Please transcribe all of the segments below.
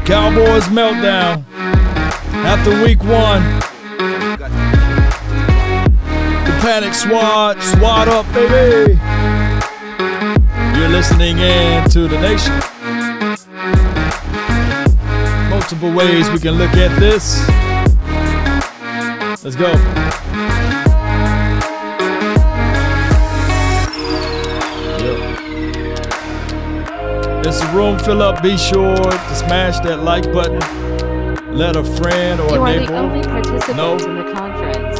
Cowboys Meltdown after week 1. The Panic SWAT up, baby. You're listening in to the nation. Multiple ways we can look at this. Let's go. As the room fill up, be sure to smash that like button. Let a friend or a neighbor. You are the only participant in the conference.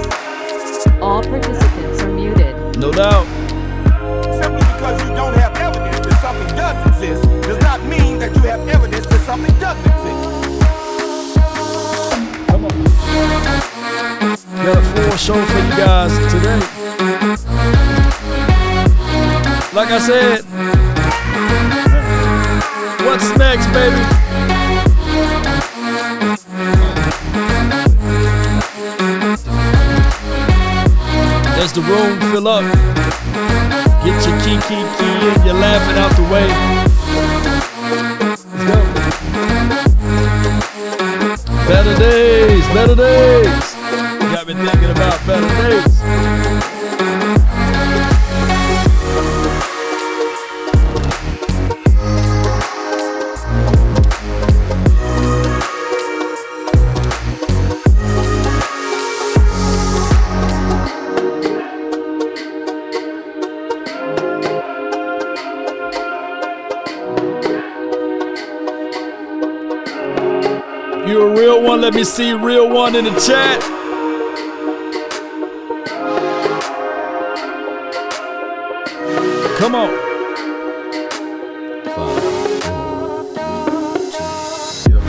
All participants are muted. No doubt. Simply because you don't have evidence that something does exist does not mean that you have evidence that something doesn't exist. Come on. Got a full show for you guys today. Like I said, what's next, baby? As the room fill up, get your key and you're laughing out the way. Let's go. Better days, better days. Got me thinking about better days. You a real one? Let me see real one in the chat. Come on. 5, 4, 3, 2,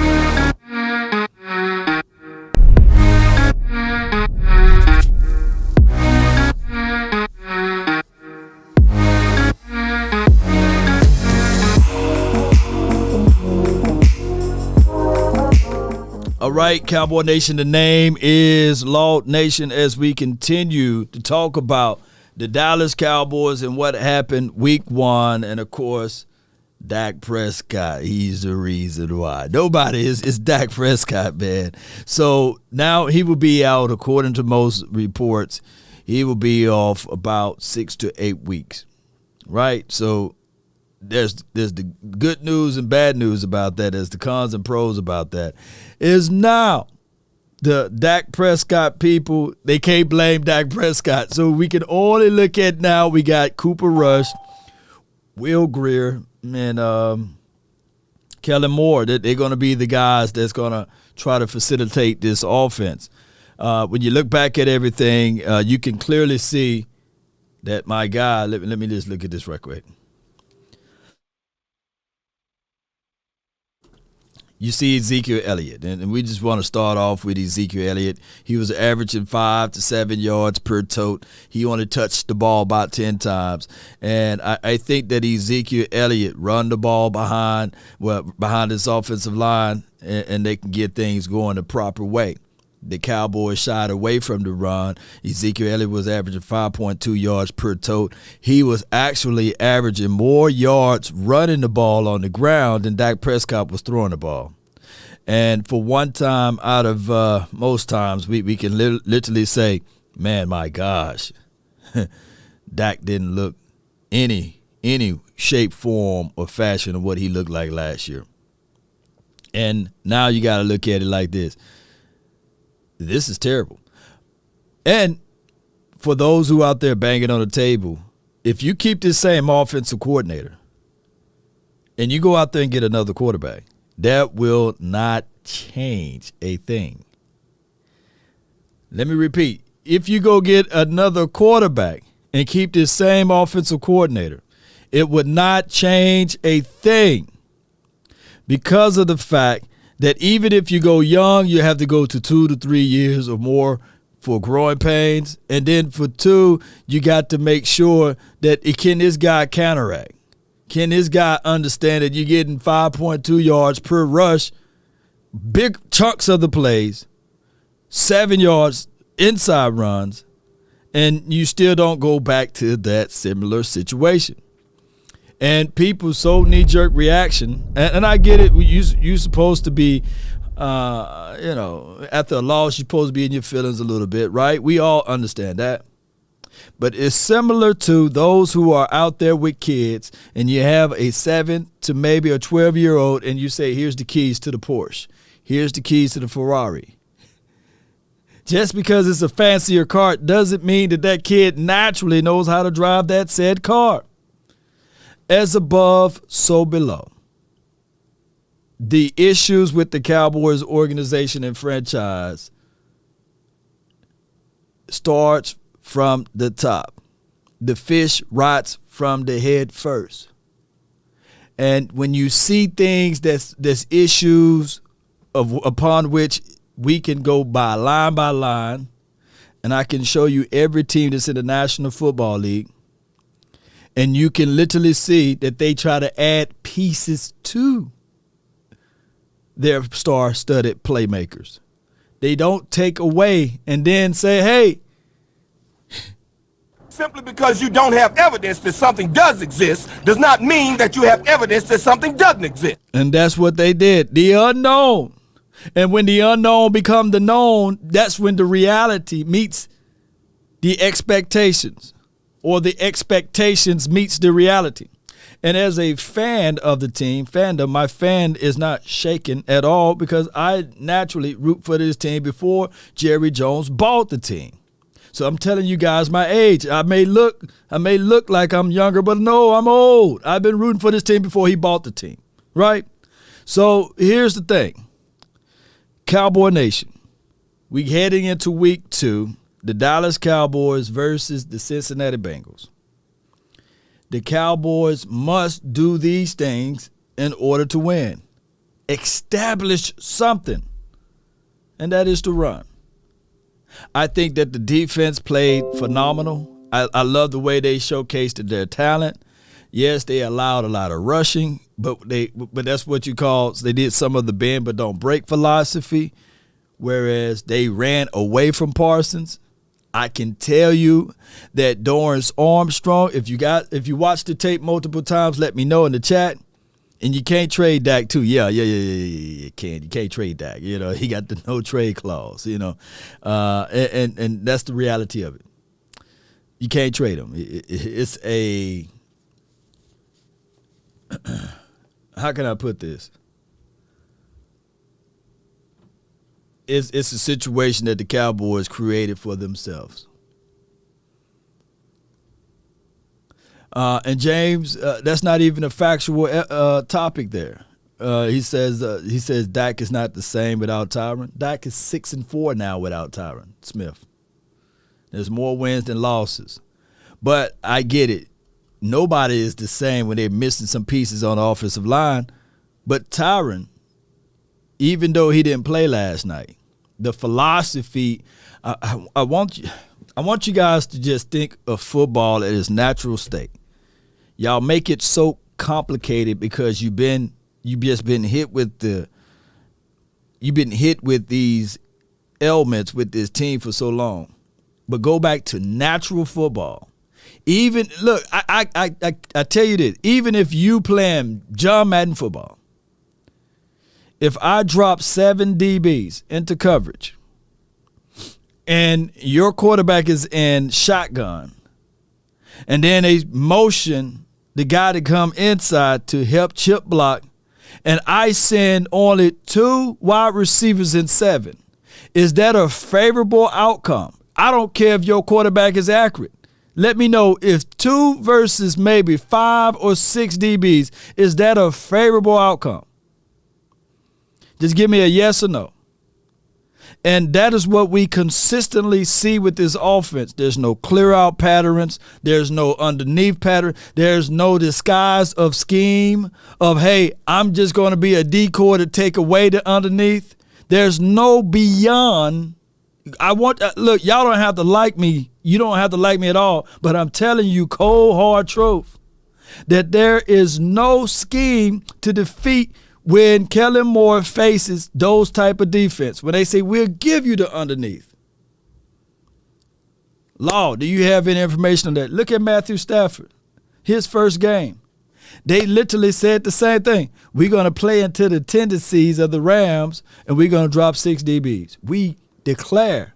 All right, Cowboy Nation, the name is Law Nation as we continue to talk about the Dallas Cowboys and what happened week 1. And, of course, Dak Prescott. He's the reason why. Nobody is. It's Dak Prescott, man. So now he will be out, according to most reports, he will be off about 6 to 8 weeks, right? So there's the good news and bad news about that. There's the cons and pros about that. Is now the Dak Prescott people, they can't blame Dak Prescott. So we can only look at now we got Cooper Rush, Will Greer, and Kellen Moore. They're going to be the guys that's going to try to facilitate this offense. When you look back at everything, you can clearly see that my guy, let me just look at this right quick. You see Ezekiel Elliott, and we just want to start off with Ezekiel Elliott. He was averaging 5 to 7 yards per tote. He only touched the ball about 10 times. And I think that Ezekiel Elliott run the ball behind this offensive line, and they can get things going the proper way. The Cowboys shied away from the run. Ezekiel Elliott was averaging 5.2 yards per tote. He was actually averaging more yards running the ball on the ground than Dak Prescott was throwing the ball. And for one time out of most times, we can literally say, man, my gosh, Dak didn't look any shape, form, or fashion of what he looked like last year. And now you got to look at it like this. This is terrible. And for those who out there banging on the table, if you keep this same offensive coordinator and you go out there and get another quarterback, that will not change a thing. Let me repeat. If you go get another quarterback and keep this same offensive coordinator, it would not change a thing because of the fact that even if you go young, you have to go to 2 to 3 years or more for growing pains. And then for 2, you got to make sure that can this guy counteract? Can this guy understand that you're getting 5.2 yards per rush, big chunks of the plays, 7 yards inside runs, and you still don't go back to that similar situation? And people so knee-jerk reaction, and I get it. You're supposed to be, after a loss, you're supposed to be in your feelings a little bit, right? We all understand that. But it's similar to those who are out there with kids, and you have a 7 to maybe a 12-year-old, and you say, here's the keys to the Porsche. Here's the keys to the Ferrari. Just because it's a fancier car doesn't mean that kid naturally knows how to drive that said car. As above, so below. The issues with the Cowboys organization and franchise starts from the top. The fish rots from the head first. And when you see things that's issues upon which we can go by line, and I can show you every team that's in the National Football League, and you can literally see that they try to add pieces to their star-studded playmakers. They don't take away and then say, hey. Simply because you don't have evidence that something does exist does not mean that you have evidence that something doesn't exist. And that's what they did. The unknown. And when the unknown becomes the known, that's when the reality meets the expectations, or the expectations meets the reality. And as a fan of the team, fandom, my fan is not shaken at all because I naturally root for this team before Jerry Jones bought the team. So I'm telling you guys my age. I may look like I'm younger, but no, I'm old. I've been rooting for this team before he bought the team, right? So here's the thing. Cowboy Nation, we heading into week 2, the Dallas Cowboys versus the Cincinnati Bengals. The Cowboys must do these things in order to win. Establish something, and that is to run. I think that the defense played phenomenal. I love the way they showcased their talent. Yes, they allowed a lot of rushing, but that's what you call, they did some of the bend but don't break philosophy, whereas they ran away from Parsons. I can tell you that Dorrance Armstrong, if you watch the tape multiple times, let me know in the chat. And you can't trade Dak too. Yeah, you can't. You can't trade Dak. You know, he got the no trade clause, you know. And that's the reality of it. You can't trade him. It's a how can I put this? It's a situation that the Cowboys created for themselves. And James, that's not even a factual topic there. He says Dak is not the same without Tyron. Dak is 6-4 now without Tyron Smith. There's more wins than losses. But I get it. Nobody is the same when they're missing some pieces on the offensive line. But Tyron, even though he didn't play last night, the philosophy, I want you guys to just think of football at its natural state. Y'all make it so complicated because you've just been hit with these ailments with this team for so long. But go back to natural football. Even look, I tell you this, even if you playing John Madden football, if I drop 7 DBs into coverage and your quarterback is in shotgun, and then they motion the guy to come inside to help chip block, and I send only 2 wide receivers in 7, is that a favorable outcome? I don't care if your quarterback is accurate. Let me know if 2 versus maybe 5 or 6 DBs, is that a favorable outcome? Just give me a yes or no. And that is what we consistently see with this offense. There's no clear out patterns. There's no underneath pattern. There's no disguise of scheme of, hey, I'm just going to be a decoy to take away the underneath. There's no beyond. Look, y'all don't have to like me. You don't have to like me at all. But I'm telling you, cold, hard truth, that there is no scheme to defeat when Kellen Moore faces those type of defense. When they say, we'll give you the underneath. Law, do you have any information on that? Look at Matthew Stafford, his first game. They literally said the same thing. We're going to play into the tendencies of the Rams, and we're going to drop 6 DBs. We declare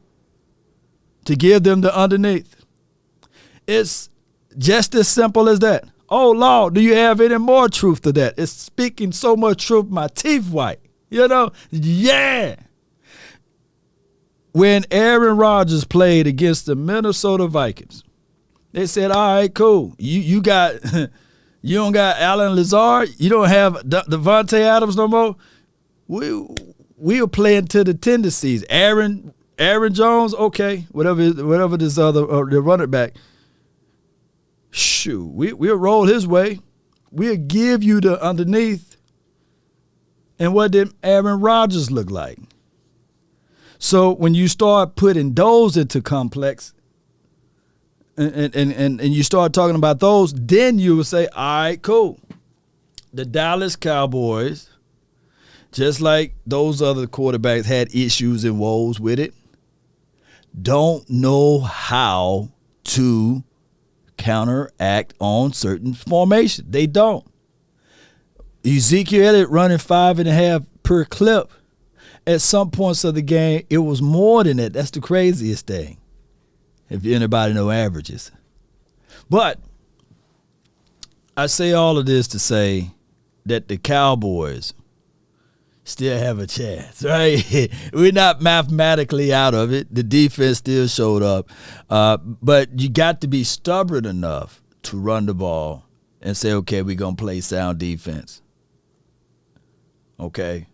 to give them the underneath. It's just as simple as that. Oh, Lord, do you have any more truth to that? It's speaking so much truth, my teeth white. You know? Yeah. When Aaron Rodgers played against the Minnesota Vikings, they said, all right, cool. You got you don't got Alan Lazard. You don't have Devontae Adams no more. We'll play into the tendencies. Aaron Jones, okay, whatever this other the running back. Shoot, we'll roll his way. We'll give you the underneath. And what did Aaron Rodgers look like? So when you start putting those into complex and you start talking about those, then you will say, all right, cool. The Dallas Cowboys, just like those other quarterbacks had issues and woes with it, don't know how to counteract on certain formations. They don't. Ezekiel Elliott running 5.5 per clip. At some points of the game, it was more than that. That's the craziest thing. If anybody know averages. But I say all of this to say that the Cowboys still have a chance, right? We're not mathematically out of it. The defense still showed up. But you got to be stubborn enough to run the ball and say, okay, we're going to play sound defense. Okay?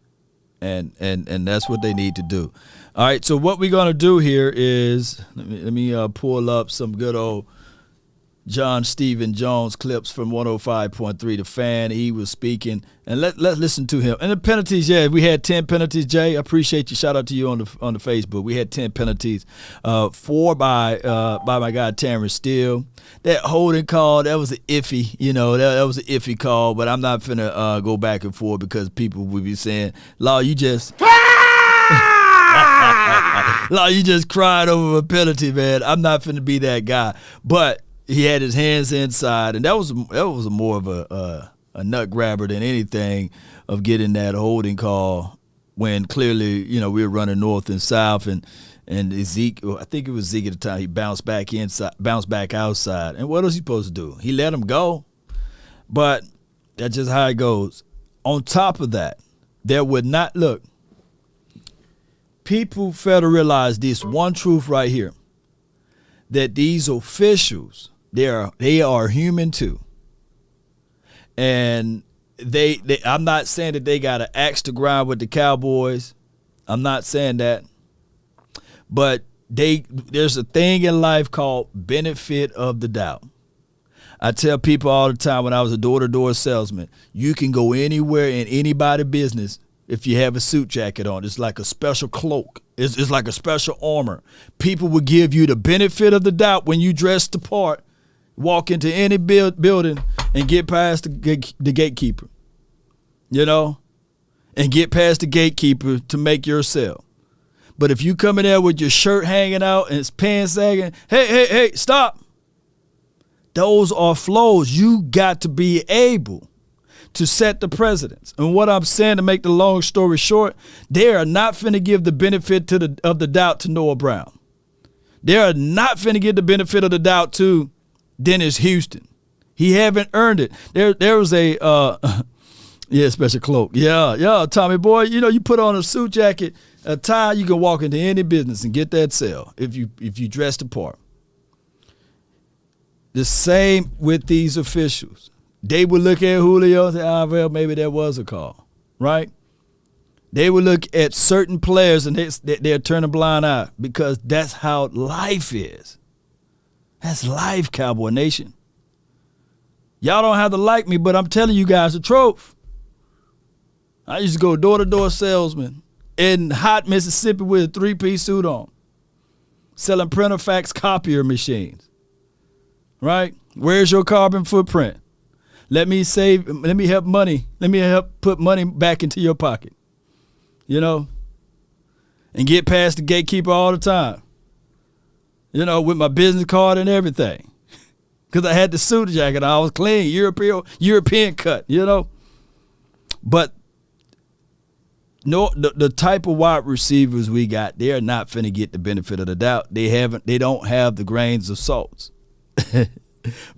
And that's what they need to do. All right, so what we're going to do here is, let me pull up some good old John Stephen Jones clips from 105.3 The Fan. He was speaking, and let's listen to him. And the penalties, yeah, we had 10 penalties, Jay. I appreciate you. Shout out to you on the Facebook. We had 10 penalties, 4 by my guy Terrence Steele. That holding call, that was an iffy, that was an iffy call, but I'm not finna go back and forth because people will be saying, Law, you just Law, you just cried over a penalty, man. I'm not finna be that guy. But he had his hands inside, and that was more of a nut grabber than anything of getting that holding call when clearly, we were running north and south, and Ezekiel, I think it was Zeke at the time, he bounced back outside. And what was he supposed to do? He let him go. But that's just how it goes. On top of that, there would not look. People fail to realize this one truth right here, that these officials, they are human too. And they I'm not saying that they got an axe to grind with the Cowboys. I'm not saying that. But there's a thing in life called benefit of the doubt. I tell people all the time when I was a door-to-door salesman, you can go anywhere in anybody's business if you have a suit jacket on. It's like a special cloak. It's like a special armor. People will give you the benefit of the doubt when you dress the part, walk into any building and get past the gatekeeper, and get past the gatekeeper to make your sale. But if you come in there with your shirt hanging out and it's pants sagging, hey, stop. Those are flaws. You got to be able to set the precedence. And what I'm saying, to make the long story short, they are not finna give the benefit of the doubt to Noah Brown. They are not finna give the benefit of the doubt to Dennis Houston. He haven't earned it. There was a special cloak. Yeah, Tommy boy, you put on a suit jacket, a tie, you can walk into any business and get that sale if you dress the part. The same with these officials. They would look at Julio and say, well, maybe there was a call, right? They would look at certain players and they'll turn a blind eye because that's how life is. That's life, Cowboy Nation. Y'all don't have to like me, but I'm telling you guys the truth. I used to go door-to-door salesman in hot Mississippi with a 3-piece suit on, selling printer fax copier machines, right? Where's your carbon footprint? Let me help put money back into your pocket, and get past the gatekeeper all the time, with my business card and everything. because I had the suit jacket. I was clean, European cut, you know. But no, the type of wide receivers we got, they're not finna get the benefit of the doubt. They don't have the grains of salt.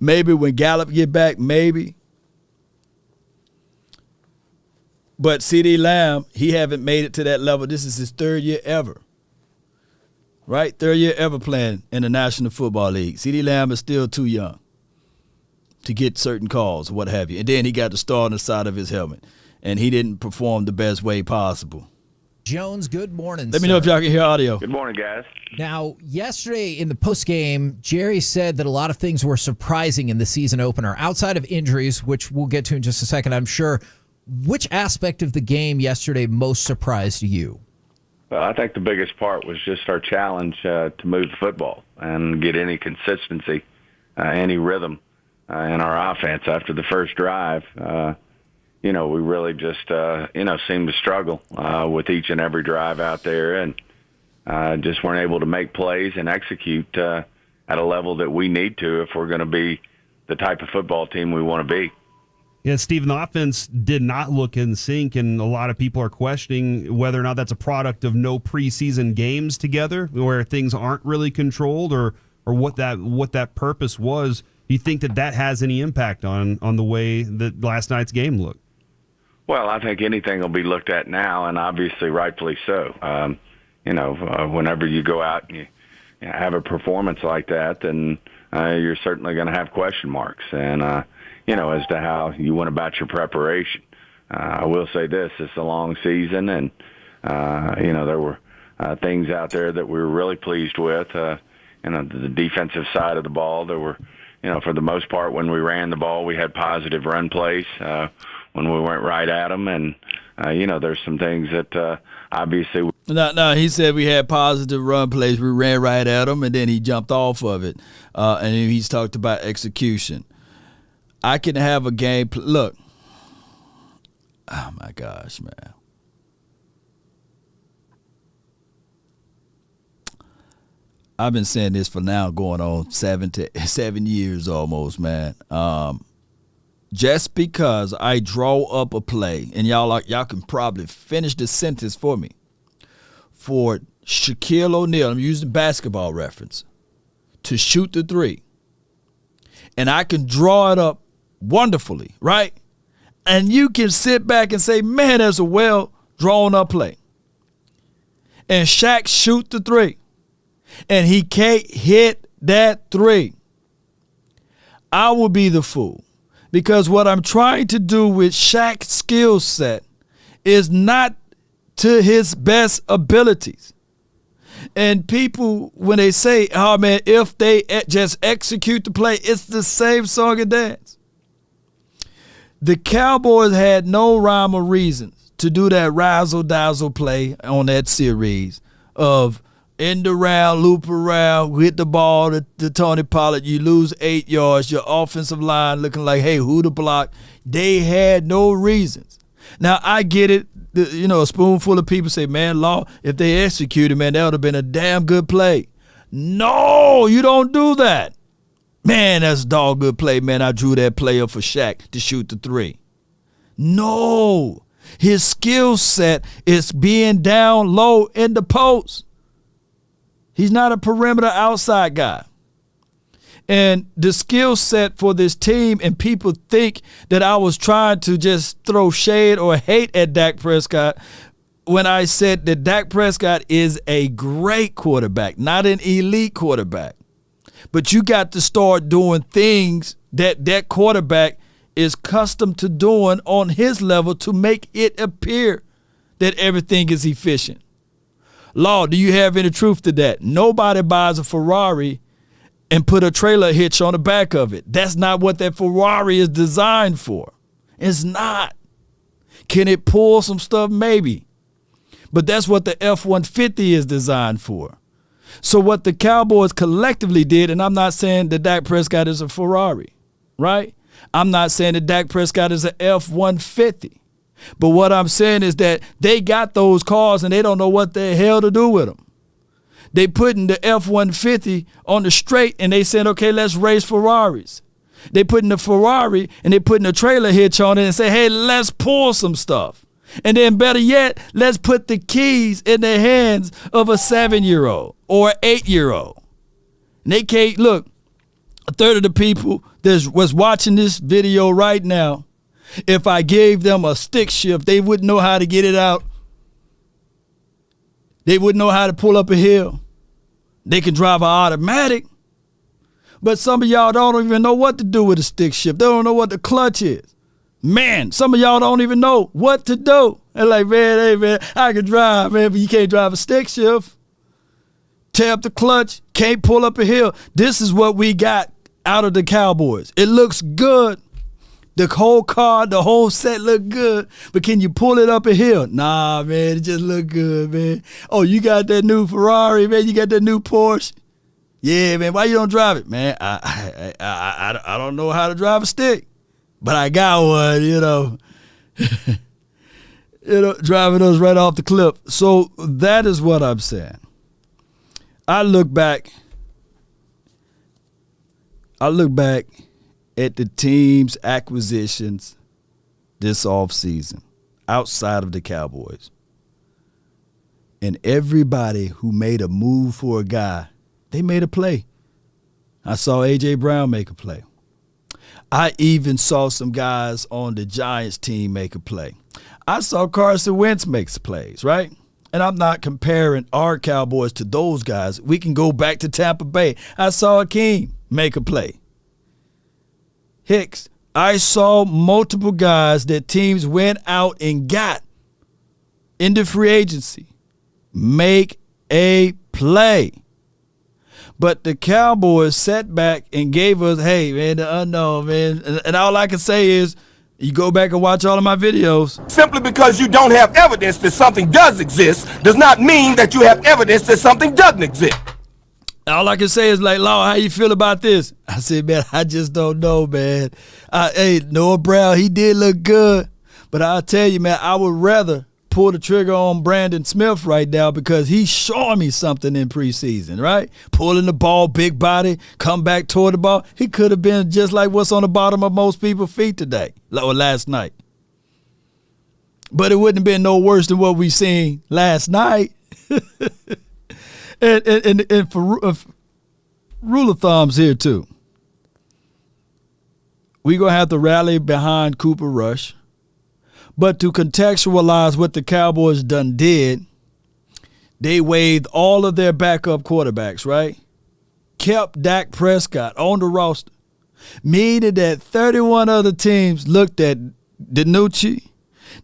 Maybe when Gallup get back, maybe. But CeeDee Lamb, he haven't made it to that level. This is his third year ever. Right? Third year ever playing in the National Football League. CeeDee Lamb is still too young to get certain calls, what have you. And then he got the star on the side of his helmet. And he didn't perform the best way possible. Jones, good morning, Let me know if y'all can hear audio. Good morning, guys. Now, yesterday in the postgame, Jerry said that a lot of things were surprising in the season opener, outside of injuries, which we'll get to in just a second, I'm sure. Which aspect of the game yesterday most surprised you? Well, I think the biggest part was just our challenge to move the football and get any consistency, any rhythm in our offense. After the first drive, we really just, seemed to struggle with each and every drive out there and just weren't able to make plays and execute at a level that we need to if we're going to be the type of football team we want to be. Yeah, Stephen, the offense did not look in sync, and a lot of people are questioning whether or not that's a product of no preseason games together, where things aren't really controlled, or what that purpose was. Do you think that has any impact on the way that last night's game looked? Well, I think anything will be looked at now, and obviously rightfully so. Whenever you go out and you have a performance like that, then you're certainly going to have question marks. And as to how you went about your preparation. I will say this, it's a long season, and, there were things out there that we were really pleased with. The defensive side of the ball, there were, for the most part, when we ran the ball, we had positive run plays when we went right at them. And, there's some things that obviously. No, he said we had positive run plays. We ran right at him, and then he jumped off of it. And he's talked about execution. I can have a game. Look, oh my gosh, man. I've been saying this for now going on 7 years almost, man. Just because I draw up a play, and y'all can probably finish the sentence for me. For Shaquille O'Neal, I'm using basketball reference, to shoot the three. And I can draw it up wonderfully, right? And you can sit back and say, man, that's a well-drawn-up play. And Shaq shoot the three. And he can't hit that three. I will be the fool. Because what I'm trying to do with Shaq's skill set is not to his best abilities. And people, when they say, oh, man, if they just execute the play, it's the same song and dance. The Cowboys had no rhyme or reason to do that razzle-dazzle play on that series of end around, loop around, hit the ball to Tony Pollard, you lose 8 yards, your offensive line looking like, hey, who to block? They had no reasons. Now, I get it. A spoonful of people say, man, Law, if they executed, man, that would have been a damn good play. No, you don't do that. Man, that's a dog good play, man. I drew that play up for Shaq to shoot the three. No, his skill set is being down low in the post. He's not a perimeter outside guy. And the skill set for this team, and people think that I was trying to just throw shade or hate at Dak Prescott when I said that Dak Prescott is a great quarterback, not an elite quarterback. But you got to start doing things that quarterback is accustomed to doing on his level to make it appear that everything is efficient. Law, do you have any truth to that? Nobody buys a Ferrari and put a trailer hitch on the back of it. That's not what that Ferrari is designed for. It's not. Can it pull some stuff? Maybe. But that's what the F-150 is designed for. So what the Cowboys collectively did, and I'm not saying that Dak Prescott is a Ferrari, right? I'm not saying that Dak Prescott is an F-150. But what I'm saying is that they got those cars and they don't know what the hell to do with them. They putting the F-150 on the straight and they saying, okay, let's race Ferraris. They putting the Ferrari and they putting a trailer hitch on it and say, hey, let's pull some stuff. And then better yet, let's put the keys in the hands of a 7-year-old or 8-year-old. And they can't, look, a third of the people that was watching this video right now, if I gave them a stick shift, they wouldn't know how to get it out. They wouldn't know how to pull up a hill. They can drive an automatic. But some of y'all don't even know what to do with a stick shift. They don't know what the clutch is. Man, some of y'all don't even know what to do. They're like, man, hey, man, I can drive, man, but you can't drive a stick shift. Tear up the clutch, can't pull up a hill. This is what we got out of the Cowboys. It looks good. The whole car, the whole set look good, but can you pull it up a hill? Nah, man, it just look good, man. Oh, you got that new Ferrari, man. You got that new Porsche. Yeah, man. Why you don't drive it, man? I don't know how to drive a stick, but I got one. You know, driving us right off the cliff. So that is what I'm saying. I look back at the team's acquisitions this offseason outside of the Cowboys. And everybody who made a move for a guy, they made a play. I saw A.J. Brown make a play. I even saw some guys on the Giants team make a play. I saw Carson Wentz make plays, right? And I'm not comparing our Cowboys to those guys. We can go back to Tampa Bay. I saw Akeem make a play. Hicks, I saw multiple guys that teams went out and got in the free agency make a play. But the Cowboys sat back and gave us, hey, man, the unknown, man. And all I can say is, you go back and watch all of my videos. Simply because you don't have evidence that something does exist does not mean that you have evidence that something doesn't exist. All I can say is like, Law, how you feel about this? I said, man, I just don't know, man. Hey, Noah Brown, he did look good. But I'll tell you, man, I would rather pull the trigger on Brandon Smith right now because he's showing me something in preseason, right? Pulling the ball, big body, come back toward the ball. He could have been just like what's on the bottom of most people's feet today or last night. But it wouldn't have been no worse than what we seen last night. And for rule of thumbs here too, we're going to have to rally behind Cooper Rush. But to contextualize what the Cowboys done did, they waived all of their backup quarterbacks, right? Kept Dak Prescott on the roster, meaning that 31 other teams looked at DiNucci,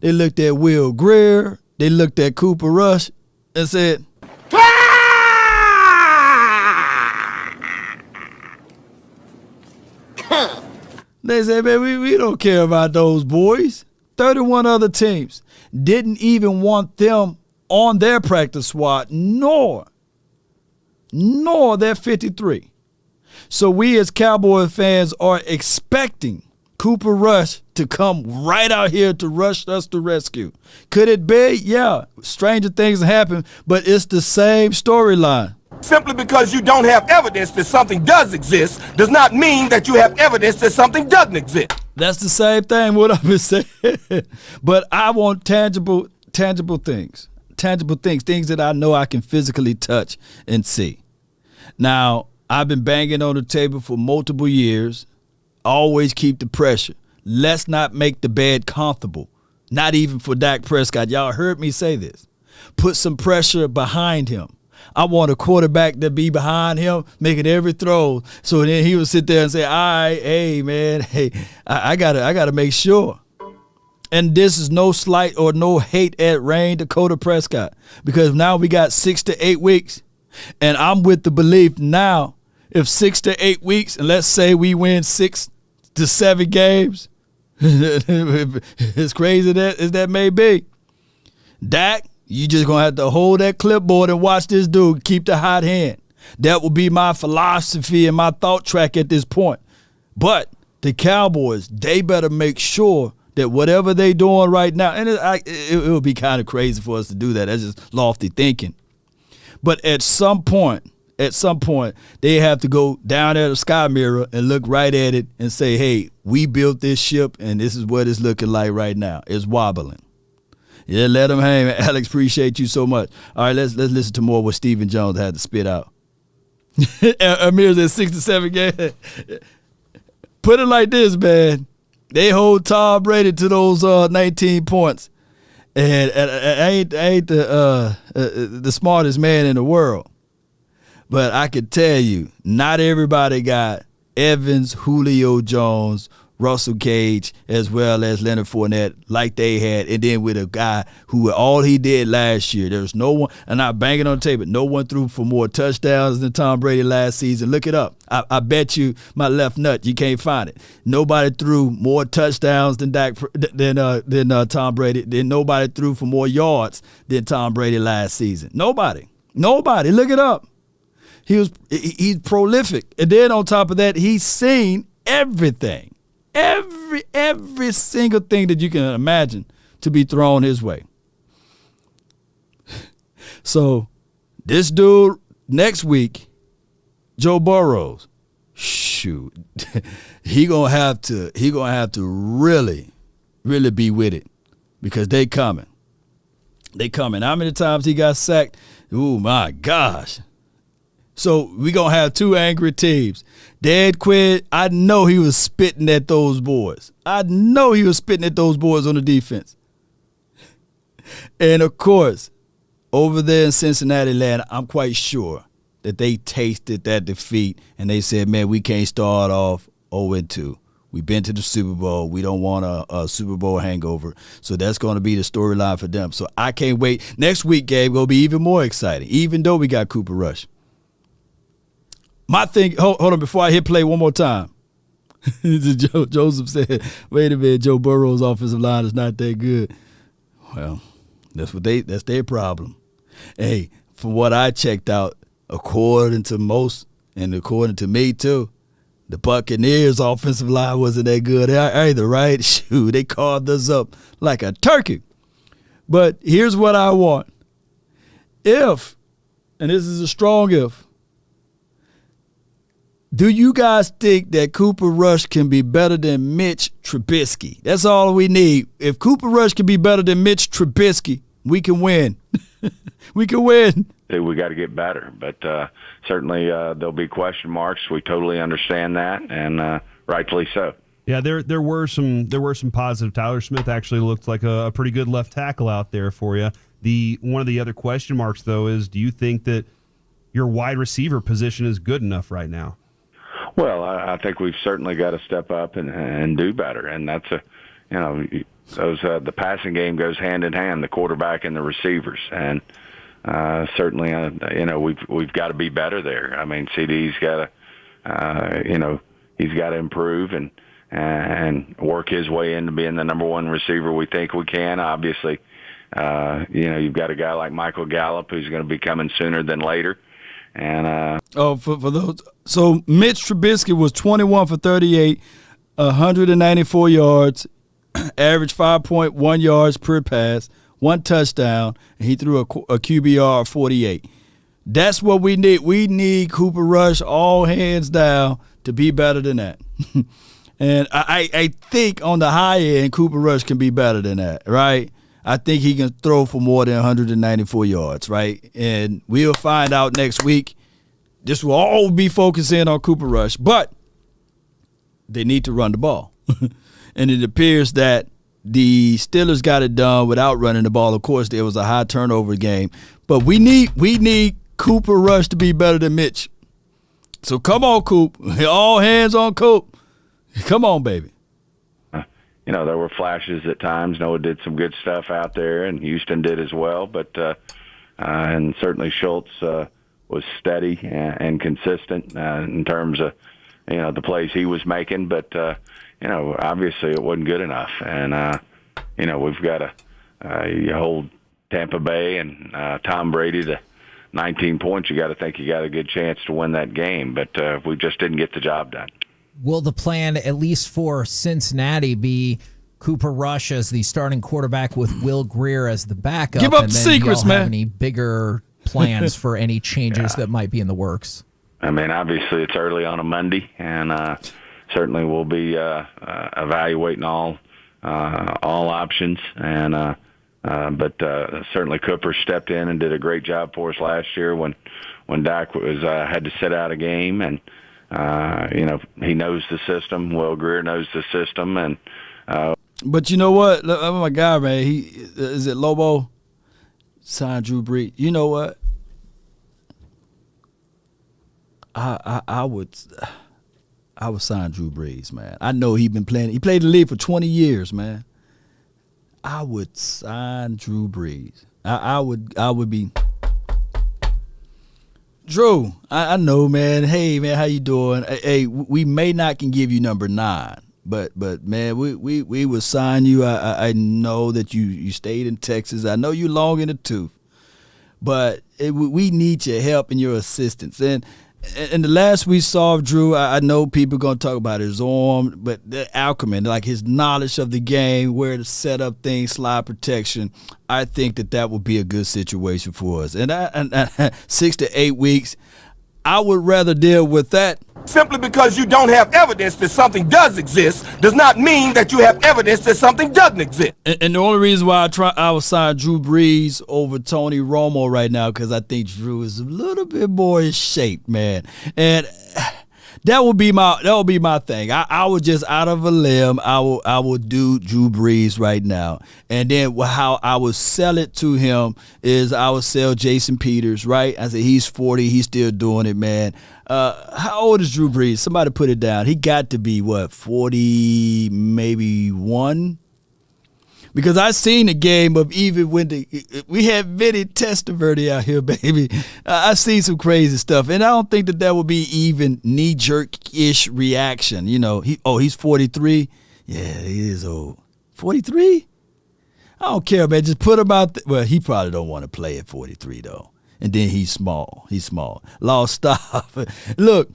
they looked at Will Greer, they looked at Cooper Rush and said, they said, man, we don't care about those boys. 31 other teams didn't even want them on their practice squad, nor their 53. So we as Cowboy fans are expecting Cooper Rush to come right out here to rush us to rescue. Could it be? Yeah, stranger things happen, but it's the same storyline. Simply because you don't have evidence that something does exist does not mean that you have evidence that something doesn't exist. That's the same thing what I've been saying. But I want tangible things, things that I know I can physically touch and see. Now, I've been banging on the table for multiple years. Always keep the pressure. Let's not make the bed comfortable. Not even for Dak Prescott. Y'all heard me say this. Put some pressure behind him. I want a quarterback to be behind him, making every throw. So then he would sit there and say, all right, hey, man, hey, I gotta make sure. And this is no slight or no hate at Rain Dakota Prescott, because now we got 6 to 8 weeks. And I'm with the belief now, if 6 to 8 weeks, and let's say we win 6 to 7 games, as crazy as that may be, Dak, you just going to have to hold that clipboard and watch this dude keep the hot hand. That will be my philosophy and my thought track at this point. But the Cowboys, they better make sure that whatever they doing right now, and it would be kind of crazy for us to do that. That's just lofty thinking. But at some point, at some point, they have to go down at the sky mirror and look right at it and say, hey, we built this ship, and this is what it's looking like right now. It's wobbling. Yeah, let them hang. Alex, appreciate you so much. All right, let's listen to more what Stephen Jones had to spit out. Amir's at 67 games. Put it like this, man. They hold Tom Brady to those 19 points. And I ain't the smartest man in the world. But I can tell you, not everybody got Evans, Julio Jones, Russell Cage, as well as Leonard Fournette like they had. And then with a guy who all he did last year, there's no one, and I'm banging on the table, no one threw for more touchdowns than Tom Brady last season. Look it up. I bet you my left nut, you can't find it. Nobody threw more touchdowns than Tom Brady. Then nobody threw for more yards than Tom Brady last season. Nobody. Look it up. He's prolific. And then on top of that, he's seen everything. Every single thing that you can imagine to be thrown his way. So this dude next week, Joe Burrows, shoot, he gonna have to really be with it, because they coming. How many times he got sacked? Oh my gosh. So we going to have two angry teams. Dad Quinn, I know he was spitting at those boys. on the defense. And, of course, over there in Cincinnati land, I'm quite sure that they tasted that defeat and they said, man, we can't start off 0-2. We've been to the Super Bowl. We don't want a Super Bowl hangover. So that's going to be the storyline for them. So I can't wait. Next week, Gabe, will be even more exciting, even though we got Cooper Rush. My thing, hold on, before I hit play one more time. Joseph said, wait a minute, Joe Burrow's offensive line is not that good. Well, that's their problem. Hey, from what I checked out, according to most, and according to me too, the Buccaneers' offensive line wasn't that good either, right? Shoot, they carved us up like a turkey. But here's what I want. If, and this is a strong if, do you guys think that Cooper Rush can be better than Mitch Trubisky? That's all we need. If Cooper Rush can be better than Mitch Trubisky, we can win. We can win. We got to get better, but certainly there'll be question marks. We totally understand that, and rightfully so. Yeah, there were some positive. Tyler Smith actually looked like a pretty good left tackle out there for you. One of the other question marks, though, is do you think that your wide receiver position is good enough right now? Well, I think we've certainly got to step up and do better, and that's the passing game goes hand in hand, the quarterback and the receivers, and certainly we've got to be better there. I mean, CD's got to he's got to improve and work his way into being the number one receiver we think we can. Obviously, you've got a guy like Michael Gallup who's going to be coming sooner than later. And for those, so Mitch Trubisky was 21 for 38, 194 yards, averaged 5.1 yards per pass, 1 touchdown, and he threw a QBR of 48. That's what we need. We need Cooper Rush all hands down to be better than that. And I think on the high end, Cooper Rush can be better than that, right? I think he can throw for more than 194 yards, right? And we'll find out next week. This will all be focusing on Cooper Rush, but they need to run the ball. And it appears that the Steelers got it done without running the ball. Of course, there was a high turnover game, but we need Cooper Rush to be better than Mitch. So come on, Coop. All hands on Coop. Come on, baby. There were flashes at times. Noah did some good stuff out there, and Houston did as well. But and certainly Schultz was steady and consistent in terms of the plays he was making. But obviously it wasn't good enough. And we've got to hold Tampa Bay and Tom Brady to 19 points. You got to think you got a good chance to win that game. But we just didn't get the job done. Will the plan, at least for Cincinnati, be Cooper Rush as the starting quarterback with Will Greer as the backup? Give up and the then secrets, y'all man. Have any bigger plans for any changes that might be in the works? I mean, obviously it's early on a Monday, and certainly we'll be evaluating all options. And but certainly Cooper stepped in and did a great job for us last year when Dak was had to sit out a game, and he knows the system. Will Greer knows the system, and. But you know what? Oh my God, man, is it Lobo? Signed Drew Brees. You know what? I would sign Drew Brees, man. I know he played in the league for 20 years, man. I would sign Drew Brees. I would be Drew. I know, man. Hey, man, how you doing? Hey, we may not can give you number 9. But man, we will sign you. I know that you stayed in Texas. I know you long in the tooth. But we need your help and your assistance. And the last we saw of Drew, I know people are going to talk about his arm, but the acumen, like his knowledge of the game, where to set up things, slide protection, I think that would be a good situation for us. And 6 to 8 weeks, I would rather deal with that. Simply because you don't have evidence that something does exist does not mean that you have evidence that something doesn't exist. And the only reason why I would sign Drew Brees over Tony Romo right now, because I think Drew is a little bit more in shape, man. And that would be my thing. I would just out of a limb, I would do Drew Brees right now. And then how I would sell it to him is I would sell Jason Peters, right? I said he's 40, he's still doing it, man. How old is Drew Brees? Somebody put it down. He got to be 40, maybe 1. Because I seen the game of even when we had Vinny Testaverde out here, baby. I seen some crazy stuff, and I don't think that would be even knee-jerk-ish reaction. He's 43. Yeah, he is old. 43? I don't care, man. Just put him out. Well, he probably don't want to play at 43 though. And then he's small. Lost stop. Look,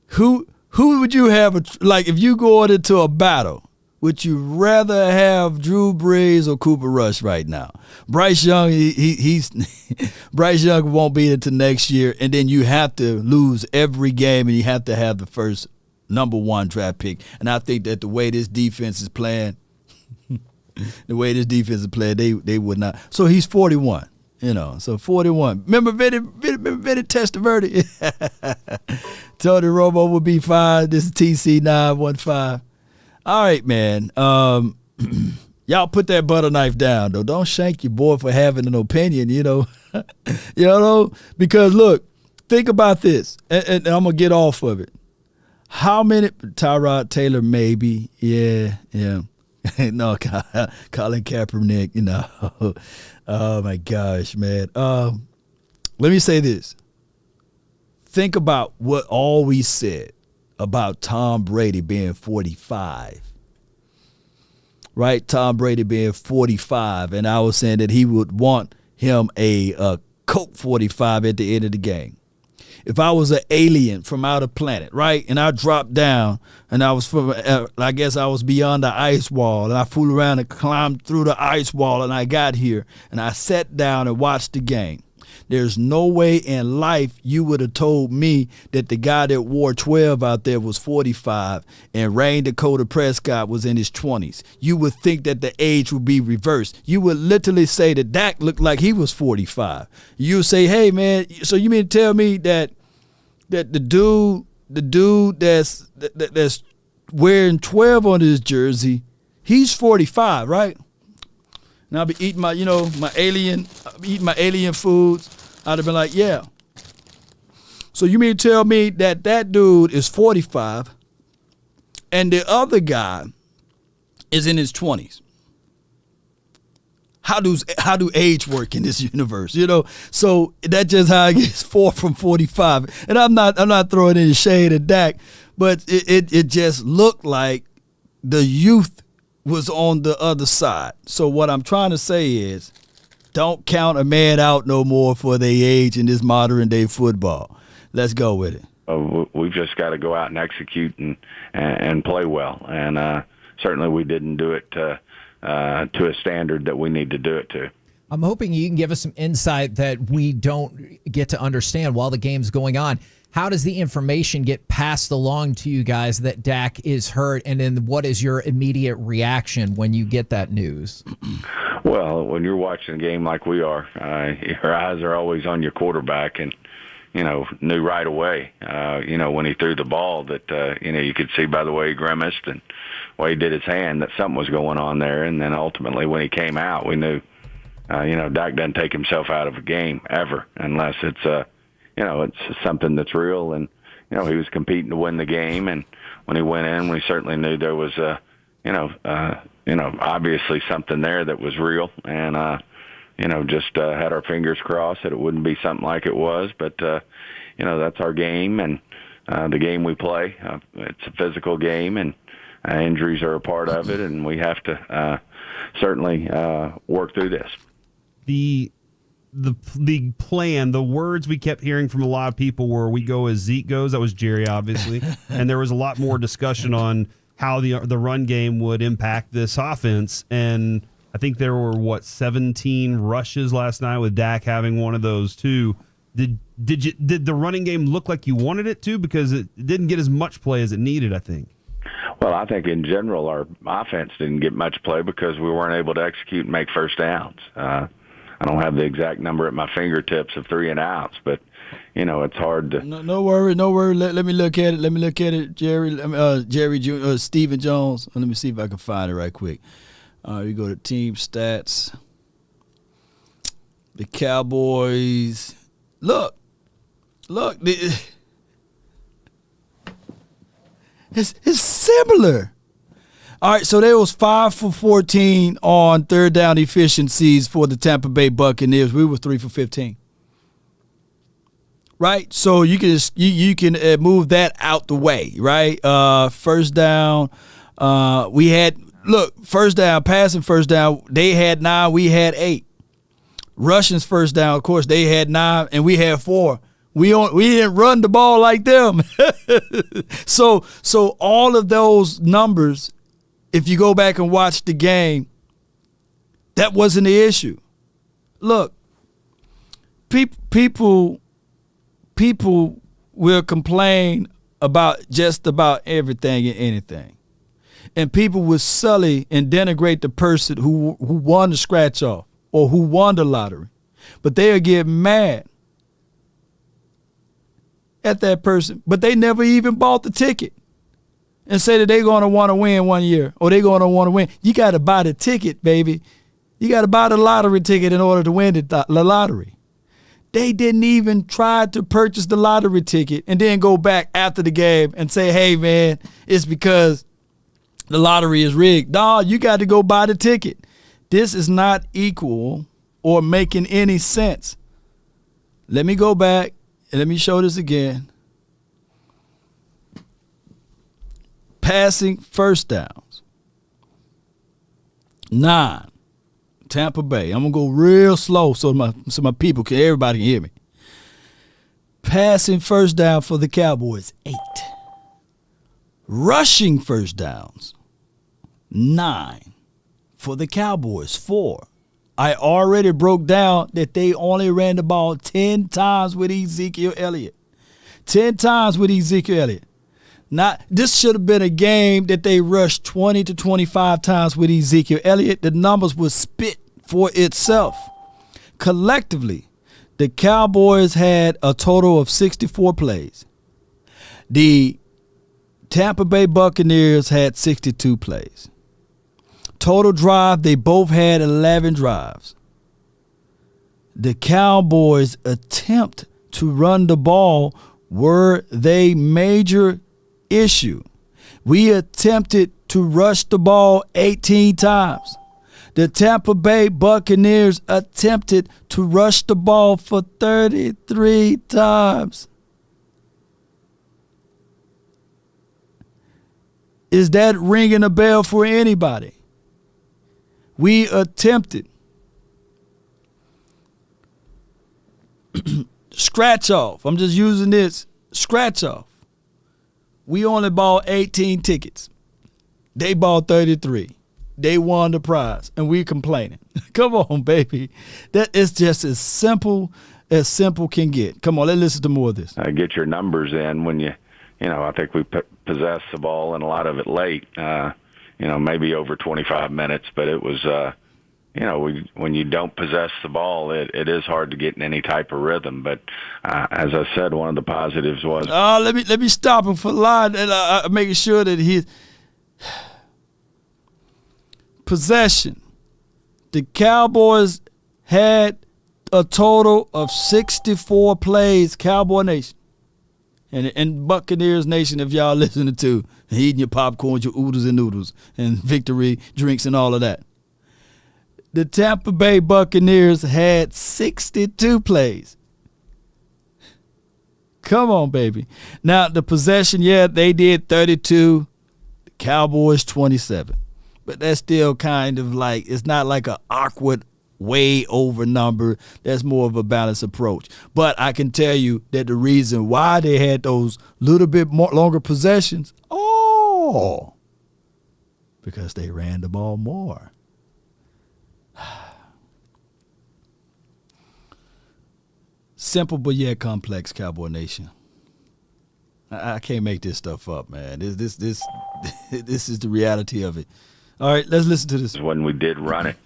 who would you have? If you go into a battle, would you rather have Drew Brees or Cooper Rush right now? Bryce Young, he's Bryce Young won't be until next year, and then you have to lose every game, and you have to have the first number 1 draft pick. And I think that the way this defense is playing, they would not. So he's 41. So 41. Remember Vinny Testaverde? Tony Romo would be fine. This is TC 915. All right, man. Y'all put that butter knife down, though. Don't shank your boy for having an opinion, Because, look, think about this, and I'm going to get off of it. How many – Tyrod Taylor, maybe. Yeah. No, Colin Kaepernick, Oh, my gosh, man. Let me say this. Think about what all we said about Tom Brady being 45. Right? Tom Brady being 45. And I was saying that he would want him a Coke 45 at the end of the game. If I was an alien from outer planet, right, and I dropped down and I was I guess I was beyond the ice wall, and I fooled around and climbed through the ice wall, and I got here and I sat down and watched the game. There's no way in life you would have told me that the guy that wore 12 out there was 45 and Rain Dakota Prescott was in his 20s. You would think that the age would be reversed. You would literally say that Dak looked like he was 45. You would say, hey, man, so you mean to tell me that the dude that's wearing 12 on his jersey, he's 45, right? And I'll be eating my alien foods. I'd have been like, yeah. So you mean to tell me that dude is 45 and the other guy is in his 20s? How do age work in this universe? So that's just how it gets 4 from 45. And I'm not throwing any shade at Dak, but it just looked like the youth was on the other side. So what I'm trying to say is, don't count a man out no more for their age in this modern day football. Let's go with it. We've just got to go out and execute and play well. And certainly we didn't do it to a standard that we need to do it to. I'm hoping you can give us some insight that we don't get to understand while the game's going on. How does the information get passed along to you guys that Dak is hurt? And then what is your immediate reaction when you get that news? Well, when you're watching a game like we are, your eyes are always on your quarterback, and knew right away, when he threw the ball that, you could see by the way he grimaced and the way he did his hand that something was going on there. And then ultimately when he came out, we knew, Dak doesn't take himself out of a game ever unless it's, it's something that's real. And, he was competing to win the game. And when he went in, we certainly knew there was, obviously something there that was real. And, just had our fingers crossed that it wouldn't be something like it was. But, that's our game and the game we play. It's a physical game, and injuries are a part of it, and we have to certainly work through this. The plan, the words we kept hearing from a lot of people were, we go as Zeke goes. That was Jerry, obviously. And there was a lot more discussion on how the run game would impact this offense. And I think there were 17 rushes last night with Dak having one of those too. Did the running game look like you wanted it to? Because it didn't get as much play as it needed, I think. Well, I think in general our offense didn't get much play because we weren't able to execute and make first downs. I don't have the exact number at my fingertips of 3 and outs, but it's hard to. No worry. Let me look at it. Jerry, Stephen Jones. Let me see if I can find it right quick. You go to team stats. The Cowboys. Look. It's similar. All right, so there was 5 for 14 on third down efficiencies for the Tampa Bay Buccaneers. We were 3 for 15. Right, so you can move that out the way. Right, first down. We had first down, passing first down. They had 9, we had 8. Rushing first down, of course, they had 9 and we had 4. We didn't run the ball like them. So all of those numbers, if you go back and watch the game, that wasn't the issue. Look, people will complain about just about everything and anything. And people will sully and denigrate the person who won the scratch off or who won the lottery. But they'll get mad at that person, but they never even bought the ticket and say that they're going to want to win one year or they're going to want to win. You got to buy the ticket, baby. You got to buy the lottery ticket in order to win the lottery. They didn't even try to purchase the lottery ticket and then go back after the game and say, hey, man, it's because the lottery is rigged. No, you got to go buy the ticket. This is not equal or making any sense. Let me go back and let me show this again. Passing first downs. 9. Tampa Bay. I'm going to go real slow so my people everybody can hear me. Passing first down for the Cowboys, 8. Rushing first downs, 9. For the Cowboys, 4. I already broke down that they only ran the ball 10 times with Ezekiel Elliott. 10 times with Ezekiel Elliott. This should have been a game that they rushed 20 to 25 times with Ezekiel Elliott. The numbers would spit for itself. Collectively, the Cowboys had a total of 64 plays. The Tampa Bay Buccaneers had 62 plays. Total drive, they both had 11 drives. The Cowboys' attempt to run the ball were their major issue. We attempted to rush the ball 18 times. The Tampa Bay Buccaneers attempted to rush the ball for 33 times. Is that ringing a bell for anybody? We attempted. Scratch off. I'm just using this. Scratch off. We only bought 18 tickets. They bought 33. they won the prize, and we complaining. Come on, baby. That is just as simple can get. Come on, let's listen to more of this. Get your numbers in when I think we possessed the ball and a lot of it late, maybe over 25 minutes, but it was, when you don't possess the ball, it is hard to get in any type of rhythm. But as I said, one of the positives was. Let me stop him for line and making sure that his possession. The Cowboys had a total of 64 plays, Cowboy Nation. And Buccaneers Nation, if y'all listening to, eating your popcorn, your oodles and noodles, and victory drinks and all of that. The Tampa Bay Buccaneers had 62 plays. Come on, baby. Now, the possession, they did 32. The Cowboys 27. But that's still kind of like, it's not like an awkward way over number. That's more of a balanced approach. But I can tell you that the reason why they had those little bit more longer possessions, because they ran the ball more. Simple but yet complex, Cowboy Nation. I can't make this stuff up, man. This is the reality of it. All right, let's listen to this. When we did run it,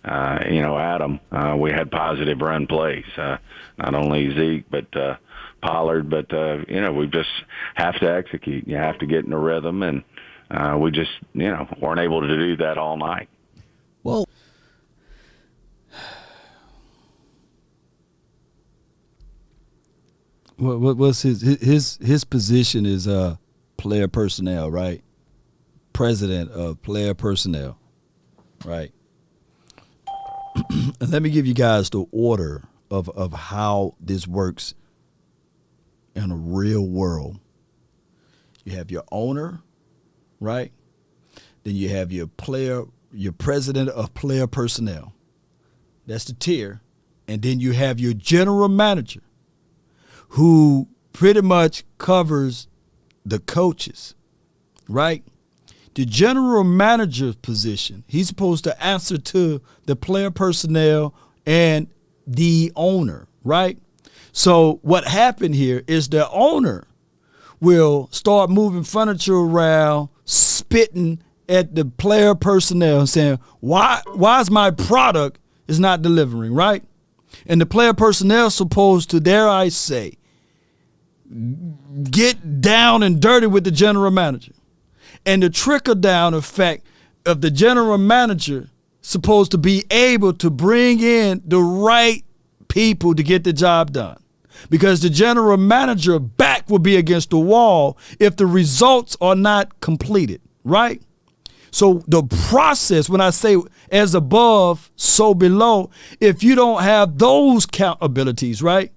Adam, we had positive run plays. Not only Zeke, but Pollard, but, we just have to execute. You have to get in a rhythm, and we just, weren't able to do that all night. Well, what's his position is player personnel, right? President of player personnel, right? And let me give you guys the order of how this works in a real world. You have your owner, right? Then you have your president of player personnel. That's the tier. And then you have your general manager, who pretty much covers the coaches, right? The general manager's position, he's supposed to answer to the player personnel and the owner, right? So what happened here is the owner will start moving furniture around, spitting at the player personnel and saying, why is my product is not delivering, right? And the player personnel is supposed to, dare I say, get down and dirty with the general manager. And the trickle-down effect of the general manager supposed to be able to bring in the right people to get the job done. Because the general manager back will be against the wall if the results are not completed, right? So the process, when I say as above, so below, if you don't have those accountabilities, right?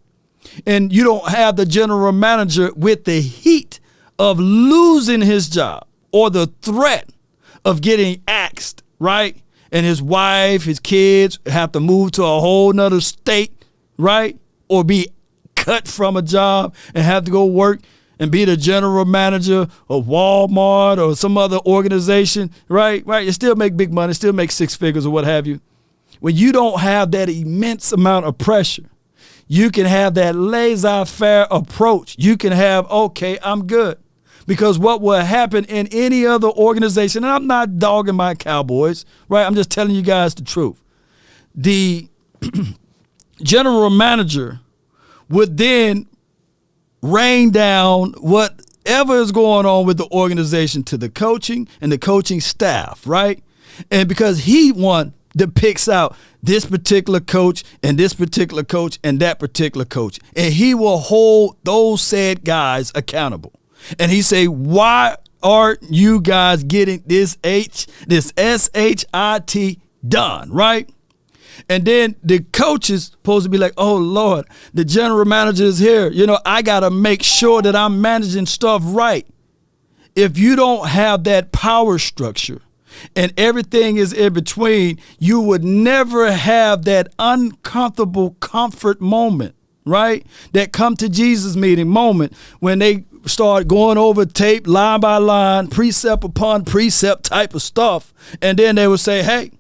And you don't have the general manager with the heat of losing his job or the threat of getting axed, right? And his wife, his kids have to move to a whole nother state, right? Or be cut from a job and have to go work and be the general manager of Walmart or some other organization, right? Right? You still make big money, still make six figures or what have you. When you don't have that immense amount of pressure, you can have that laissez-faire approach. You can have, okay, I'm good. Because what will happen in any other organization, and I'm not dogging my Cowboys, right? I'm just telling you guys the truth. The general manager would then rain down whatever is going on with the organization to the coaching and the coaching staff, right? And because he picks out this particular coach and this particular coach and that particular coach, and he will hold those said guys accountable. And he say, why aren't you guys getting this SHIT done, right? And then the coach is supposed to be like, oh, Lord, the general manager is here. I got to make sure that I'm managing stuff right. If you don't have that power structure and everything is in between, you would never have that uncomfortable comfort moment, right? That come to Jesus meeting moment when they start going over tape line by line, precept upon precept type of stuff. And then they would say, hey,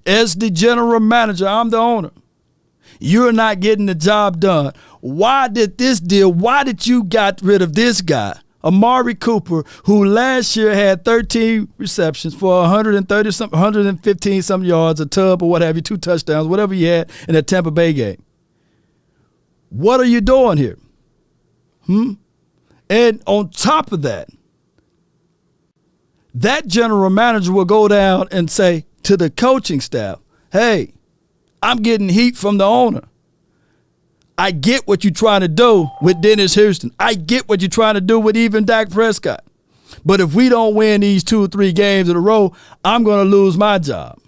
as the general manager, I'm the owner. You're not getting the job done. Why did you got rid of this guy, Amari Cooper, who last year had 13 receptions for 115 some yards, a tub or what have you, 2 touchdowns, whatever he had in the Tampa Bay game? What are you doing here? And on top of that, that general manager will go down and say to the coaching staff, hey, I'm getting heat from the owner. I get what you're trying to do with Dennis Houston. I get what you're trying to do with even Dak Prescott. But if we don't win these 2 or 3 games in a row, I'm going to lose my job.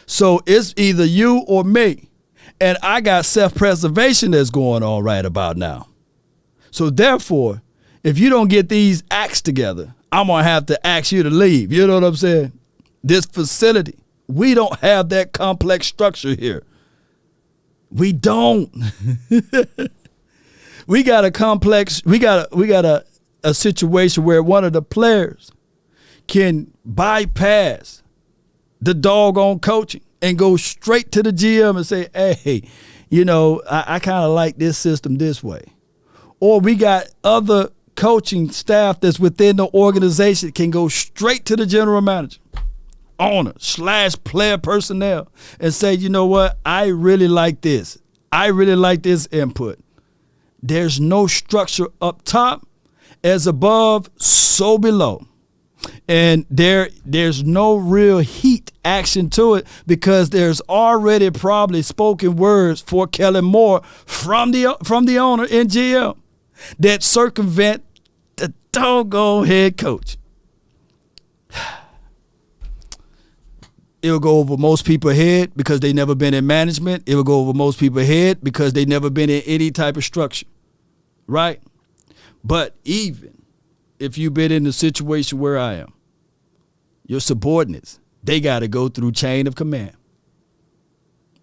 So it's either you or me. And I got self-preservation that's going on right about now. So therefore, if you don't get these acts together, I'm going to have to ask you to leave. You know what I'm saying? This facility. We don't have that complex structure here. We don't. We got a situation where one of the players can bypass the doggone coaching and go straight to the GM and say, hey, I kind of like this system this way. Or we got other coaching staff that's within the organization can go straight to the general manager, owner / player personnel and say, you know what? I really like this. I really like this input. There's no structure up top. As above, so below. And there's no real heat action to it because there's already probably spoken words for Kellen Moore from the owner and GM that circumvent the doggone head coach. It'll go over most people's head because they never been in management. It will go over most people's head because they never been in any type of structure, right? But even if you've been in the situation where I am, your subordinates, they got to go through chain of command,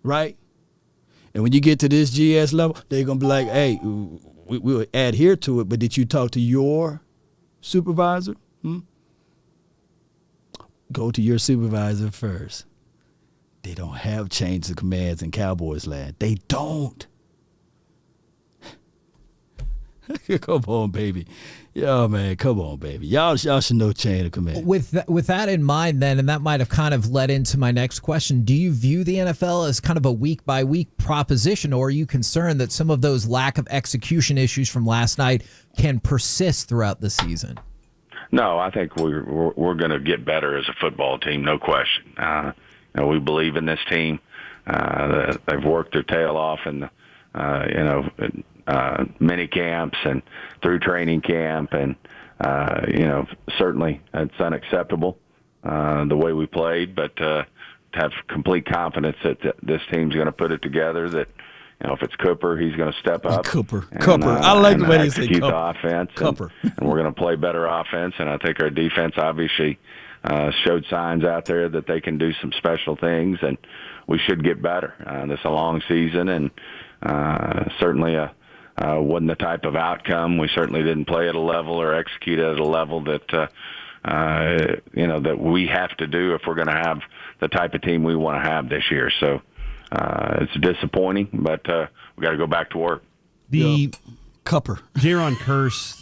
right? And when you get to this GS level, they're going to be like, hey, we'll adhere to it, but did you talk to your supervisor? Go to your supervisor first. They don't have chains of commands in Cowboys land. They don't. Come on, baby. Yo, man, come on, baby. Y'all should know chain of command. With that in mind, then, and that might have kind of led into my next question, do you view the NFL as kind of a week-by-week proposition, or are you concerned that some of those lack of execution issues from last night can persist throughout the season? No, I think we're going to get better as a football team, no question. We believe in this team. They've worked their tail off in mini camps and through training camp, and certainly it's unacceptable the way we played, but to have complete confidence that this team's going to put it together, that if it's Cooper, he's going to step up. Cooper. I like the way they say execute Cooper. The offense. Cooper. And we're going to play better offense. And I think our defense obviously showed signs out there that they can do some special things, and we should get better. This is a long season, and certainly wasn't the type of outcome. We certainly didn't play at a level or execute at a level that that we have to do if we're going to have the type of team we want to have this year. So. It's disappointing, but we got to go back to work. The Cupper. Jaron Curse,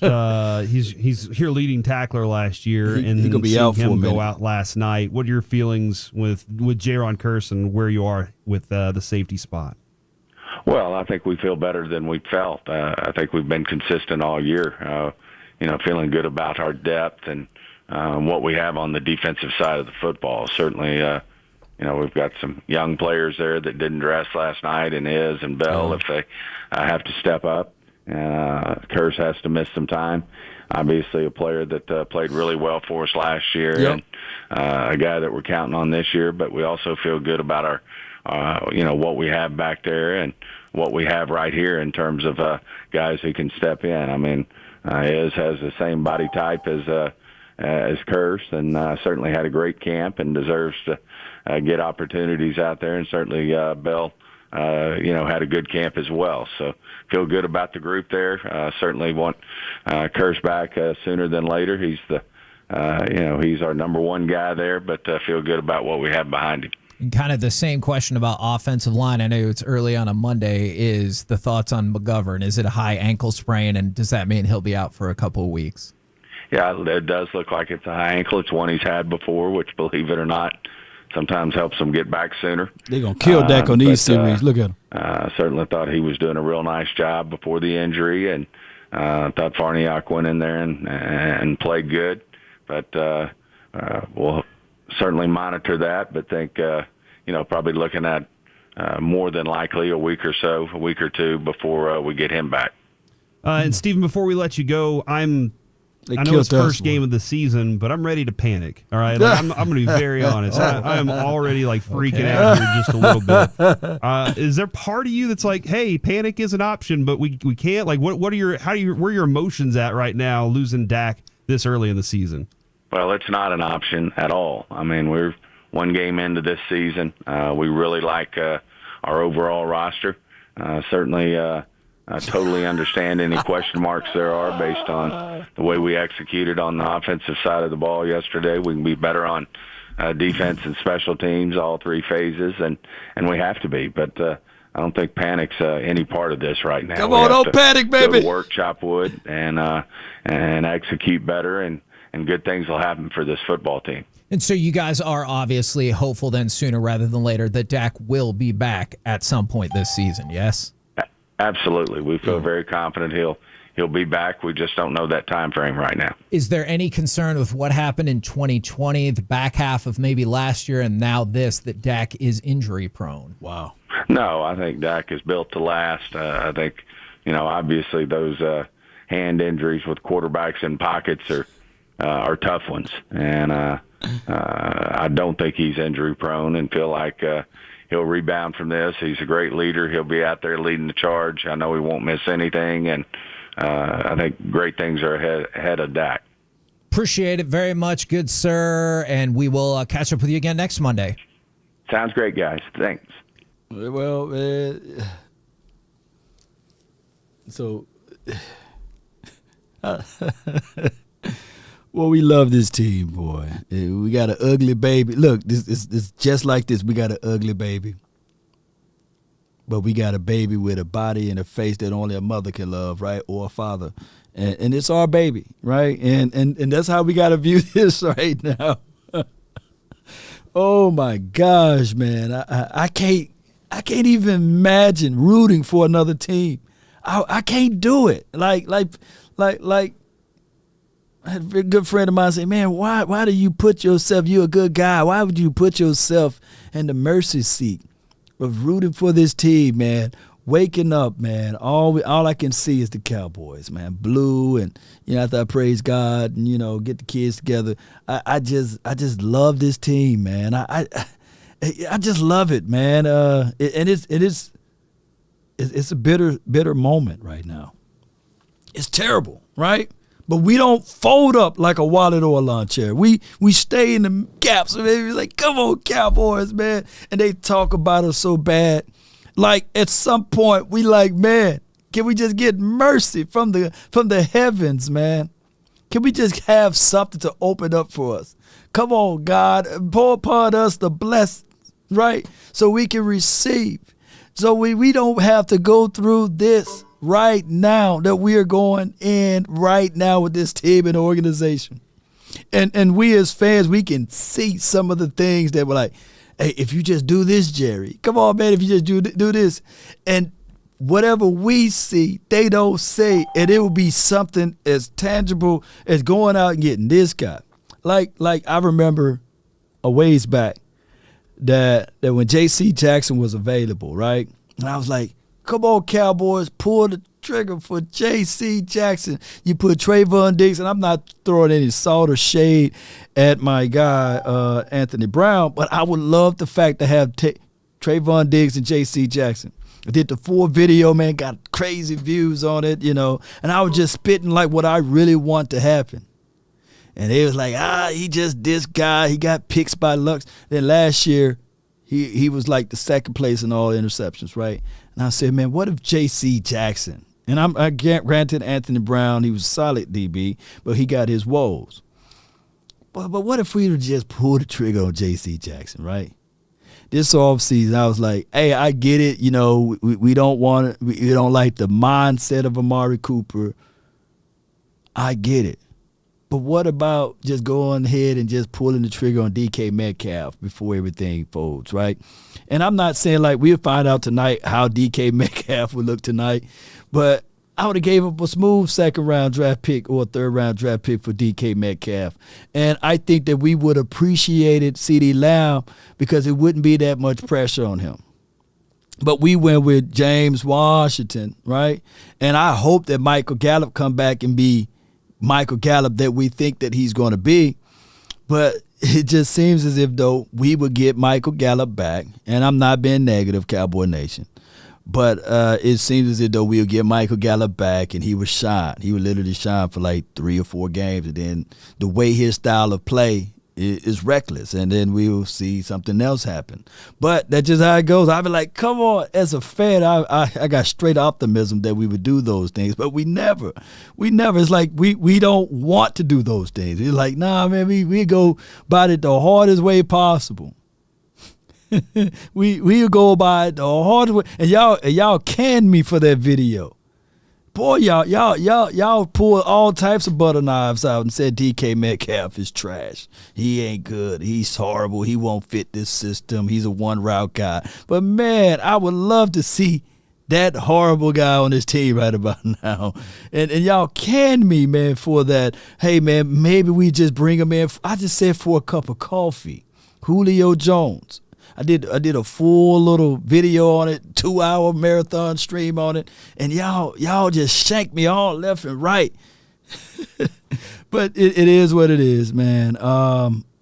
he's here leading tackler last year, and he gonna be out for a minute. Go out last night. What are your feelings with Jaron Curse and where you are with the safety spot? Well, I think we feel better than we felt. I think we've been consistent all year. Feeling good about our depth and what we have on the defensive side of the football. Certainly. We've got some young players there that didn't dress last night, and Bell, if they have to step up. Curse has to miss some time. Obviously a player that played really well for us last year, and a guy that we're counting on this year. But we also feel good about our, what we have back there and what we have right here in terms of guys who can step in. I mean, has the same body type as Curse, and certainly had a great camp and deserves to get opportunities out there. And certainly Bell had a good camp as well. So feel good about the group there. Certainly want Kersh back sooner than later. He's he's our number one guy there, but feel good about what we have behind him. And kind of the same question about offensive line. I know it's early on a Monday. Is the thoughts on McGovern? Is it a high ankle sprain, and does that mean he'll be out for a couple of weeks? Yeah, it does look like it's a high ankle. It's one he's had before, which, believe it or not, sometimes helps him get back sooner. They're going to kill Dak on these series. Look at him. Certainly thought he was doing a real nice job before the injury, and thought Farniok went in there and played good. But we'll certainly monitor that, but think, probably looking at more than likely a week or two before we get him back. And Stephen, before we let you go, I know it's first game of the season, but I'm ready to panic. All right, I'm going to be very honest. I am already freaking out here just a little bit. Is there part of you that's like, hey, panic is an option, but we can't? Where are your emotions at right now, losing Dak this early in the season? Well, it's not an option at all. I mean, we're one game into this season. We really like our overall roster. Certainly totally understand any question marks there are based on the way we executed on the offensive side of the ball yesterday. We can be better on defense and special teams, all three phases, and we have to be. But I don't think panic's any part of this right now. Come on, don't panic, baby. Go to work, chop wood, and execute better, and good things will happen for this football team. And so you guys are obviously hopeful then sooner rather than later that Dak will be back at some point this season, yes? Absolutely. We feel very confident he'll be back. We just don't know that time frame right now. Is there any concern with what happened in 2020, the back half of maybe last year, and now this, that Dak is injury prone? Wow. No, I think Dak is built to last. I think, obviously those hand injuries with quarterbacks in pockets are tough ones. And I don't think he's injury prone, and feel like he'll rebound from this. He's a great leader. He'll be out there leading the charge. I know he won't miss anything, and I think great things are ahead of Dak. Appreciate it very much, good sir, and we will catch up with you again next Monday. Sounds great, guys. Thanks. Well, well, we love this team, boy. We got an ugly baby. Look, this is just like this. We got an ugly baby. But we got a baby with a body and a face that only a mother can love, right? Or a father. And it's our baby, right? And that's how we got to view this right now. Oh, my gosh, man. I can't even imagine rooting for another team. I can't do it. Like I had a good friend of mine say, man, why do you put yourself, you're a good guy, why would you put yourself in the mercy seat of rooting for this team, man? Waking up, man, all I can see is the Cowboys, man, blue, and, after I praise God and, get the kids together, I just love this team, man. I just love it, man. And it's a bitter moment right now. It's terrible, right? But we don't fold up like a wallet or a lawn chair. We stay in the gaps. And it's like, come on, Cowboys, man. And they talk about us so bad. Like, at some point, we like, man, can we just get mercy from the heavens, man? Can we just have something to open up for us? Come on, God, pour upon us the blessings, right? So we can receive. So we don't have to go through this right now that we are going in right now with this team and organization. And we as fans, we can see some of the things that we're like, hey, if you just do this, Jerry, come on, man, if you just do this. And whatever we see, they don't say, and it will be something as tangible as going out and getting this guy. Like I remember a ways back that when J.C. Jackson was available, right? And I was like, come on, Cowboys, pull the trigger for J.C. Jackson. You put Trayvon Diggs, and I'm not throwing any salt or shade at my guy, Anthony Brown, but I would love the fact to have Trayvon Diggs and J.C. Jackson. I did the full video, man, got crazy views on it, and I was just spitting like what I really want to happen. And they was like, he just this guy. He got picks by Lux. Then last year, He was like the second place in all interceptions, right? And I said, man, what if J.C. Jackson? And I granted Anthony Brown, he was a solid DB, but he got his woes. But what if we would just pull the trigger on J.C. Jackson, right? This offseason, I was like, hey, I get it. You know, we don't want it. We don't like the mindset of Amari Cooper. I get it. But what about just going ahead and just pulling the trigger on DK Metcalf before everything folds, right? And I'm not saying like we'll find out tonight how DK Metcalf will look tonight, but I would have gave up a smooth second-round draft pick or a third-round draft pick for DK Metcalf. And I think that we would appreciate it, CeeDee Lamb, because it wouldn't be that much pressure on him. But we went with James Washington, right? And I hope that Michael Gallup come back and be Michael Gallup that we think that he's going to be. But it just seems as if, though, we would get Michael Gallup back. And I'm not being negative, Cowboy Nation. But it seems as if, though, we'll get Michael Gallup back, and he would shine. He would literally shine for like 3 or 4 games. And then the way his style of play is reckless. And then we will see something else happen. But that's just how it goes. I'll be like, come on. As a fan, I got straight optimism that we would do those things. But we never. It's like we don't want to do those things. It's like, nah, man, we go about it the hardest way possible. we go by it the hardest way. And y'all canned me for that video. Boy, y'all pulled all types of butter knives out and said DK Metcalf is trash. He ain't good. He's horrible. He won't fit this system. He's a one-route guy. But, man, I would love to see that horrible guy on this team right about now. And y'all canned me, man, for that. Hey, man, maybe we just bring him in. I just said for a cup of coffee. Julio Jones. I did a full little video on it, 2-hour marathon stream on it, and y'all just shanked me all left and right. But it is what it is, man.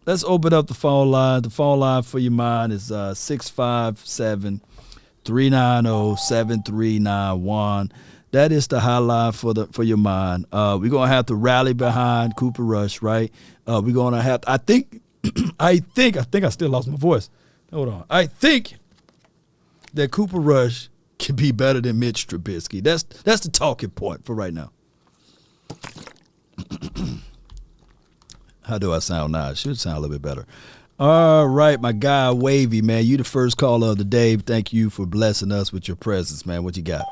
Let's open up the phone line. The phone line for your mind is 657-390-7391. That is the hotline for your mind. We're gonna have to rally behind Cooper Rush, right? We're gonna have. I think I still lost my voice. Hold on. I think that Cooper Rush can be better than Mitch Trubisky. That's the talking point for right now. How do I sound now? It should sound a little bit better. All right, my guy Wavy, man. You the first caller of the day. Thank you for blessing us with your presence, man. What you got?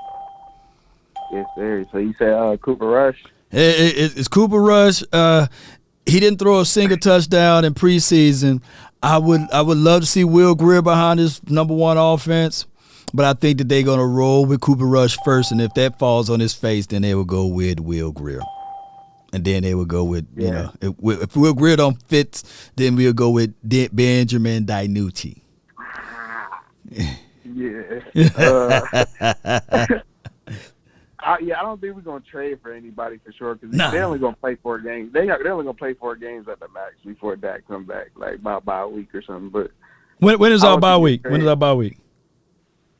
Yes, sir. So you said Cooper Rush? It's Cooper Rush. He didn't throw a single touchdown in preseason. I would love to see Will Grier behind his number one offense, but I think that they're going to roll with Cooper Rush first, and if that falls on his face, then they will go with Will Grier. And then they will go with, you know, if Will Grier don't fit, then we'll go with Benjamin DiNucci. I don't think we're going to trade for anybody for sure because they're only going to play 4 games. They're only going to play 4 games at the max before Dak come back, like about by a week or something. But when is our bye week? When is our bye week?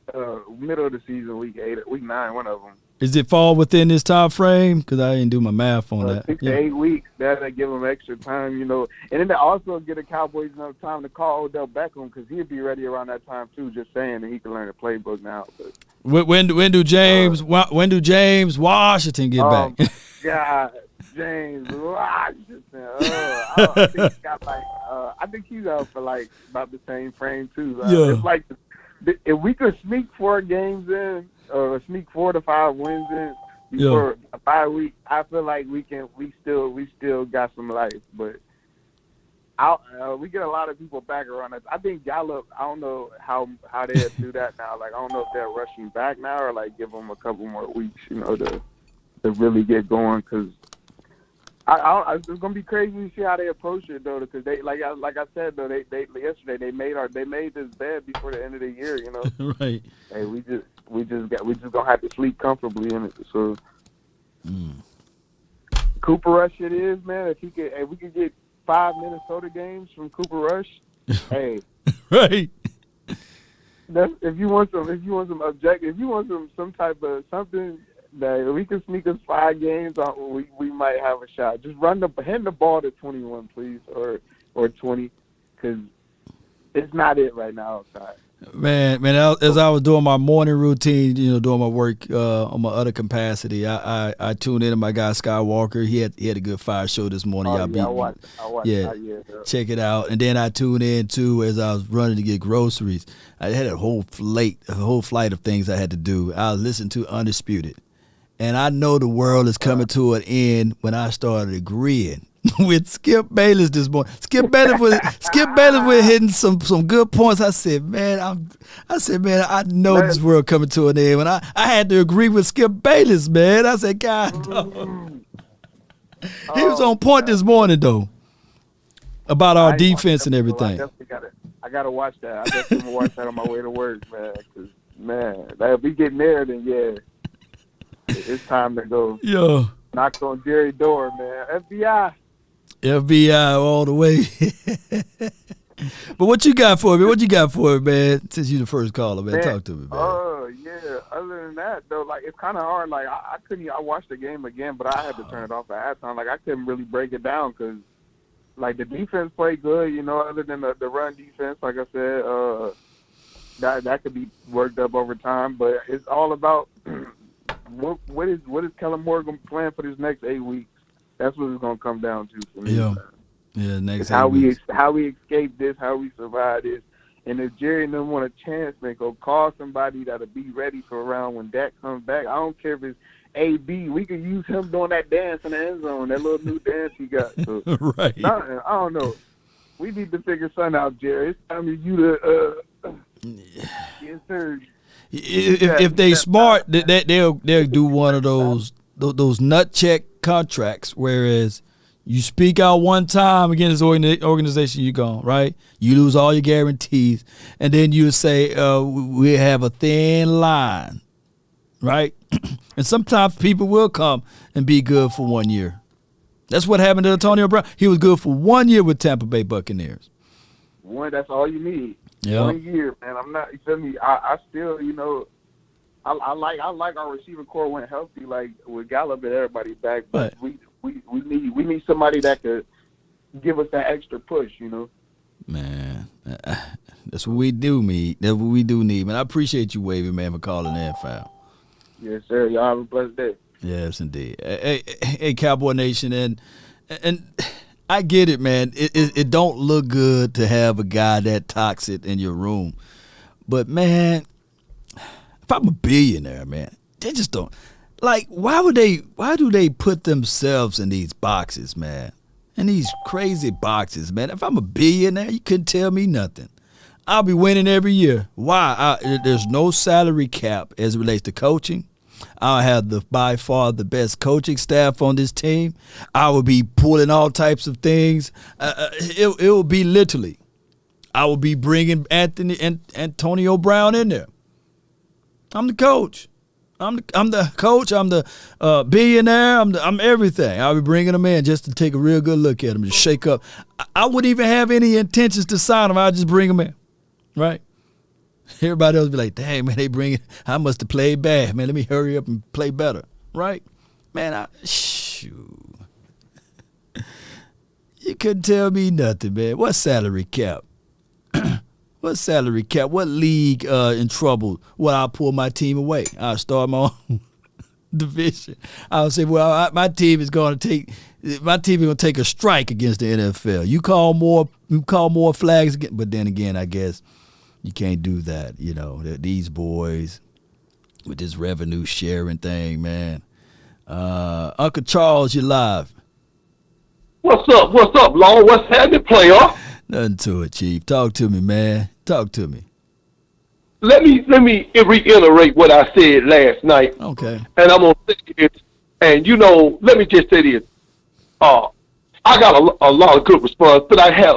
Middle of the season, week 9, one of them. Does it fall within this time frame? Because I didn't do my math on that. 6 to 8 weeks. That'll give them extra time, you know. And then they also get the Cowboys enough time to call Odell Beckham because he'll be ready around that time too. Just saying that he can learn the playbook now. But when do James Washington get back? God, James Washington. I think he got I think he's out for like about the same frame too. It's like if we could sneak 4 games in. Sneak 4 to 5 wins in before a bye week. I feel like we still got some life, but we get a lot of people back around us. I think Gallup. I don't know how they do that now. Like I don't know if they're rushing back now or like give them a couple more weeks, you know, to really get going. Because it's gonna be crazy to see how they approach it though. Because they like I said though, they yesterday they made this bed before the end of the year. You know, right? Hey, we just gonna have to sleep comfortably in it. So, Cooper Rush, it is, man. If we could get 5 Minnesota games from Cooper Rush, hey, right. If you want some objective, if you want some type of something that we can sneak us 5 games, we might have a shot. Just hand the ball to 21, please, or 20, because it's not it right now outside. Man, as I was doing my morning routine, doing my work on my other capacity, I tuned into my guy Skywalker. He had a good fire show this morning. Y'all beat me. I watched Check it out. And then I tuned in too as I was running to get groceries. I had a whole flight of things I had to do. I was listening to Undisputed, and I know the world is coming to an end when I started agreeing with Skip Bayless this morning. Skip Bayless was hitting some good points. I said, man, I know this world coming to an end. When I had to agree with Skip Bayless, man. I said, God, no. He was on point this morning though about our defense and everything. I gotta watch that. I definitely gonna watch that on my way to work, man. 'Cause, man, if we get there, then yeah, it's time to go. Yeah. Knock on Jerry's door, man. FBI all the way. But what you got for me? Man? Since you the first caller, man, talk to me, man. Oh, yeah. Other than that, though, like, it's kind of hard. Like, I couldn't. I watched the game again, but I had to turn it off at halftime. Like, I couldn't really break it down because, like, the defense played good, other than the run defense. Like I said, that could be worked up over time. But it's all about what is Kellen Moore going to plan for this next 8 weeks. That's what it's gonna come down to for me. Yeah. Next how we escape this, how we survive this, and if Jerry doesn't want a chance, man, go call somebody that'll be ready for around when Dak comes back. I don't care if it's AB. We could use him doing that dance in the end zone, that little new dance he got. So, right. I don't know. We need to figure something out, Jerry. It's time for you to get surgery. If they smart, they'll do one of those nut check contracts, whereas you speak out one time against this organization, you're gone, right? You lose all your guarantees, and then you say, we have a thin line, right? And sometimes people will come and be good for 1 year. That's what happened to Antonio Brown. He was good for 1 year with Tampa Bay Buccaneers. That's all you need. Yeah. 1 year, man. I'm not, you feel me? I still, I like our receiver core went healthy, like with Gallup and everybody back, but we need somebody that could give us that extra push, Man, that's what we do need. That's what we do need, man. I appreciate you, Wavy, man, for calling in, fam. Yes, sir. Y'all have a blessed day. Yes, indeed. Hey, Cowboy Nation, and I get it, man. It don't look good to have a guy that toxic in your room, but man. If I'm a billionaire, man, they just don't like. Why do they put themselves in these boxes, man? In these crazy boxes, man. If I'm a billionaire, you couldn't tell me nothing. I'll be winning every year. Why? There's no salary cap as it relates to coaching. I'll have by far the best coaching staff on this team. I will be pulling all types of things. It will be literally. I will be bringing Antonio Brown in there. I'm the coach. I'm the coach. I'm the billionaire. I'm everything. I'll be bringing them in just to take a real good look at them, just shake up. I wouldn't even have any intentions to sign them. I'll just bring them in, right? Everybody else be like, dang, man, I must have played bad, man. Let me hurry up and play better, right? Man, shoot. You couldn't tell me nothing, man. What salary cap? What salary cap? What league in trouble? Well, I'll pull my team away. I'll start my own division. I'll say, well, my team is going to take a strike against the NFL. You call more flags, but then again, I guess you can't do that. These boys with this revenue sharing thing, man. Uncle Charles, you're live. What's up, Lord? What's happening, player? Nothing to it, Chief. Talk to me, man. Talk to me. Let me reiterate what I said last night. Okay. And I'm gonna say it. And let me just say this. I got a lot of good response, but I had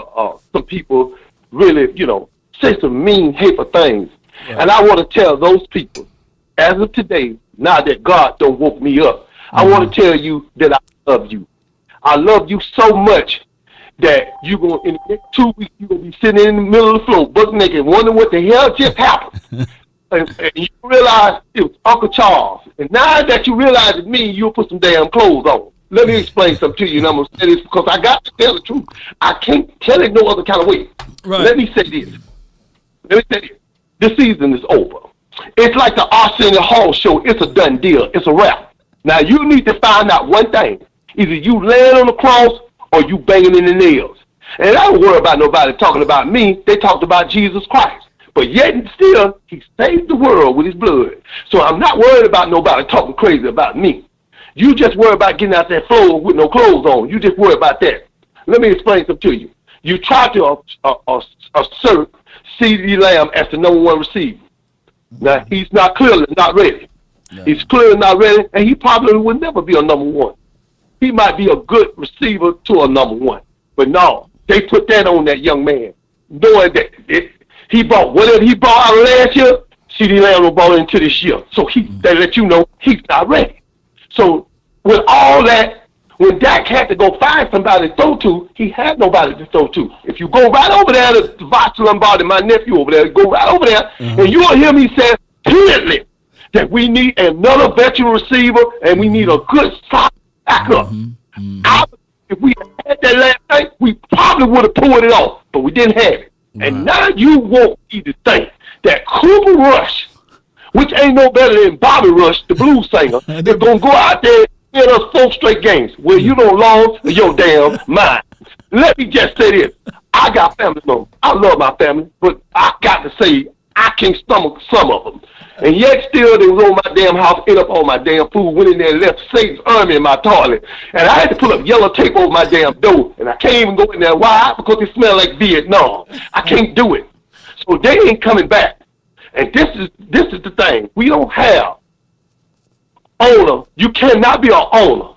some people really, say some mean, hateful things. Yeah. And I want to tell those people, as of today, now that God don't woke me up, I want to tell you that I love you. I love you so much that in the next 2 weeks, you're going to be sitting in the middle of the floor, butt naked, wondering what the hell just happened. and you realize it was Uncle Charles. And now that you realize it's me, you'll put some damn clothes on. Let me explain something to you, and I'm going to say this because I got to tell the truth. I can't tell it no other kind of way. Right. Let me say this. Let me tell you, this season is over. It's like the Arsenio Hall show. It's a done deal. It's a wrap. Now, you need to find out one thing. Either you laying on the cross or you banging in the nails. And I don't worry about nobody talking about me. They talked about Jesus Christ. But yet and still, he saved the world with his blood. So I'm not worried about nobody talking crazy about me. You just worry about getting out that floor with no clothes on. You just worry about that. Let me explain something to you. You try to assert CeeDee Lamb as the number one receiver. Now, he's clearly not ready. No. He's clearly not ready, and he probably will never be a number one. He might be a good receiver to a number one. But no, they put that on that young man, knowing that he brought whatever he brought out of last year, CeeDee Lamb will brought into this year. So they let you know he's not ready. So with all that, when Dak had to go find somebody to throw to, he had nobody to throw to. If you go right over there to Vox Lombardi, my nephew over there, go right over there, and you will hear me say clearly that we need another veteran receiver and we need a good solid backup. If we had that last night, we probably would have pulled it off, but we didn't have it. And now you want me to think that Cooper Rush, which ain't no better than Bobby Rush, the blues singer, is going to go out there and win us 4 straight games. Well, you don't lose your damn mind. Let me just say this. I got family members. I love my family, but I got to say I can't stomach some of them. And yet still they was on my damn house, ate up all my damn food, went in there and left Satan's army in my toilet. And I had to put up yellow tape over my damn door. And I can't even go in there. Why? Because it smelled like Vietnam. I can't do it. So they ain't coming back. And this is the thing. We don't have owner. You cannot be an owner,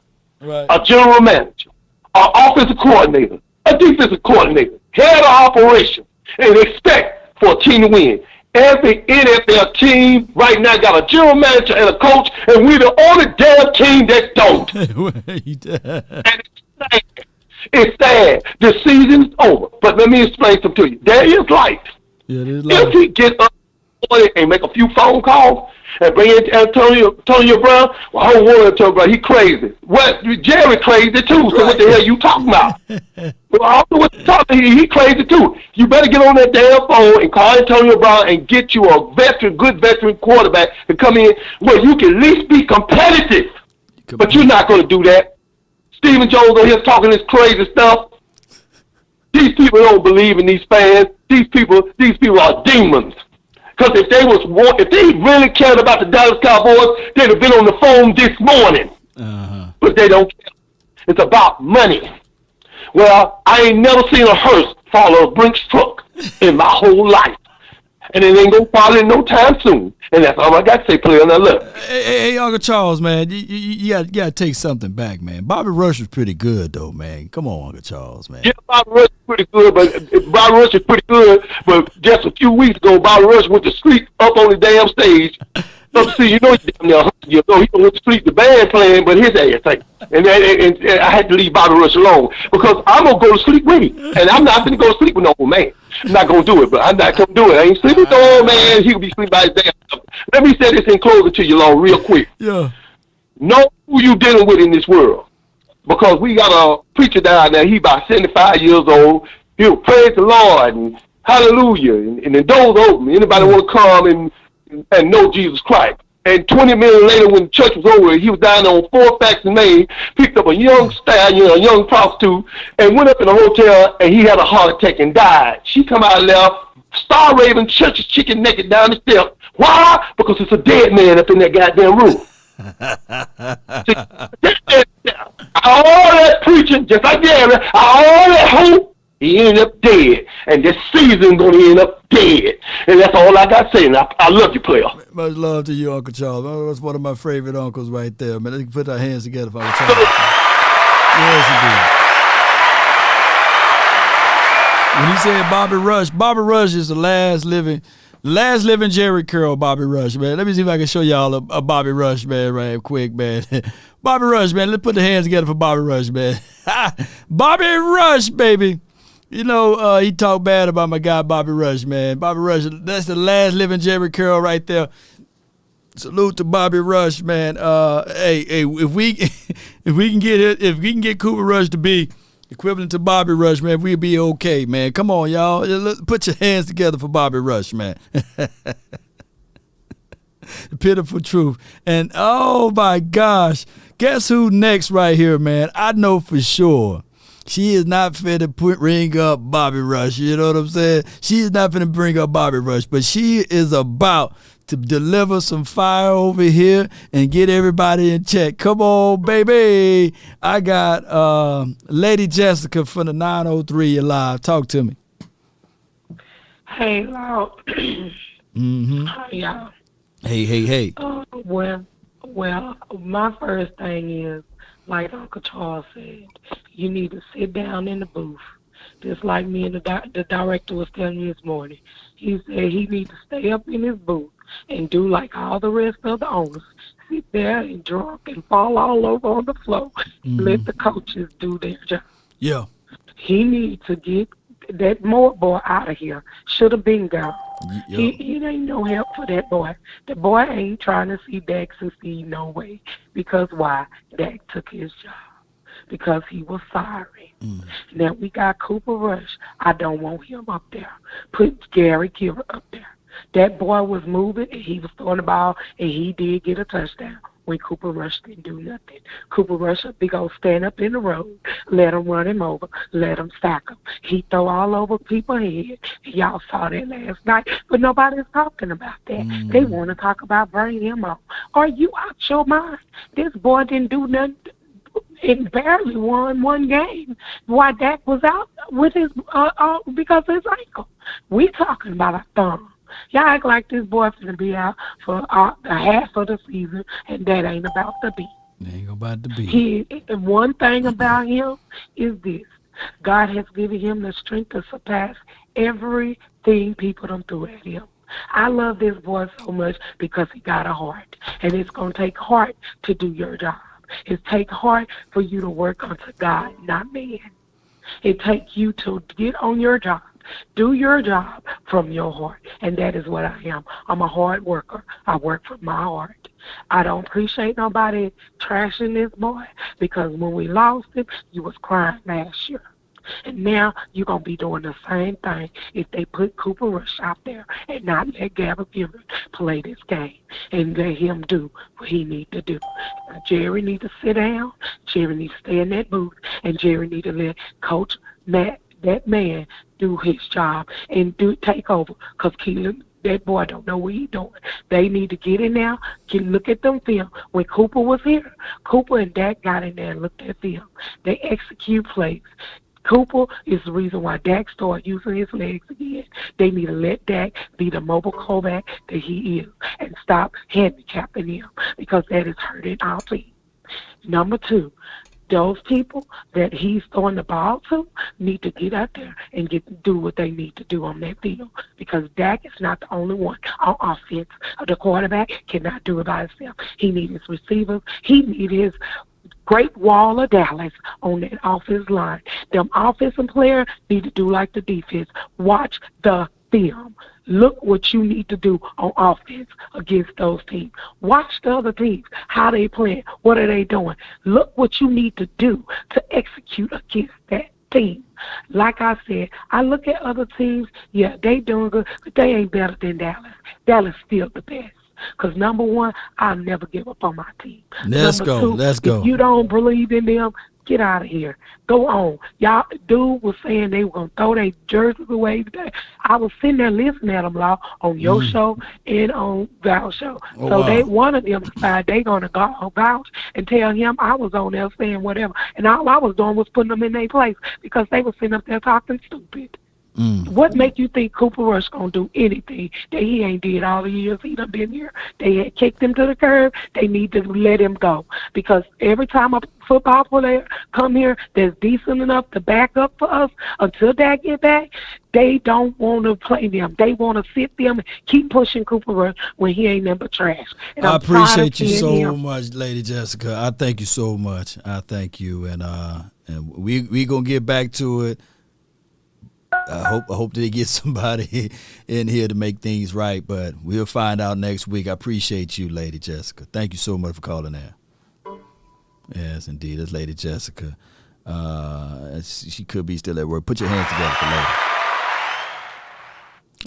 a general manager, an offensive coordinator, a defensive coordinator, head of operations, and expect for a team to win. Every NFL team right now got a general manager and a coach, and we're the only damn team that don't. And it's sad. It's sad. The season's over. But let me explain something to you. There is light. Yeah, there's light. If he get up and make a few phone calls and bring in Antonio Brown, well, I don't want Antonio Brown. He crazy. What? Jerry crazy too. So what the hell you talking about? Well, I don't know what you're talking about. He crazy too. You better get on that damn phone and call Antonio Brown and get you a good veteran quarterback to come in where you can at least be competitive. But you're not going to do that. Stephen Jones on here talking this crazy stuff. These people don't believe in these fans. These people are demons. Because if they really cared about the Dallas Cowboys, they'd have been on the phone this morning. But they don't care. It's about money. Well, I ain't never seen a hearse follow a Brinks truck in my whole life. And it ain't going to follow in no time soon. And that's all I got to say, player. Now look. Hey, Uncle Charles, man, you got to take something back, man. Bobby Rush was pretty good, though, man. Come on, Uncle Charles, man. Yeah, Bobby Rush is pretty good, but just a few weeks ago, Bobby Rush went to sleep up on the damn stage. See, you know he went to sleep, the band playing, but his ass ain't. And I had to leave Bobby Rush alone because I'm going to go to sleep with him. And I'm not going to go to sleep with no old man. I'm not going to do it, but I'm not going to do it. I ain't sleeping with no old man. He could be sleeping by his damn self. Let me say this in closing to you, Lord, real quick. Yeah. Know who you dealing with in this world. Because we got a preacher down there, he about 75 years old. He'll praise the Lord and hallelujah. And the doors open. Anybody want to come and know Jesus Christ. And 20 minutes later, when the church was over, he was down on 4th Facts in Maine, picked up a young stallion, a young prostitute, and went up in a hotel, and he had a heart attack and died. She come out of there, star-raving, church is chicken naked down the steps. Why? Because it's a dead man up in that goddamn room. All that preaching, just like Gary, all that hope, he ended up dead. And this season going to end up dead. And that's all I got to say. And I love you, player. Much love to you, Uncle Charles. That's one of my favorite uncles right there. Man, let's put our hands together for Uncle Charles. Yes, indeed. When he said Bobby Rush is the last living Jerry Curl Bobby Rush, man. Let me see if I can show y'all a Bobby Rush, man, right quick, man. Bobby Rush, man. Let's put the hands together for Bobby Rush, man. Bobby Rush, baby. You know, he talked bad about my guy Bobby Rush, man. Bobby Rush, that's the last living Jerry Curl right there. Salute to Bobby Rush, man. Hey, if we can get Cooper Rush to be Equivalent to Bobby Rush, man. We'll be okay, man. Come on, y'all. Put your hands together for Bobby Rush, man. The pitiful truth. And, oh, my gosh. Guess who next right here, man? I know for sure. She is not fit to bring up Bobby Rush. You know what I'm saying? She is not fit to bring up Bobby Rush. But she is about to deliver some fire over here and get everybody in check. Come on, baby. I got Lady Jessica from the 903. You're live. Talk to me. Hey, Lord. Mm-hmm. How y'all? Hey. Well, my first thing is, like Uncle Charles said, you need to sit down in the booth. Just like me and the director was telling me this morning. He said he needs to stay up in his booth and do like all the rest of the owners. Sit there and drunk and fall all over on the floor. Let the coaches do their job. Yeah. He needs to get that Moore boy out of here. Should have been gone. Yep. He ain't no help for that boy. The boy ain't trying to see Dak succeed no way. Because why? Dak took his job. Because he was sorry. Now we got Cooper Rush. I don't want him up there. Put Gary Giver up there. That boy was moving and he was throwing the ball and he did get a touchdown when Cooper Rush didn't do nothing. Cooper Rush, a big old stand up in the road, let him run him over, let him sack him. He throw all over people's head. Y'all saw that last night, but nobody's talking about that. They want to talk about bringing him on. Are you out your mind? This boy didn't do nothing. It barely won one game. Why Dak was out with his because of his ankle. We talking about a thumb. Y'all act like this boy's gonna be out for the half of the season, and that ain't about to be. Ain't about to be. One thing about him is this: God has given him the strength to surpass everything people done threw at him. I love this boy so much because he got a heart, and it's gonna take heart to do your job. It takes heart for you to work unto God, not man. It takes you to get on your job, do your job from your heart, and that is what I am. I'm a hard worker. I work from my heart. I don't appreciate nobody trashing this boy because when we lost him, you was crying last year. And now you're going to be doing the same thing if they put Cooper Rush out there and not let Gabby Gilbert play this game and let him do what he need to do. Jerry need to sit down. Jerry need to stay in that booth. And Jerry need to let Coach Matt, that man, do his job and take over because Keelan, that boy don't know what he's doing. They need to get in there, look at them film. When Cooper was here, Cooper and Dak got in there and looked at film. They execute plays. Cooper is the reason why Dak started using his legs again. They need to let Dak be the mobile quarterback that he is and stop handicapping him because that is hurting our team. Number two, those people that he's throwing the ball to need to get out there and do what they need to do on that field because Dak is not the only one on offense. The quarterback cannot do it by himself. He needs his receivers. He needs his great wall of Dallas on that offensive line. Them offensive players need to do like the defense. Watch the film. Look what you need to do on offense against those teams. Watch the other teams, how they playing, what are they doing. Look what you need to do to execute against that team. Like I said, I look at other teams, yeah, they doing good, but they ain't better than Dallas. Dallas still the best. Because, number one, I'll never give up on my team. Let's go. If you don't believe in them, get out of here. Go on. Y'all, dude was saying they were going to throw their jerseys away today. I was sitting there listening at them, on your show and on Val's show. One of them decided they going to go vouch and tell him I was on there saying whatever. And all I was doing was putting them in their place because they were sitting up there talking stupid. What make you think Cooper Rush gonna do anything that he ain't did all the years he done been here? They had kicked him to the curb. They need to let him go because every time a football player come here that's decent enough to back up for us until Dak get back, they don't want to play them. They want to sit them and keep pushing Cooper Rush when he ain't nothing but trash. And I appreciate you so much, Lady Jessica. I thank you so much. I thank you, and we gonna get back to it. I hope they get somebody in here to make things right, but we'll find out next week. I appreciate you, Lady Jessica. Thank you so much for calling in. Yes, indeed. It's Lady Jessica. She could be still at work. Put your hands together for later.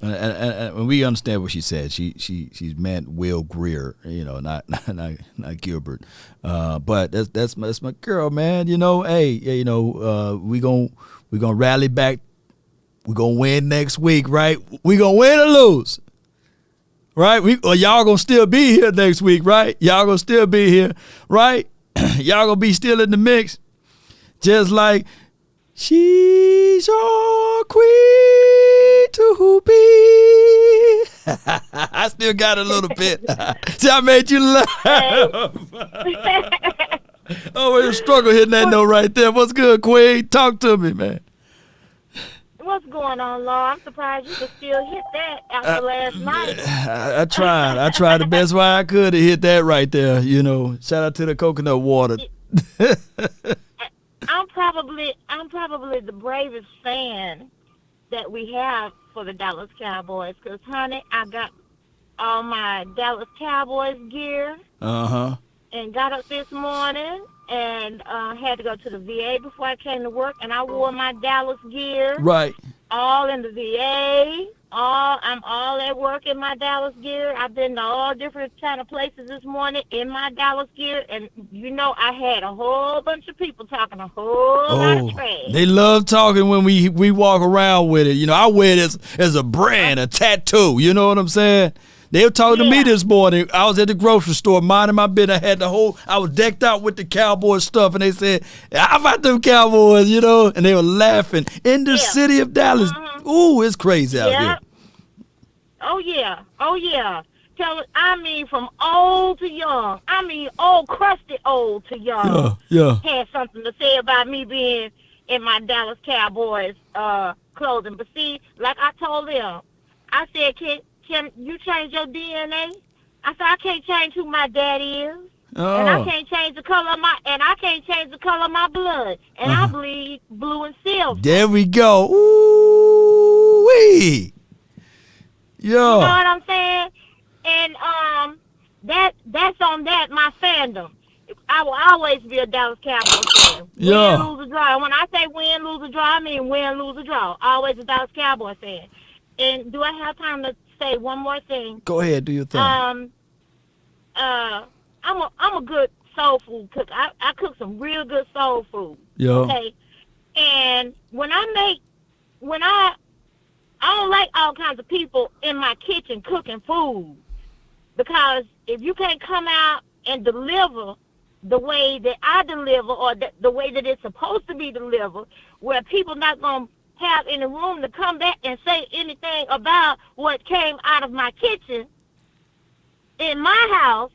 And we understand what she said. She's meant Will Greer, not Gilbert. But that's my girl, man. Hey, we gonna rally back. We gonna win next week, right? We gonna win or lose, right? Y'all gonna still be here next week, right? Y'all gonna still be here, right? Y'all gonna be still in the mix, just like. She's your queen to be. I still got a little bit. See, I made you laugh. Oh, we're struggle hitting that note right there. What's good, Queen? Talk to me, man. What's going on, Law? I'm surprised you could still hit that after last night. I tried. I tried the best way I could to hit that right there. Shout out to the coconut water. I'm probably the bravest fan that we have for the Dallas Cowboys because, honey, I got all my Dallas Cowboys gear. And got up this morning and had to go to the VA before I came to work, and I wore my Dallas gear. Right. All in the VA. I'm all at work in my Dallas gear. I've been to all different kind of places this morning in my Dallas gear, and I had a whole bunch of people talking a whole lot of trash. They love talking when we walk around with it. I wear it as a brand, a tattoo. You know what I'm saying? They were talking to me this morning. I was at the grocery store minding my business. I was decked out with the Cowboys stuff, and they said, "How about them Cowboys?" And they were laughing in the city of Dallas. Ooh, it's crazy out here. Oh yeah. From old to young. Old, crusty old to young. Yeah. Had something to say about me being in my Dallas Cowboys clothing. But see, like I told them, I said, can you change your DNA? I said I can't change who my daddy is, and I can't change the color of my blood, and I bleed blue and silver. There we go. Ooh wee. Yeah. You know what I'm saying? And that's on that my fandom. I will always be a Dallas Cowboys fan. Yeah. Win, lose, or draw. And when I say win, lose, or draw, I mean win, lose, or draw. Always a Dallas Cowboys fan. And do I have time to say one more thing? Go ahead, do your thing. I'm a good soul food cook. I cook some real good soul food. Yeah. Okay. And I don't like all kinds of people in my kitchen cooking food, because if you can't come out and deliver the way that I deliver, or the way that it's supposed to be delivered, where people not gonna have any room to come back and say anything about what came out of my kitchen in my house,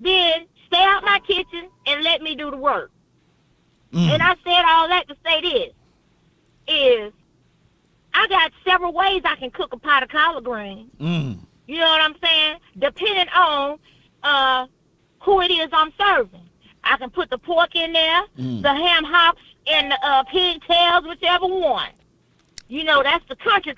then stay out my kitchen and let me do the work. And I said all that to say this is I got several ways I can cook a pot of collard greens. You know what I'm saying? Depending on who it is I'm serving. I can put the pork in there, the ham hocks, and the pigtails, whichever one. That's the country.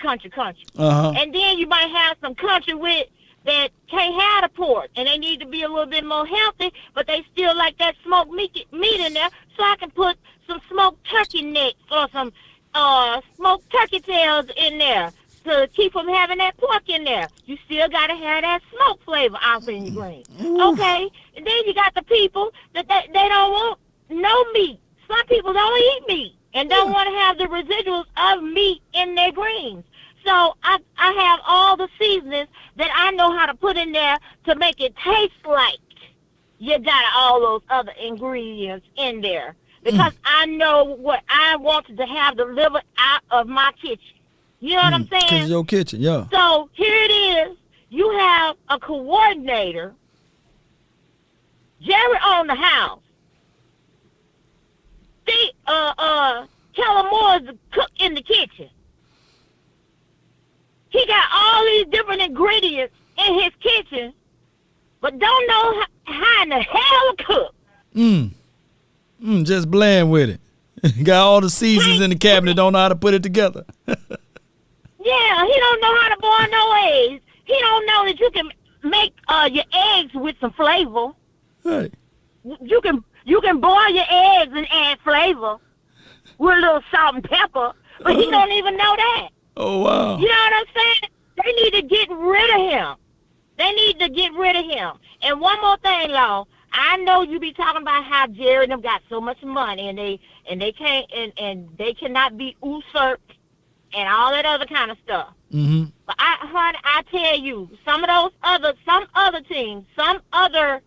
And then you might have some country with that can't have the pork, and they need to be a little bit more healthy, but they still like that smoked meat in there, so I can put some smoked turkey necks or some smoked turkey tails in there to keep from having that pork in there. You still got to have that smoke flavor out in your greens. Okay? And then you got the people that they don't want no meat. Some people don't eat meat and don't want to have the residuals of meat in their greens. So I have all the seasonings that I know how to put in there to make it taste like you got all those other ingredients in there. Because I know what I wanted to have delivered out of my kitchen. You know what I'm saying? Because your kitchen, yeah. So here it is. You have a coordinator. Jerry owned the house. Kellen Moore's the cook in the kitchen. He got all these different ingredients in his kitchen, but don't know how in the hell to cook. Just bland with it. Got all the seasons in the cabinet, don't know how to put it together. Yeah, he don't know how to boil no eggs. He don't know that you can make your eggs with some flavor. Right. You can You can boil your eggs and add flavor with a little salt and pepper, but he don't even know that. Oh, wow. You know what I'm saying? They need to get rid of him. They need to get rid of him. And one more thing, Law. I know you be talking about how Jerry and them got so much money and they can't and they cannot be usurped and all that other kind of stuff. Mm-hmm. But I tell you, some other teams, some other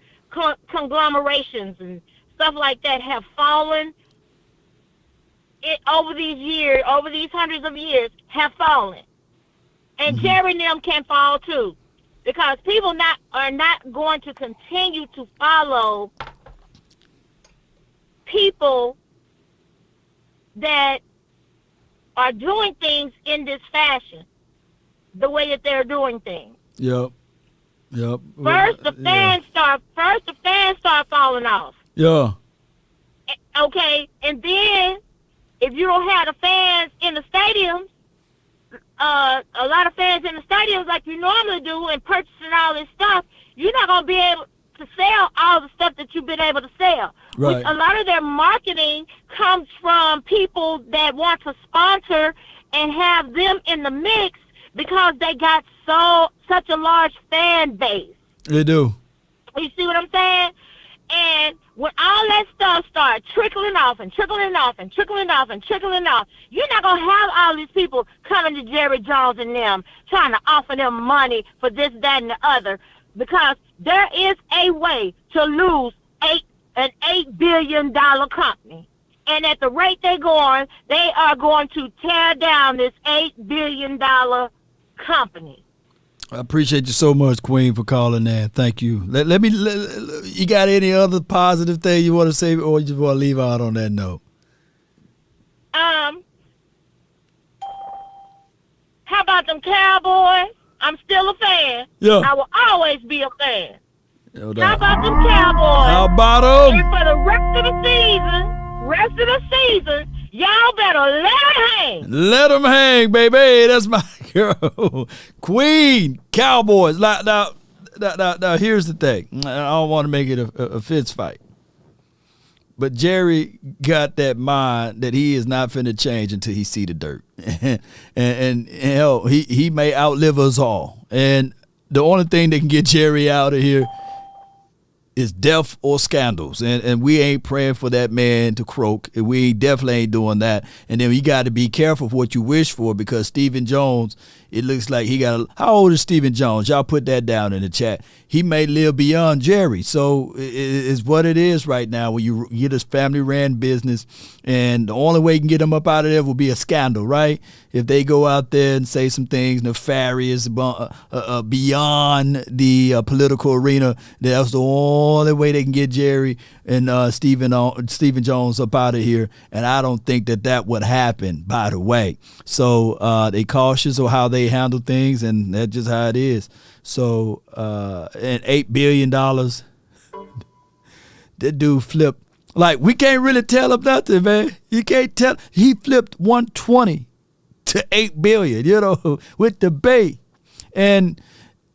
conglomerations and stuff like that have fallen over these years, over these hundreds of years, have fallen. And Jerry and them can fall too. Because people are not going to continue to follow people that are doing things in this fashion, the way that they're doing things. Yep. First, the fans start falling off. Yeah. Okay, and then if you don't have the fans in the stadiums, a lot of fans in the stadiums like you normally do and purchasing all this stuff, you're not going to be able to sell all the stuff that you've been able to sell. Right. Which a lot of their marketing comes from people that want to sponsor and have them in the mix because they got such a large fan base. They do. You see what I'm saying? And when all that stuff starts trickling off and trickling off and trickling off and trickling off, you're not going to have all these people coming to Jerry Jones and them trying to offer them money for this, that, and the other, because there is a way to lose an $8 billion company. And at the rate they're going, they are going to tear down this $8 billion company. I appreciate you so much, Queen, for calling in. Thank you. You got any other positive thing you want to say, or you just want to leave out on that note? How about them Cowboys? I'm still a fan. Yeah. I will always be a fan. No How about them Cowboys? How about them? And for the rest of the season, y'all better let them hang. Let them hang, baby. That's my girl. Queen, Cowboys. Now, here's the thing. I don't want to make it a fist fight. But Jerry got that mind that he is not finna change until he see the dirt. and hell, he may outlive us all. And the only thing that can get Jerry out of here is death or scandals. And we ain't praying for that man to croak. We definitely ain't doing that. And then you got to be careful for what you wish for, because Stephen Jones, it looks like he got how old is Stephen Jones? Y'all put that down in the chat. He may live beyond Jerry. So it's what it is right now when you get this family-ran business, and the only way you can get them up out of there will be a scandal, right? If they go out there and say some things nefarious beyond the political arena, that's the only way they can get Jerry and Stephen Jones up out of here. And I don't think that would happen, by the way. So they cautious of how they handle things, and that's just how it is. So and $8 billion, that dude flipped. Like, we can't really tell him nothing, man. You can't tell. He flipped 120 to 8 billion, with the Bay. And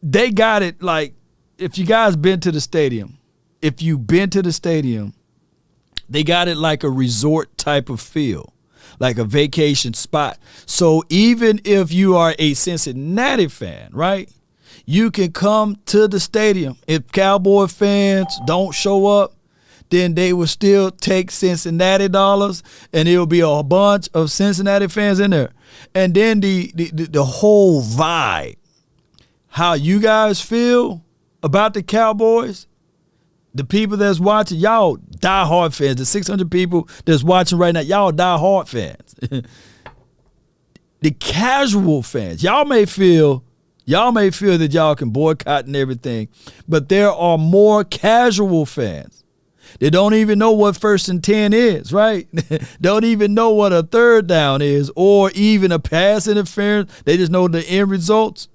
they got it, like, if you guys been to the stadium, they got it like a resort type of feel, like a vacation spot. So even if you are a Cincinnati fan, right, you can come to the stadium. If Cowboy fans don't show up, then they will still take Cincinnati dollars, and there will be a bunch of Cincinnati fans in there. And then the whole vibe, how you guys feel about the Cowboys, the people that's watching, y'all diehard fans, the 600 people that's watching right now, y'all diehard fans. The casual fans, y'all may feel that y'all can boycott and everything, but there are more casual fans. They don't even know what 1st and 10 is, right? Don't even know what a third down is, or even a pass interference. They just know the end results.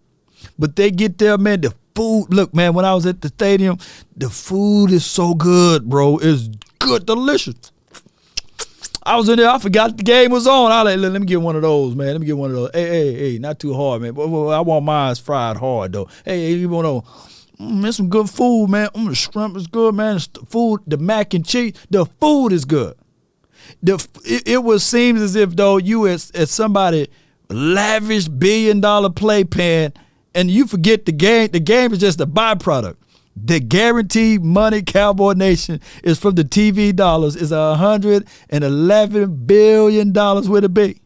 But they get there, man, the food. Look, man, when I was at the stadium, the food is so good, bro. It's good, delicious. I was in there, I forgot the game was on. I was like, let me get one of those, man. Let me get one of those. Hey, not too hard, man. I want mine fried hard, though. Hey, you want to Man, some good food, man. The shrimp is good, man. The food, the mac and cheese, the food is good. It seems as if though you as somebody lavish $1 billion playpen, and you forget the game. The game is just a byproduct. The guaranteed money, Cowboy Nation, is from the TV dollars. Is $111 billion with a B,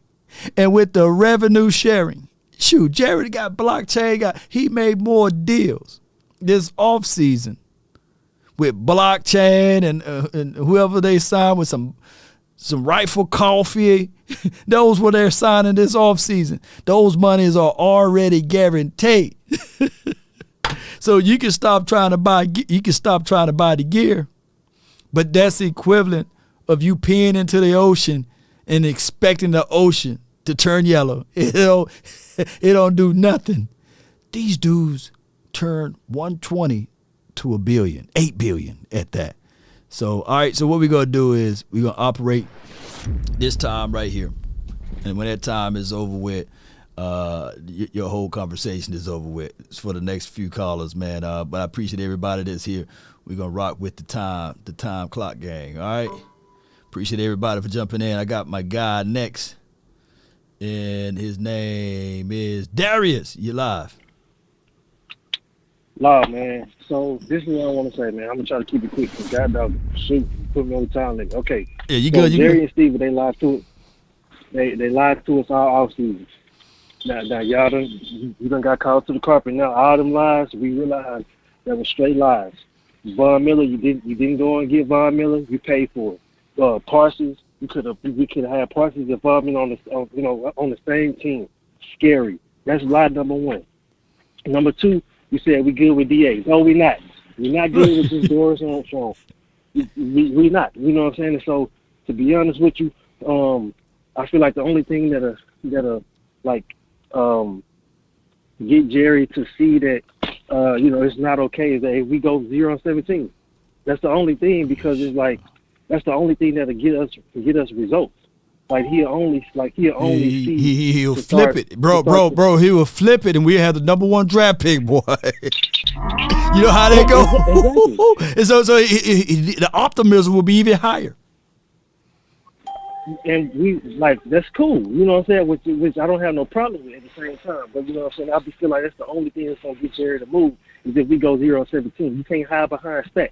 and with the revenue sharing, shoot, Jerry got blockchain. He made more deals this off season with blockchain and whoever they signed with some Rifle Coffee. Those were they're signing this off season. Those monies are already guaranteed. So you can stop trying to buy. You can stop trying to buy the gear, but that's the equivalent of you peeing into the ocean and expecting the ocean to turn yellow. It don't do nothing. These dudes turn 120 to $1 billion, $8 billion at that. So, all right, so what we're going to do is we're going to operate this time right here. And when that time is over with, your whole conversation is over with. It's for the next few callers, man. But I appreciate everybody that's here. We're going to rock with the time clock gang, all right? Appreciate everybody for jumping in. I got my guy next, and his name is Darius. You live. Live, man. So this is what I want to say, man. I'm gonna try to keep it quick. God dog, shoot, put me on the time, nigga. Okay. Yeah, you so good? You Jerry good? and Steve, they lied to us. They lied to us all off season. Now y'all you done got called to the carpet. Now all them lies, we realized that was straight lies. Von Miller, you didn't go and get Von Miller. You paid for it. Parsons, we could have had Parsons and Von Miller on the same team. Scary. That's lie number one. Number two. You said we good with DAs. No, we not. We're not good with this Doris on phone. We not. You know what I'm saying? And so, to be honest with you, I feel like the only thing that'll get Jerry to see that it's not okay is that if we go 0-17. That's the only thing, because it's like that's the only thing that'll get us results. Like he'll only see. He'll flip it, bro. He will flip it, and we have the number 1 draft pick, boy. You know how they go. Exactly. And so the optimism will be even higher. And we that's cool. You know what I'm saying? Which I don't have no problem with at the same time. But you know what I'm saying? I feel like that's the only thing that's gonna get Jerry to move is if we go 0-17. You can't hide behind stats.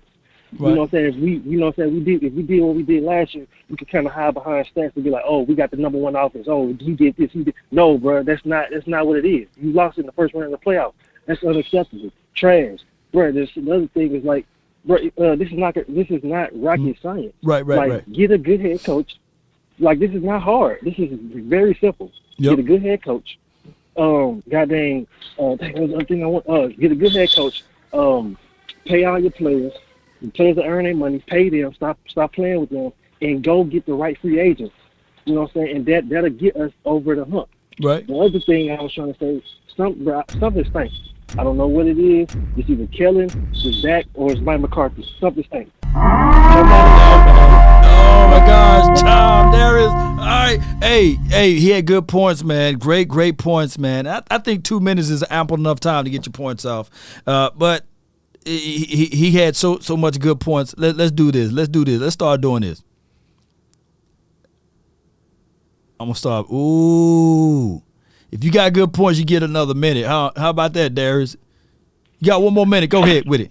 Right. You know what I'm saying? If we did what we did last year, we could kind of hide behind stats and be like, oh, we got the number 1 offense. Oh, he did this. He did. No, bro, that's not what it is. You lost in the first round of the playoffs. That's unacceptable. Trash, bro. There's another thing is like, bro, this is not rocket science. Right. Get a good head coach. Like, this is not hard. This is very simple. Yep. Get a good head coach. Get a good head coach. Pay all your players. The players that earn their money, pay them, stop playing with them, and go get the right free agents. You know what I'm saying? And that'll get us over the hump. Right. The other thing I was trying to say, something stinks. I don't know what it is. It's either Kellen, it's Dak, or it's Mike McCarthy. Something stinks. Oh my gosh, Tom, there is. All right, hey, he had good points, man. Great points, man. I think 2 minutes is ample enough time to get your points off. But he had so much good points. Let's do this. Let's start doing this. I'm gonna start. Ooh, if you got good points, you get another minute. How about that, Darius? You got 1 more minute. Go ahead with it.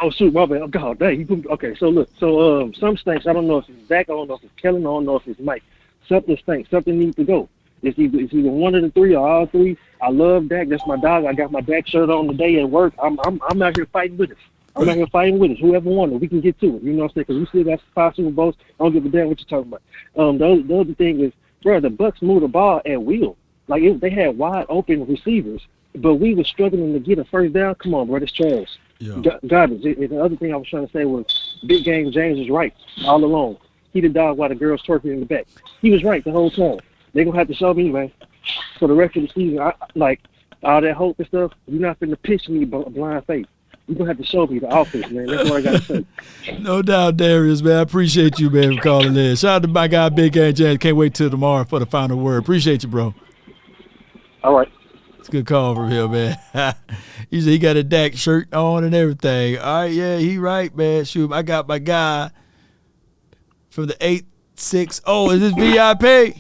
Oh shoot, my bad. Oh God, dang. Okay, so look, some stinks. I don't know if it's Dak. I don't know if it's Kellen. I don't know if it's Mike. Something stinks. Something needs to go. It's either one of the three or all three. I love Dak. That's my dog. I got my Dak shirt on today at work. I'm out here fighting with us. Whoever won it, we can get to it. You know what I'm saying? Because we still got 5 Super Bowls. I don't give a damn what you're talking about. The other thing is, bro, the Bucs moved the ball at will. Like they had wide open receivers, but we were struggling to get a first down. Come on, bro, that's trash. Yeah. Garbage. The other thing I was trying to say was, Big Game James was right all along. He the dog while the girls twerking in the back. He was right the whole time. They gonna have to show me, man. For the rest of the season, like all that hope and stuff, you're not finna pitch me blind faith. You're gonna have to show me the offense, man. That's what I gotta say. No doubt, Darius, man. I appreciate you, man, for calling in. Shout out to my guy, Big Game James. Can't wait till tomorrow for the final word. Appreciate you, bro. All right. It's a good call from him, man. He said he got a Dak shirt on and everything. All right, yeah, he right, man. Shoot, I got my guy from the 860. Is this VIP?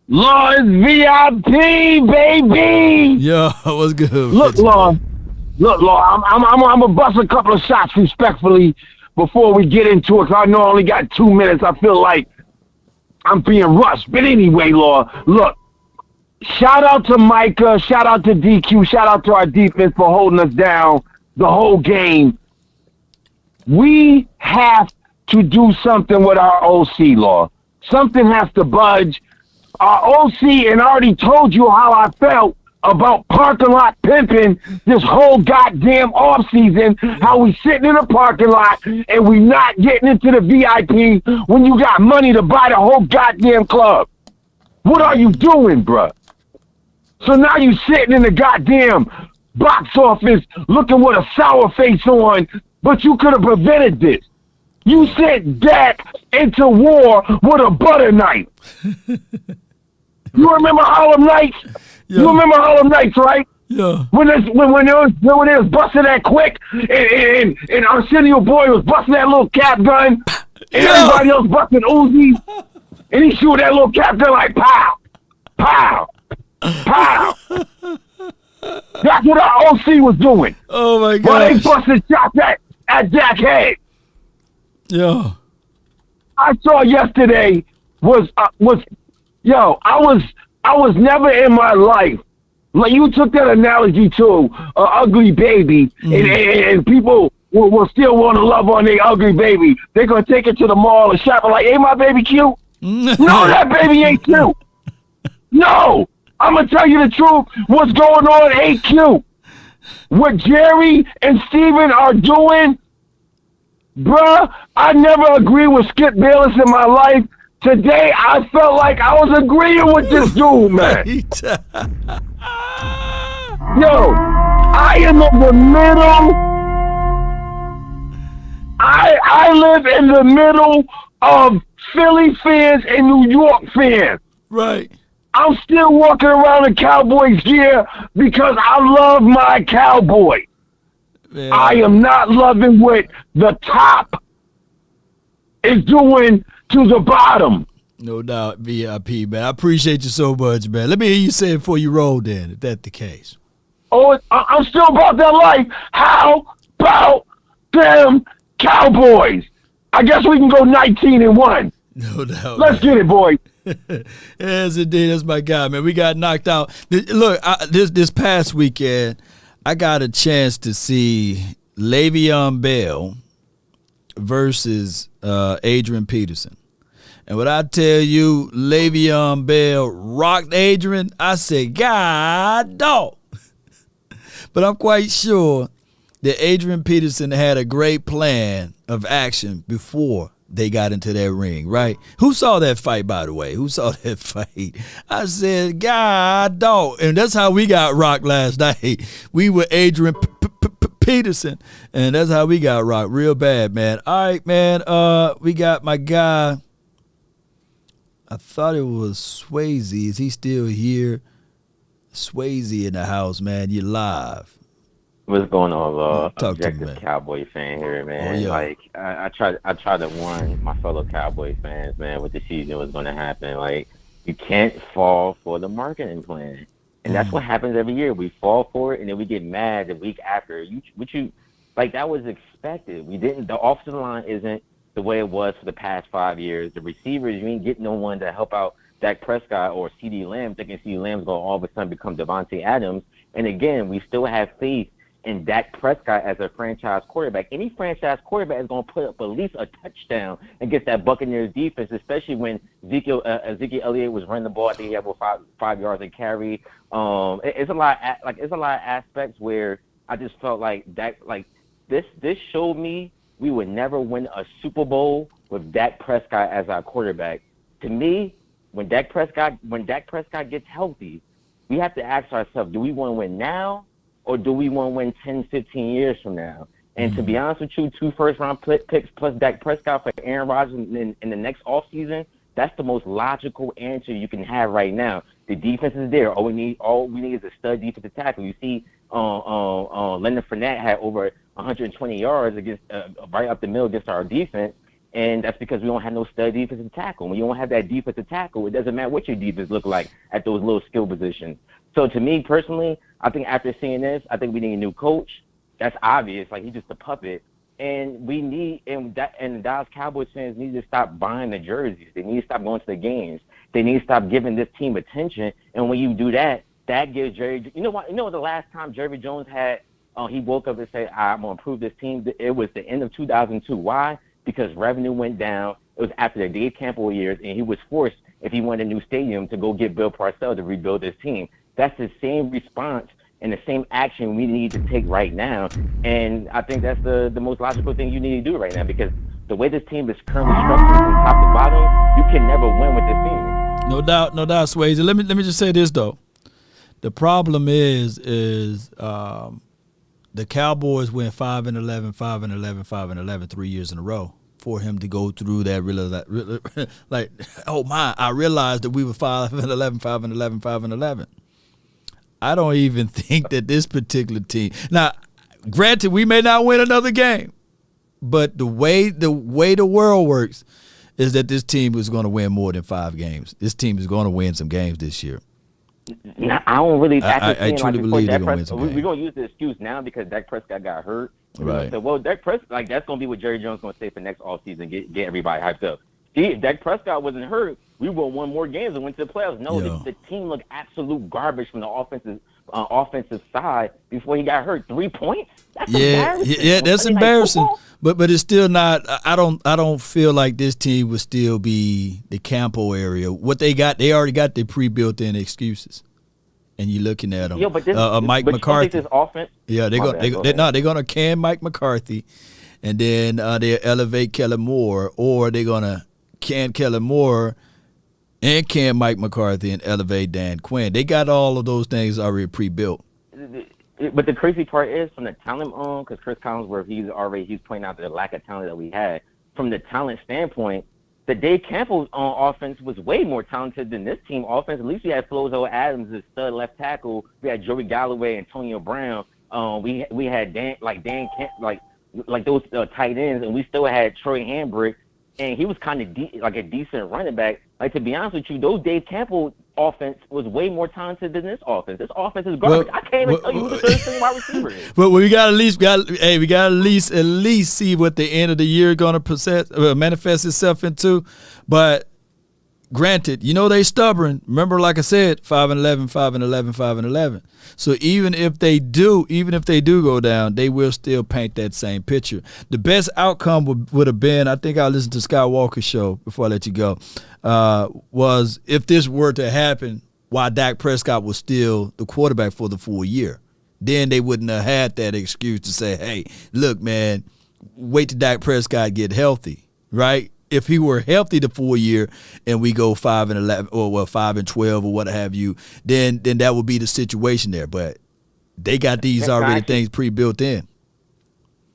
Lord, VIP, baby. Yo, what's good? Look, Lord, I'm gonna bust a couple of shots respectfully before we get into it. 'Cause I know I only got 2 minutes. I feel like I'm being rushed. But anyway, Lord, look. Shout out to Micah. Shout out to DQ. Shout out to our defense for holding us down the whole game. We have to do something with our OC, Lord. Something has to budge. Our OC, and I already told you how I felt about parking lot pimping this whole goddamn offseason, how we sitting in a parking lot and we not getting into the VIP when you got money to buy the whole goddamn club. What are you doing, bruh? So now you sitting in the goddamn box office looking with a sour face on, but you could have prevented this. You sent Dak into war with a butter knife. You remember Harlem Nights? Yeah. You remember Harlem Nights, right? Yeah. When it was busting that quick, and Arsenio Boy was busting that little cap gun, and everybody else busting Uzi, and he shoot that little cap gun like pow, pow, pow. That's what our OC was doing. Oh my God! While they busted shots at Dak head. Yeah. I saw yesterday I was never in my life. Like you took that analogy to an ugly baby, and people will still want to love on their ugly baby. They're gonna take it to the mall and shop and like, "Hey, my baby cute." No, that baby ain't cute. No, I'm gonna tell you the truth. What's going on ain't cute. What Jerry and Steven are doing, bruh, I never agreed with Skip Bayless in my life. Today, I felt like I was agreeing with this dude, man. Yo, I am in the middle. I live in the middle of Philly fans and New York fans. Right. I'm still walking around in Cowboys gear because I love my Cowboys. Man. I am not loving what the top is doing to the bottom. No doubt, VIP, man. I appreciate you so much, man. Let me hear you say it before you roll then, if that's the case. Oh, I'm still about that life. How about them Cowboys? I guess we can go 19-1. No doubt. Let's get it, boys. Yes, indeed. That's my guy, man. We got knocked out. Look, this past weekend, I got a chance to see Le'Veon Bell versus Adrian Peterson. And what I tell you, Le'Veon Bell rocked Adrian, I said, God dog. But I'm quite sure that Adrian Peterson had a great plan of action before they got into that ring, right? Who saw that fight, by the way? Who saw that fight? I said, God dog. And that's how we got rocked last night. We were Adrian Peterson, and that's how we got rocked real bad, man. All right, man. We got my guy. I thought it was Swayze. Is he still here? Swayze in the house, man. You live. What's going on, Objective me, Cowboy fan here, man? Oh, yeah. Like I tried to warn my fellow Cowboy fans, man, what the season was going to happen. Like you can't fall for the marketing plan, and that's what happens every year. We fall for it, and then we get mad the week after. Like that was expected. We didn't. The offensive line isn't the way it was for the past 5 years. The receivers, you ain't getting no one to help out Dak Prescott or CeeDee Lamb, thinking CeeDee Lamb's going to all of a sudden become Devontae Adams. And again, we still have faith in Dak Prescott as a franchise quarterback. Any franchise quarterback is going to put up at least a touchdown against that Buccaneers defense, especially when Ezekiel Elliott was running the ball. I think he had about 5 yards a carry. It's a lot of aspects where I just felt like Dak, like this showed me we would never win a Super Bowl with Dak Prescott as our quarterback. To me, when Dak Prescott gets healthy, we have to ask ourselves, do we want to win now or do we want to win 10, 15 years from now? And to be honest with you, 2 first-round picks plus Dak Prescott for Aaron Rodgers in the next offseason, that's the most logical answer you can have right now. The defense is there. All we need is a stud defensive tackle. You see, Leonard Fournette had over 120 yards against right up the middle against our defense, and that's because we don't have no stud defensive tackle. When you don't have that defensive tackle, it doesn't matter what your defense look like at those little skill positions. So to me personally, I think after seeing this, I think we need a new coach. That's obvious. Like, he's just a puppet. And the Dallas Cowboys fans need to stop buying the jerseys. They need to stop going to the games. They need to stop giving this team attention. And when you do that, that gives Jerry. You know what? The last time Jerry Jones had, he woke up and said, "I'm gonna improve this team." It was the end of 2002. Why? Because revenue went down. It was after the Dave Campbell years, and he was forced, if he wanted a new stadium, to go get Bill Parcells to rebuild this team. That's the same response and the same action we need to take right now. And I think that's the most logical thing you need to do right now, because the way this team is currently structured from top to bottom, you can never win with this team. No doubt, Swayze. Let me just say this, though. The problem is the Cowboys went 5-11, 5-11, 5-11 3 years in a row. For him to go through that, like, oh my, I realized that we were 5-11, 5-11, 5-11. I don't even think that this particular team. Now, granted, we may not win another game, but the way the world works is that this team is going to win more than 5 games. This team is going to win some games this year. Now, I don't really. I truly believe they're going to win some games. We're going to use the excuse now because Dak Prescott got hurt. Right. So, well, Dak Prescott, like, that's going to be what Jerry Jones is going to say for next offseason, get everybody hyped up. See, if Dak Prescott wasn't hurt, we would have won more games and went to the playoffs. No, the team looked absolute garbage from the offensive side before he got hurt. 3 points? That's embarrassing. Yeah, that's embarrassing. But it's still not. I don't feel like this team would still be the Campo area. What they already got their pre-built-in excuses. And you're looking at them. Yeah, but Mike McCarthy. This offense. Yeah, they're gonna can Mike McCarthy, and then they'll elevate Kellen Moore, or they're gonna can Kellen Moore and can Mike McCarthy and elevate Dan Quinn. They got all of those things already pre-built. But the crazy part is, from the talent because Chris Collinsworth, he's pointing out the lack of talent that we had. From the talent standpoint, the Dave Campbell offense was way more talented than this team offense. At least we had Flozo Adams, the stud left tackle. We had Joey Galloway, Antonio Brown. We had Dan Kemp, like those tight ends, and we still had Troy Hambrick, and he was kind of like a decent running back. Like, to be honest with you, those Dave Campbell offense was way more talented than this offense. This offense is garbage. I can't even tell you who the third string wide receiver is. But we got at least see what the end of the year going to manifest itself into. But granted, they stubborn. Remember, like I said, 5-11, 5-11, 5-11. So even if they do go down, they will still paint that same picture. The best outcome would have been, I think I listened to Scott Walker's show before I let you go, was if this were to happen while Dak Prescott was still the quarterback for the full year. Then they wouldn't have had that excuse to say, hey, look, man, wait till Dak Prescott get healthy, right? If he were healthy the full year and we go 5-11 or 5-12 or what have you, then that would be the situation there. But they got these already things pre-built in.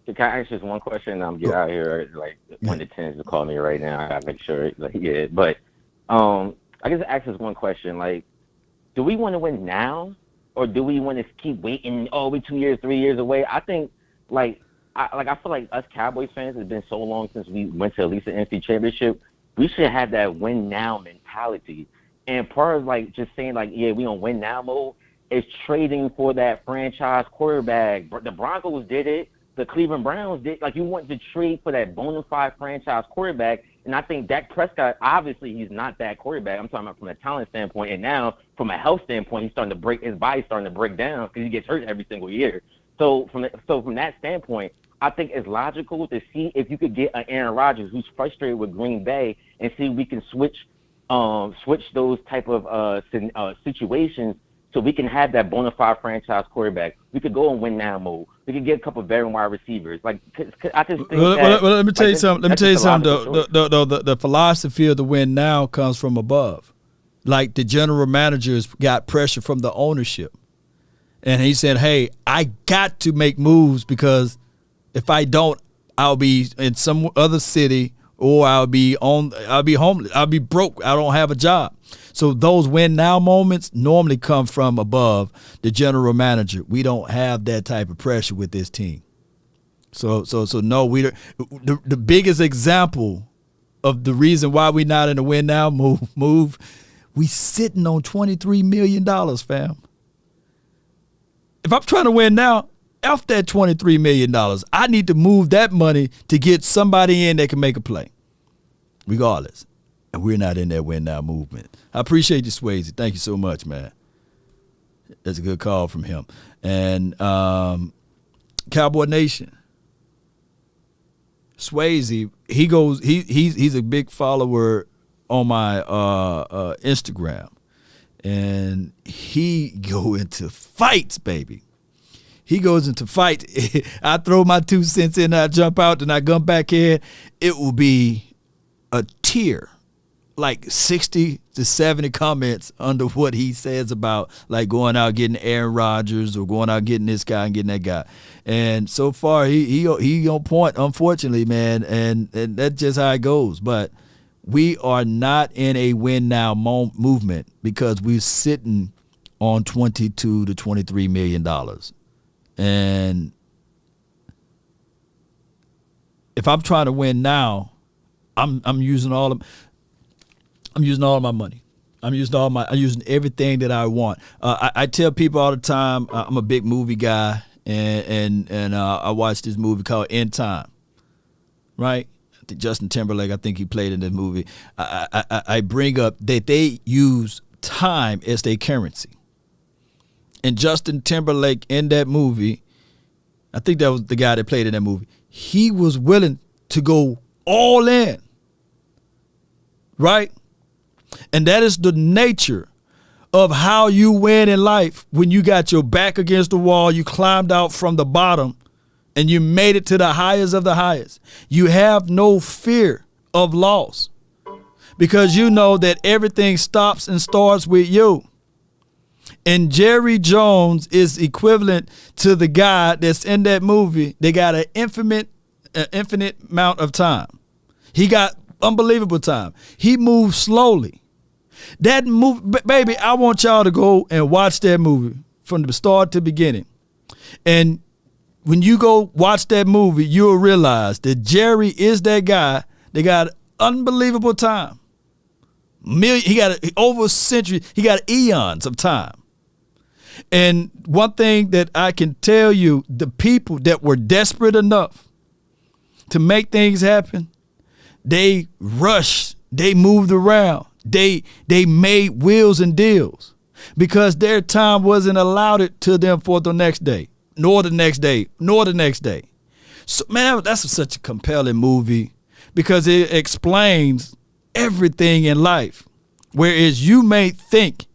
Can I ask just one question? I'm get out of here. Like, one of the tens to call me right now. I gotta make sure. But I guess ask us one question. Like, do we want to win now, or do we want to keep waiting? Oh, we're 2 years, 3 years away. I think I feel like us Cowboys fans, it's been so long since we went to at least an NFC Championship. We should have that win now mentality. And part of just saying we don't win now mode is trading for that franchise quarterback. The Broncos did it. The Cleveland Browns did. You want to trade for that bona fide franchise quarterback. And I think Dak Prescott, obviously, he's not that quarterback. I'm talking about from a talent standpoint. And now, from a health standpoint, his body's starting to break down because he gets hurt every single year. So from that standpoint, I think it's logical to see if you could get an Aaron Rodgers who's frustrated with Green Bay and see if we can switch those type of situations so we can have that bona fide franchise quarterback. We could go in win now mode. We could get a couple of veteran wide receivers. I just think let me tell you something. The philosophy of the win now comes from above. Like, the general managers got pressure from the ownership. And he said, hey, I got to make moves because if I don't, I'll be in some other city or I'll be homeless. I'll be broke. I don't have a job. So those win now moments normally come from above the general manager. We don't have that type of pressure with this team. So no, we don't. The biggest example of the reason why we not in the win now move, we sitting on $23 million, fam. If I'm trying to win now, F that $23 million. I need to move that money to get somebody in that can make a play, regardless. And we're not in that win now movement. I appreciate you, Swayze. Thank you so much, man. That's a good call from him. And Cowboy Nation, Swayze, he's a big follower on my Instagram, and he go into fights, baby. He goes into fight. I throw my 2 cents in, I jump out, and I come back in. It will be a tier, like 60 to 70 comments under what he says about like going out getting Aaron Rodgers or going out getting this guy and getting that guy. And so far, he on point, unfortunately, man. And that's just how it goes. But we are not in a win now movement because we're sitting on $22 to $23 million. And if I'm trying to win now, I'm using all of my money. I'm using everything that I want. I tell people all the time, I'm a big movie guy, and I watched this movie called In Time. Right? I think Justin Timberlake, I think he played in this movie. I bring up that they use time as their currency. And Justin Timberlake in that movie, I think that was the guy that played in that movie, he was willing to go all in, right? And that is the nature of how you win in life. When you got your back against the wall, you climbed out from the bottom, and you made it to the highest of the highest. You have no fear of loss because you know that everything stops and starts with you. And Jerry Jones is equivalent to the guy that's in that movie. They got an infinite amount of time. He got unbelievable time. He moves slowly. That movie, baby, I want y'all to go and watch that movie from the start to beginning. And when you go watch that movie, you'll realize that Jerry is that guy. They got unbelievable time. He got over a century. He got eons of time. And one thing that I can tell you, the people that were desperate enough to make things happen, they rushed, they moved around, they made wheels and deals because their time wasn't allowed it to them for the next day, nor the next day, nor the next day. So, man, that's such a compelling movie because it explains everything in life. Whereas you may think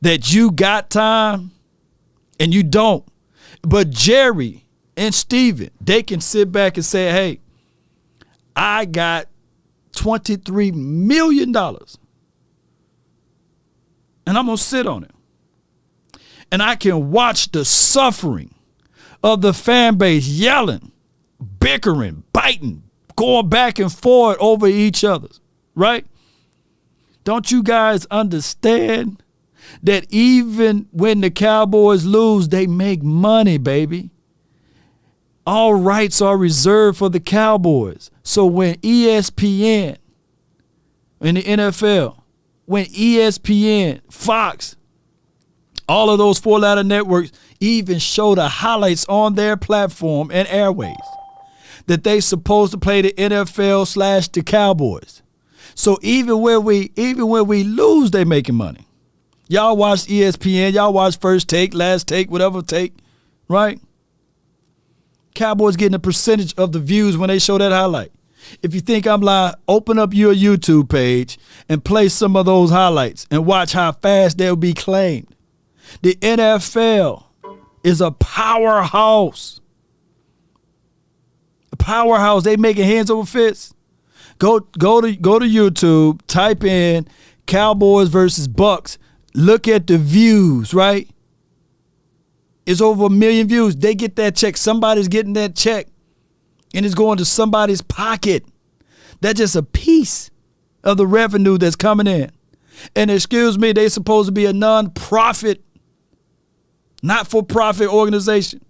that you got time and you don't. But Jerry and Steven, they can sit back and say, hey, I got $23 million and I'm going to sit on it. And I can watch the suffering of the fan base yelling, bickering, biting, going back and forth over each other, right? Don't you guys understand that even when the Cowboys lose, they make money, baby? All rights are reserved for the Cowboys. So when ESPN in the NFL, when ESPN, Fox, all of those 4-letter networks even show the highlights on their platform and airways that they supposed to play the NFL / the Cowboys. So even when we lose, they making money. Y'all watch ESPN, y'all watch First Take, Last Take, whatever take, right? Cowboys getting a percentage of the views when they show that highlight. If you think I'm lying, open up your YouTube page and play some of those highlights and watch how fast they'll be claimed. The NFL is a powerhouse. A powerhouse. They making hands over fists. Go to YouTube, type in Cowboys versus Bucks. Look at the views, right? It's over 1 million views. They get that check. Somebody's getting that check. and it's going to somebody's pocket. That's just a piece of the revenue that's coming in. And excuse me, they're supposed to be a non-profit, not-for-profit organization.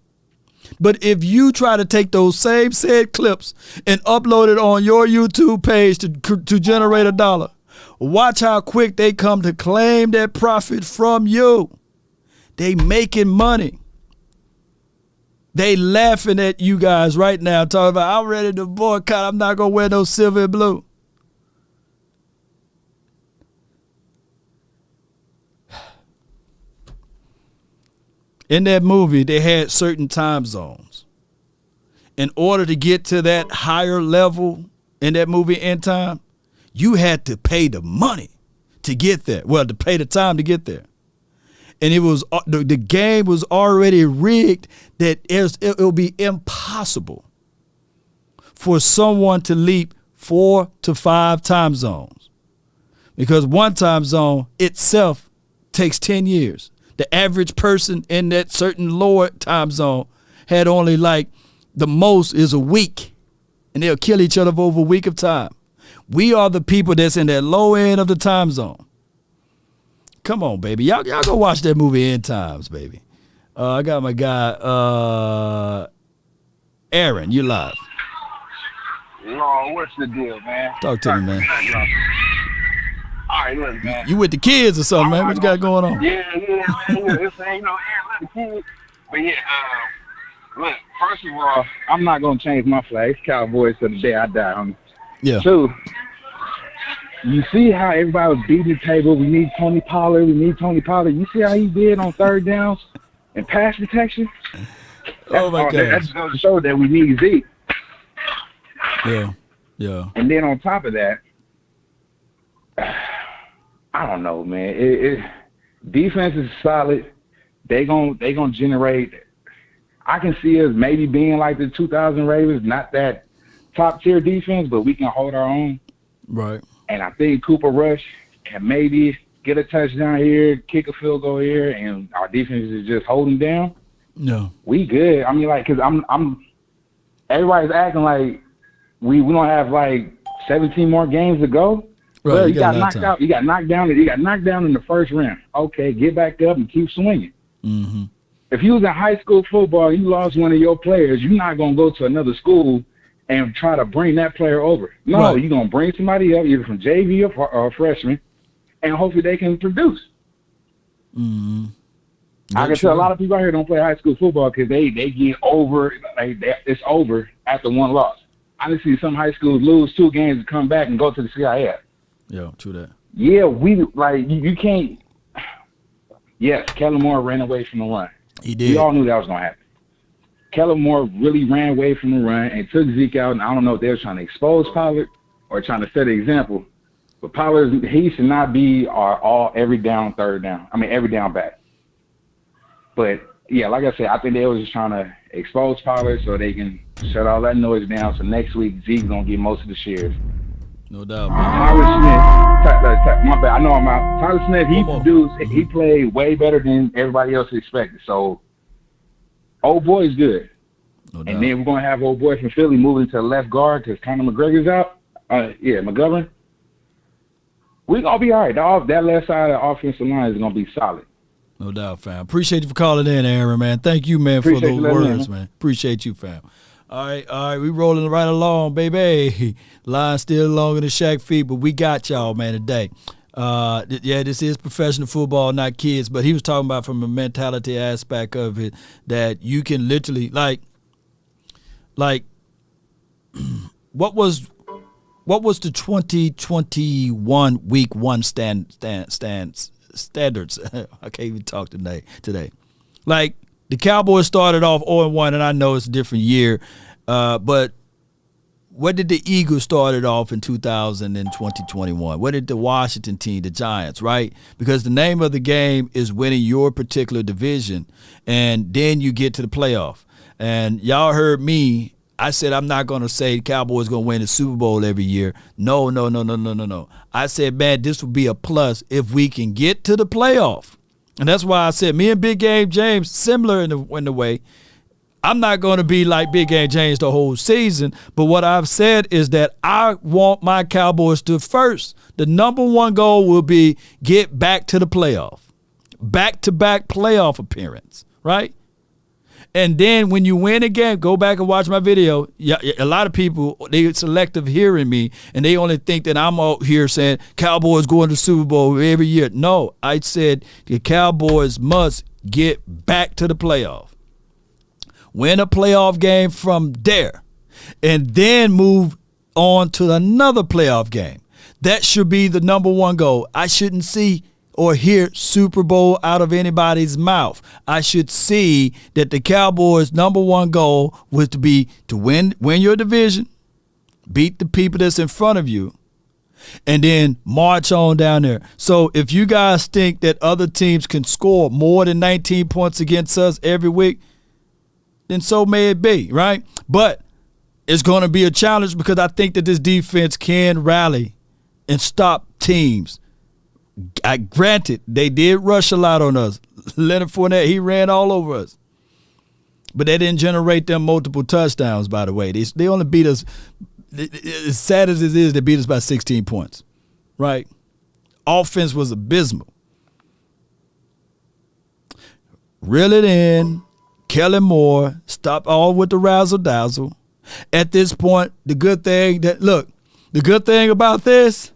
But if you try to take those same said clips and upload it on your YouTube page to generate $1, watch how quick they come to claim that profit from you. They making money. They laughing at you guys right now, talking about, I'm ready to boycott. I'm not going to wear no silver and blue. In that movie, they had certain time zones. In order to get to that higher level in that movie in time, you had to pay the money to get there. Well, to pay the time to get there. And it was the game was already rigged that it will be impossible for someone to leap 4 to 5 time zones. Because one time zone itself takes 10 years. The average person in that certain lower time zone had only like the most is a week, and they'll kill each other over a week of time. We are the people that's in that low end of the time zone. Come on, baby. Y'all go watch that movie End Times, baby. I got my guy, Aaron, you live. No, what's the deal, man? Talk to me, man. All right, look, man. You with the kids or something, man? What you got going on? Yeah, man. This ain't no let the kids. But yeah, look, first of all, I'm not going to change my flag. It's Cowboys to the day I die, homie. Yeah. 2, you see how everybody was beating the table. We need Tony Pollard. You see how he did on third downs and pass protection? Oh, my God. That just goes to show that we need Zeke. Yeah. And then on top of that, I don't know, man. Defense is solid. They gonna generate. I can see us maybe being like the 2000 Ravens, not that top tier defense, but we can hold our own. Right. And I think Cooper Rush can maybe get a touchdown here, kick a field goal here, and our defense is just holding down. No. We good. I mean, like, cause I'm. Everybody's acting like we don't have like 17 more games to go. Right, well, you got knocked out. You got knocked down. You got knocked down in the first round. Okay, get back up and keep swinging. Mm-hmm. If you was in high school football, you lost one of your players. You're not gonna go to another school and try to bring that player over. No, right. You're gonna bring somebody up, either from JV or freshman, and hopefully they can produce. Mm-hmm. I can tell a lot of people out here don't play high school football because they get over. It's over after one loss. I done see some high schools lose 2 games and come back and go to the CIF. Yeah, true that. Yeah, you can't. Yes, Kellen Moore ran away from the run. He did. We all knew that was going to happen. Kellen Moore really ran away from the run and took Zeke out, and I don't know if they were trying to expose Pollard or trying to set an example. But Pollard, he should not be our every down back. But, yeah, like I said, I think they were just trying to expose Pollard so they can shut all that noise down. So next week, Zeke's going to get most of the shares. No doubt, man. Tyler Smith, my bad. I know I'm out. Tyler Smith, he produced. He played way better than everybody else expected. So, old boy's good. No doubt. And then we're going to have old boy from Philly moving to left guard because Conor McGregor's out. McGovern. We're going to be all right. That left side of the offensive line is going to be solid. No doubt, fam. Appreciate you for calling in, Aaron, man. Thank you, man, for those words, man. Appreciate you, fam. All right, we rolling right along, baby. Line still longer than Shaq feet, but we got y'all, man, today. This is professional football, not kids, but he was talking about from a mentality aspect of it that you can literally, like what was the 2021 week 1 standards? I can't even talk today. Like, the Cowboys started off 0-1, and I know it's a different year, but what did the Eagles started off in 2021? What did the Washington team, the Giants, right? Because the name of the game is winning your particular division, and then you get to the playoff. And y'all heard me. I said I'm not going to say the Cowboys going to win the Super Bowl every year. No. I said, man, this would be a plus if we can get to the playoff. And that's why I said me and Big Game James, similar in the way, I'm not going to be like Big Game James the whole season, but what I've said is that I want my Cowboys to first. The number one goal will be get back to the playoff. Back-to-back playoff appearance, right? And then when you win a game, go back and watch my video. Yeah, a lot of people, they selective hearing me, and they only think that I'm out here saying Cowboys going to the Super Bowl every year. No, I said the Cowboys must get back to the playoff. Win a playoff game from there, and then move on to another playoff game. That should be the number one goal. I shouldn't see or hear Super Bowl out of anybody's mouth. I should see that the Cowboys' number one goal was to win your division, beat the people that's in front of you, and then march on down there. So if you guys think that other teams can score more than 19 points against us every week, then so may it be, right? But it's going to be a challenge because I think that this defense can rally and stop teams. Granted, they did rush a lot on us. Leonard Fournette, he ran all over us. But they didn't generate them multiple touchdowns, by the way. They only beat us, as sad as it is, they beat us by 16 points, right? Offense was abysmal. Reel it in. Kellen Moore, stop all with the razzle-dazzle. At this point, the good thing about this,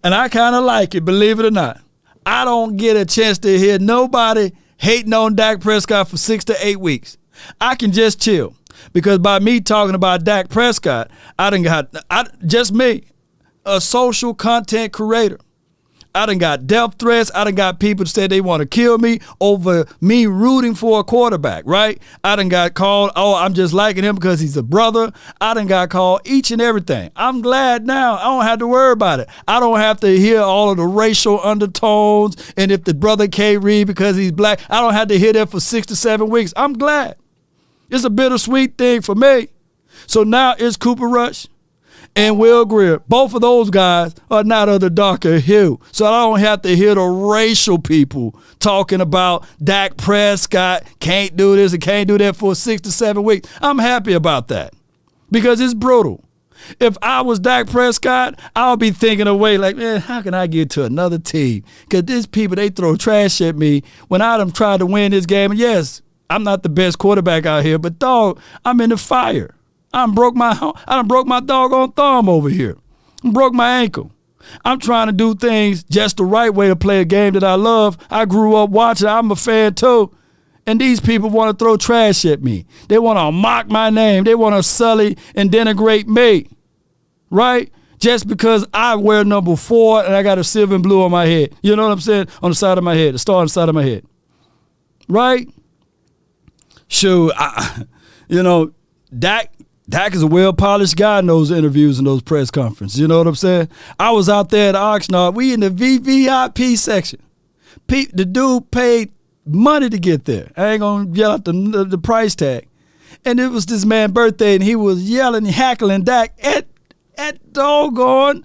and I kind of like it, believe it or not, I don't get a chance to hear nobody hating on Dak Prescott for 6 to 8 weeks. I can just chill because by me talking about Dak Prescott, just me, a social content creator. I done got death threats. I done got people that said they want to kill me over me rooting for a quarterback, right? I done got called, I'm just liking him because he's a brother. I done got called each and everything. I'm glad now. I don't have to worry about it. I don't have to hear all of the racial undertones, and if the brother can't read because he's black, I don't have to hear that for 6 to 7 weeks. I'm glad. It's a bittersweet thing for me. So now it's Cooper Rush and Will Greer. Both of those guys are not of the darker hue. So I don't have to hear the racial people talking about Dak Prescott can't do this and can't do that for 6 to 7 weeks. I'm happy about that because it's brutal. If I was Dak Prescott, I would be thinking away like, man, how can I get to another team? Because these people, they throw trash at me when I done tried to win this game. And yes, I'm not the best quarterback out here, but dog, I'm in the fire. I done broke my doggone thumb over here. I broke my ankle. I'm trying to do things just the right way to play a game that I love. I grew up watching. I'm a fan too. And these people want to throw trash at me. They want to mock my name. They want to sully and denigrate me. Right? Just because I wear number 4 and I got a silver and blue on my head. You know what I'm saying? On the side of my head. The star on the side of my head. Right? Sure. Dak is a well-polished guy in those interviews and those press conferences. You know what I'm saying? I was out there at Oxnard. We in the VVIP section. The dude paid money to get there. I ain't going to yell out the price tag. And it was this man's birthday, and he was yelling, hackling Dak at doggone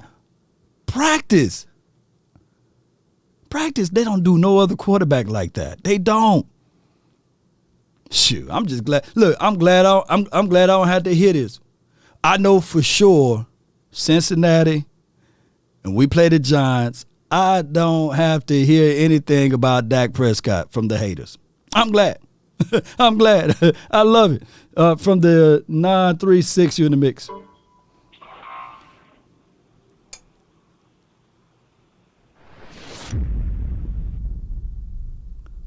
practice. Practice, they don't do no other quarterback like that. They don't. Shoot, I'm just glad. Look, I'm glad I don't have to hear this. I know for sure Cincinnati, and we play the Giants, I don't have to hear anything about Dak Prescott from the haters. I'm glad. I'm glad. I love it. From the 936, you in the mix.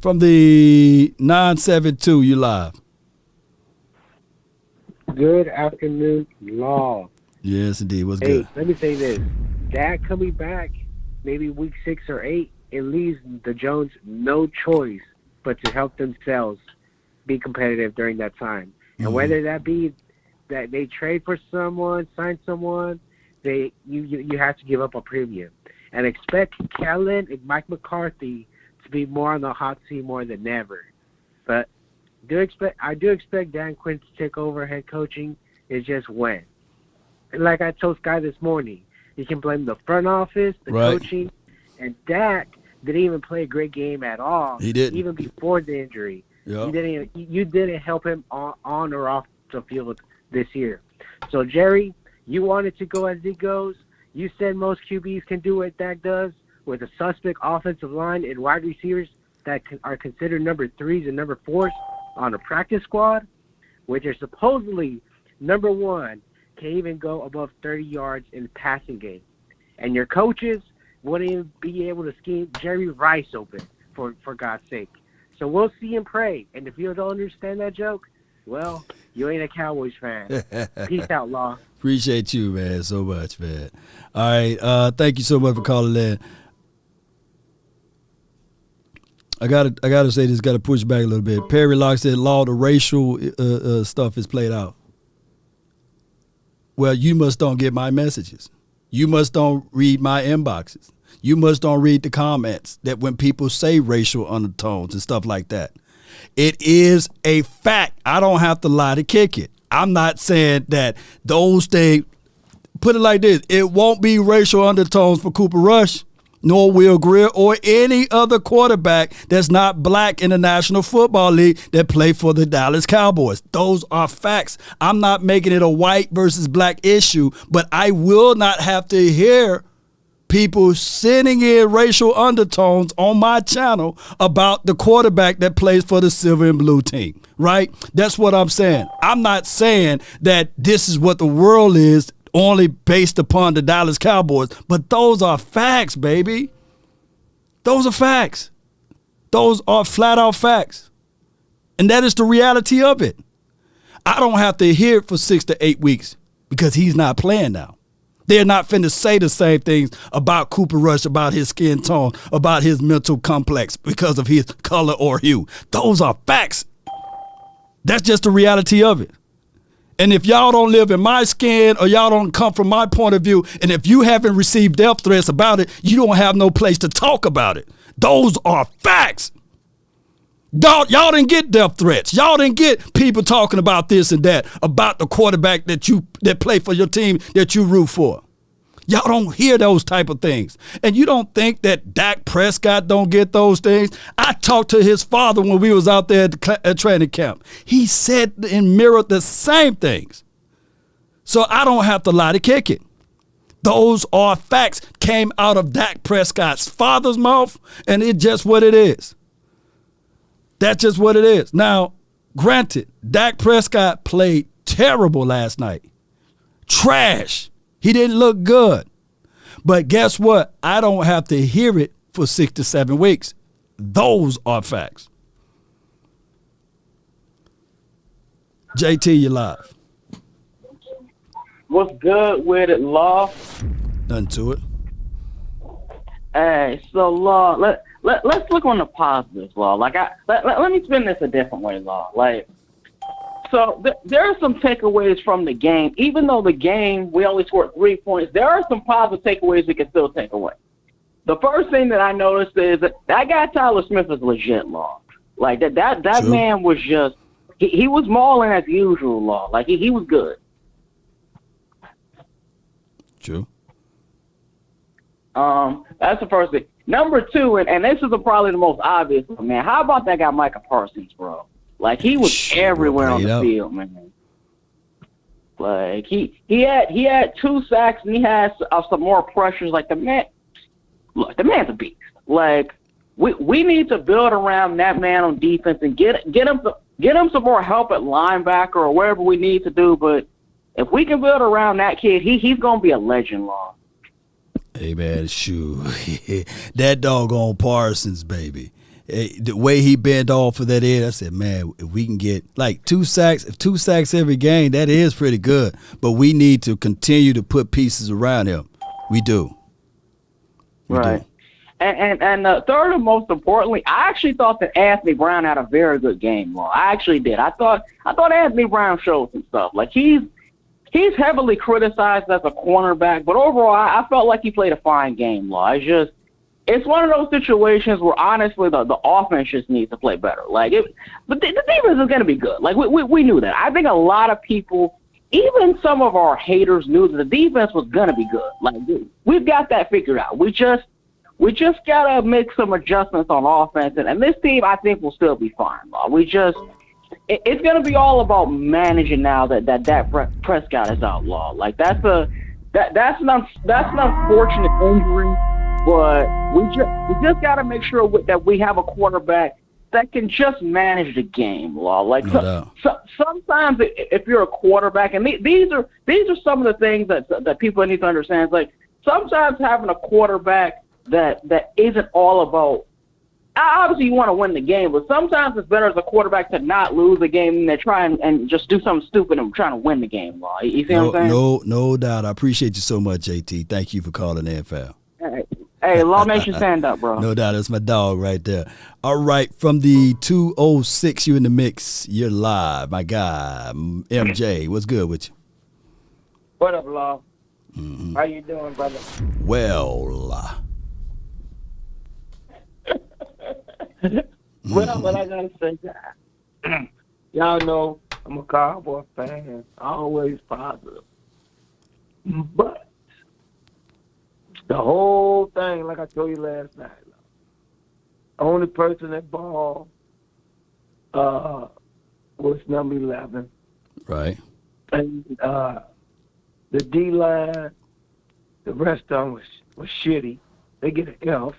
From the 972, you live. Good afternoon, Law. Yes, indeed. What's good? Let me say this. Dak coming back maybe week 6 or 8, it leaves the Jones no choice but to help themselves be competitive during that time. And whether that be that they trade for someone, sign someone, you have to give up a premium. And expect Kellen and Mike McCarthy to be more on the hot seat more than ever. But I do expect Dan Quinn to take over head coaching. It's just when. And like I told Sky this morning, you can blame the front office, the coaching, and Dak didn't even play a great game at all. He didn't. Even before the injury. Yep. You didn't help him on or off the field this year. So Jerry, you wanted to go as he goes. You said most QBs can do what Dak does with a suspect offensive line and wide receivers that are considered number 3s and number 4s on a practice squad, which are supposedly number 1, can even go above 30 yards in the passing game. And your coaches wouldn't even be able to scheme Jerry Rice open, for God's sake. So we'll see and pray. And if you don't understand that joke, well, you ain't a Cowboys fan. Peace out, Law. Appreciate you, man, so much, man. All right, thank you so much for calling in. I gotta say this. Got to push back a little bit. Perry Locke said, "Law, the racial stuff is played out." Well, you must don't get my messages. You must don't read my inboxes. You must don't read the comments that when people say racial undertones and stuff like that. It is a fact. I don't have to lie to kick it. I'm not saying that those things. Put it like this: it won't be racial undertones for Cooper Rush, nor Will Greer, or any other quarterback that's not black in the National Football League that play for the Dallas Cowboys. Those are facts. I'm not making it a white versus black issue, but I will not have to hear people sending in racial undertones on my channel about the quarterback that plays for the silver and blue team, right? That's what I'm saying. I'm not saying that this is what the world is only based upon the Dallas Cowboys, but those are facts, baby. Those are facts. Those are flat out facts. And that is the reality of it. I don't have to hear it for 6 to 8 weeks because he's not playing now. They're not finna say the same things about Cooper Rush, about his skin tone, about his mental complex because of his color or hue. Those are facts. That's just the reality of it. And if y'all don't live in my skin or y'all don't come from my point of view, and if you haven't received death threats about it, you don't have no place to talk about it. Those are facts. Y'all didn't get death threats. Y'all didn't get people talking about this and that, about the quarterback that play for your team that you root for. Y'all don't hear those type of things. And you don't think that Dak Prescott don't get those things? I talked to his father when we was out there at training camp. He said and mirrored the same things. So I don't have to lie to kick it. Those are facts, came out of Dak Prescott's father's mouth, and it's just what it is. That's just what it is. Now, granted, Dak Prescott played terrible last night. Trash. He didn't look good. But guess what? I don't have to hear it for 6 to 7 weeks. Those are facts. JT, you live. What's good with it, Law? Nothing to it. Hey, so Law, let's look on the positives, Law. Like let me spin this a different way, Law. Like, so there are some takeaways from the game. Even though the game we only scored 3 points, there are some positive takeaways we can still take away. The first thing that I noticed is that guy Tyler Smith is legit, Law. Like that man was just he was mauling as usual, Law. Like he was good. True. That's the first thing. Number two, and this is probably the most obvious one, man. How about that guy Micah Parsons, bro? Like he was everywhere on the field, man. Like he had 2 sacks and he had some more pressures. Like the man's a beast. Like we need to build around that man on defense and get him some more help at linebacker or wherever we need to do. But if we can build around that kid, he's gonna be a legend, Law. Hey, man, shoot. That doggone Parsons, baby. The way he bent off for that end, I said, man, if we can get like 2 sacks every game, that is pretty good. But we need to continue to put pieces around him. We do. We right. do. And third and most importantly, I actually thought that Anthony Brown had a very good game, Law. I actually did. I thought Anthony Brown showed some stuff. Like he's heavily criticized as a cornerback, but overall, I felt like he played a fine game, Law. It's one of those situations where, honestly, the offense just needs to play better. But the defense is going to be good. Like, we knew that. I think a lot of people, even some of our haters, knew that the defense was going to be good. Like, we've got that figured out. We We just gotta make some adjustments on offense, and this team I think will still be fine. It's gonna be all about managing now that Dak Prescott is outlawed. Like that's an unfortunate injury, but we just gotta make sure that we have a quarterback that can just manage the game. Sometimes if you're a quarterback, and these are some of the things that people need to understand. It's like sometimes having a quarterback that isn't all about. Obviously, you want to win the game, but sometimes it's better as a quarterback to not lose a game than try and just do something stupid and trying to win the game. You see what I'm saying? No doubt. I appreciate you so much, JT. Thank you for calling in, fam. Hey, Law Nation, stand up, bro. No doubt. That's my dog right there. All right, from the 206, you in the mix. You're live, my guy, MJ. What's good with you? What up, Law? Mm-hmm. How you doing, brother? Well. Well, what I gotta say, y'all know I'm a Cowboy fan, always positive. But the whole thing, like I told you last night, only person that balled was number 11. Right. And the D-line, the rest of them was shitty. They get an F.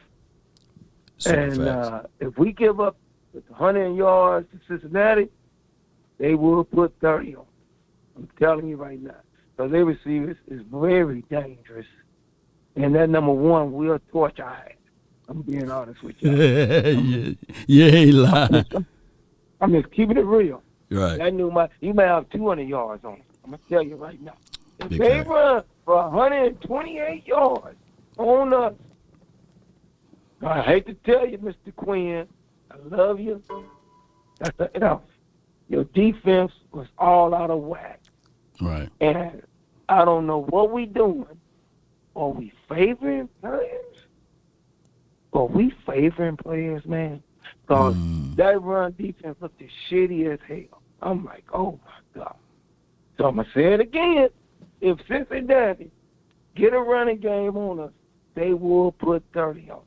And if we give up 100 yards to Cincinnati, they will put 30 on. I'm telling you right now. Because their receivers is very dangerous. And that number 1 will torch our ass. I'm being honest with you. You ain't lying. I'm just keeping it real. Right. You may have 200 yards on it. I'm going to tell you right now. If they run for 128 yards on us, I hate to tell you, Mr. Quinn, I love you. That's enough. Your defense was all out of whack. Right. And I don't know what we doing. Are we favoring players? Are we favoring players, man? Because that run defense looked as shitty as hell. I'm like, oh, my God. So I'm going to say it again. If Cincinnati get a running game on us, they will put 30 on us.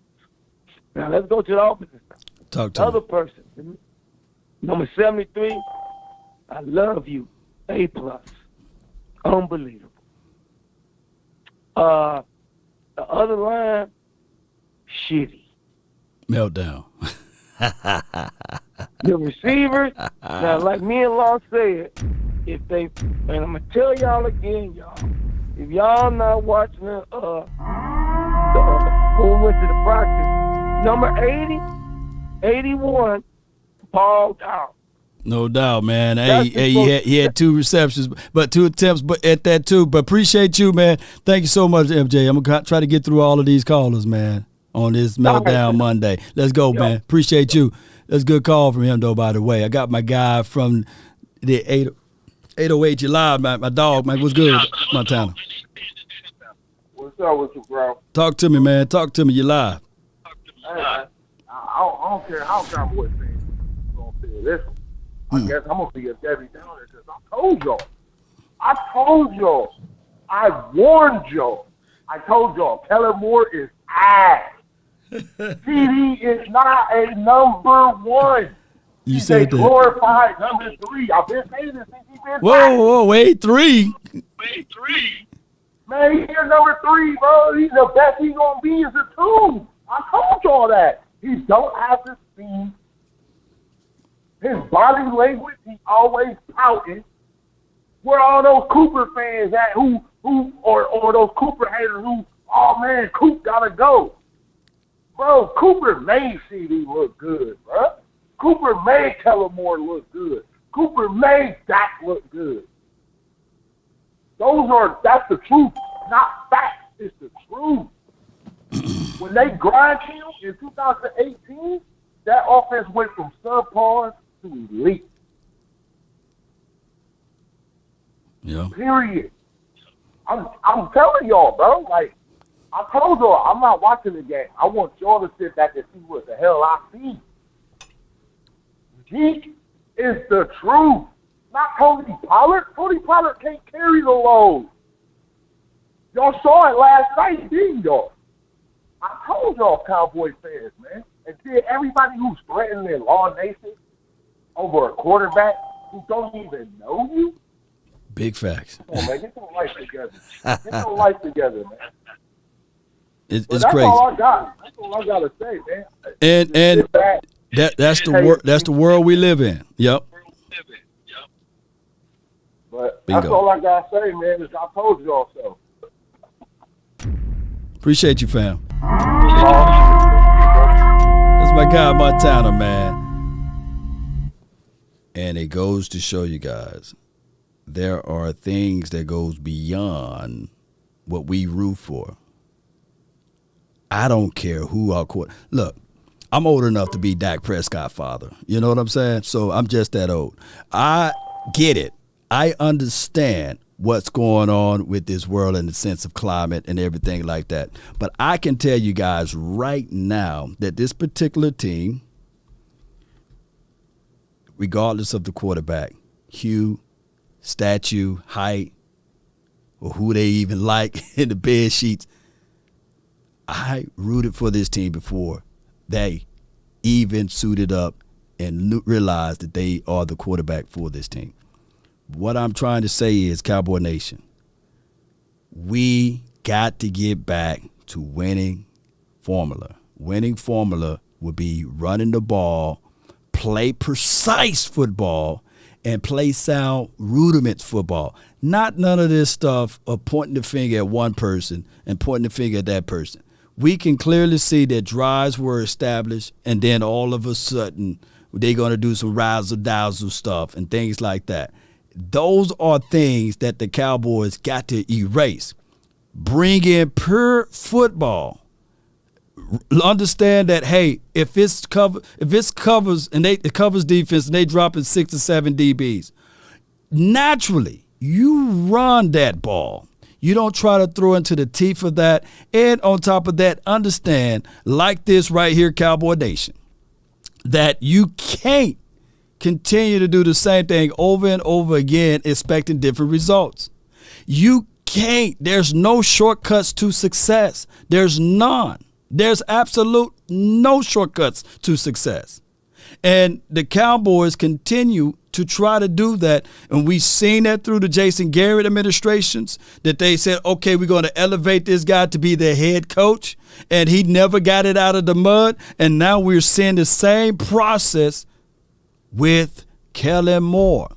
Now, let's go to the opposite side. Talk to the other person, number 73, I love you, A+. Unbelievable. The other line, shitty. Meltdown. The receivers, now, like me and Law said, and I'm going to tell y'all again, y'all, if y'all not watching who went to the practice, number 80, 81, Paul Dow. No doubt, man. He had 2 receptions, but 2 attempts, but at that too. But appreciate you, man. Thank you so much, MJ. I'm gonna try to get through all of these callers, man, on this Meltdown Monday. Let's go, man. Appreciate you. That's a good call from him, though. By the way, I got my guy from the 808. You live, man. My dog, man. What's good, Montana? What's up with you, bro? Talk to me, man. Talk to me. You live. I don't care how Cowboys fans gonna feel this one. I guess I'm gonna be a Debbie Downer because I told y'all. I warned y'all. I told y'all. Kellen Moore is ass. CD is not a number 1. He's a glorified number 3. I've been saying this since he's been Whoa, wait, 3. Man, he's number 3, bro. He's the best he's gonna be is a 2. I told y'all that. He don't have the speed. His body language, he always pouting. Where all those Cooper fans at or those Cooper haters who, oh man, Coop gotta go. Bro, Cooper made CD look good, bro. Cooper made Kellen Moore look good. Cooper made Dak look good. That's the truth, not facts. It's the truth. When they grind him in 2018, that offense went from subpar to elite. Yeah. Period. I'm telling y'all, bro. Like I told y'all, I'm not watching the game. I want y'all to sit back and see what the hell I see. Zeke is the truth. Not Tony Pollard. Tony Pollard can't carry the load. Y'all saw it last night, didn't y'all? I told y'all Cowboy fans, man. And then everybody who's threatening Law Nation over a quarterback who don't even know you. Big facts. Come on, man. Get your life together. Get your life together, man. It's that's crazy. All I got. That's all I gotta say, man. And that's the world we live in. Yep. But Bingo. that's all I gotta say, man. Is I told y'all so. Appreciate you, fam. That's my guy, Montana, man. And it goes to show you guys, there are things that goes beyond what we root for. I don't care who our court. Look, I'm old enough to be Dak Prescott father. You know what I'm saying? So I'm just that old. I get it. I understand what's going on with this world in the sense of climate and everything like that. But I can tell you guys right now that this particular team, regardless of the quarterback, hue, stature, height, or who they even like in the bed sheets, I rooted for this team before they even suited up and realized that they are the quarterback for this team. What I'm trying to say is, Cowboy Nation, we got to get back to winning formula. Winning formula would be running the ball, play precise football, and play sound rudiments football. Not none of this stuff of pointing the finger at one person and pointing the finger at that person. We can clearly see that drives were established, and then all of a sudden they're going to do some razzle-dazzle stuff and things like that. Those are things that the Cowboys got to erase. Bring in pure football. Understand that, hey, if it covers defense and they dropping 6 or 7 DBs, naturally you run that ball. You don't try to throw into the teeth of that. And on top of that, understand, like this right here, Cowboy Nation, that you can't continue to do the same thing over and over again expecting different results. You can't. There's no shortcuts to success. There's none. There's absolute no shortcuts to success. And the Cowboys continue to try to do that. And we've seen that through the Jason Garrett administrations, that they said, okay, we're going to elevate this guy to be the head coach. And he never got it out of the mud. And now we're seeing the same process with Kellen Moore.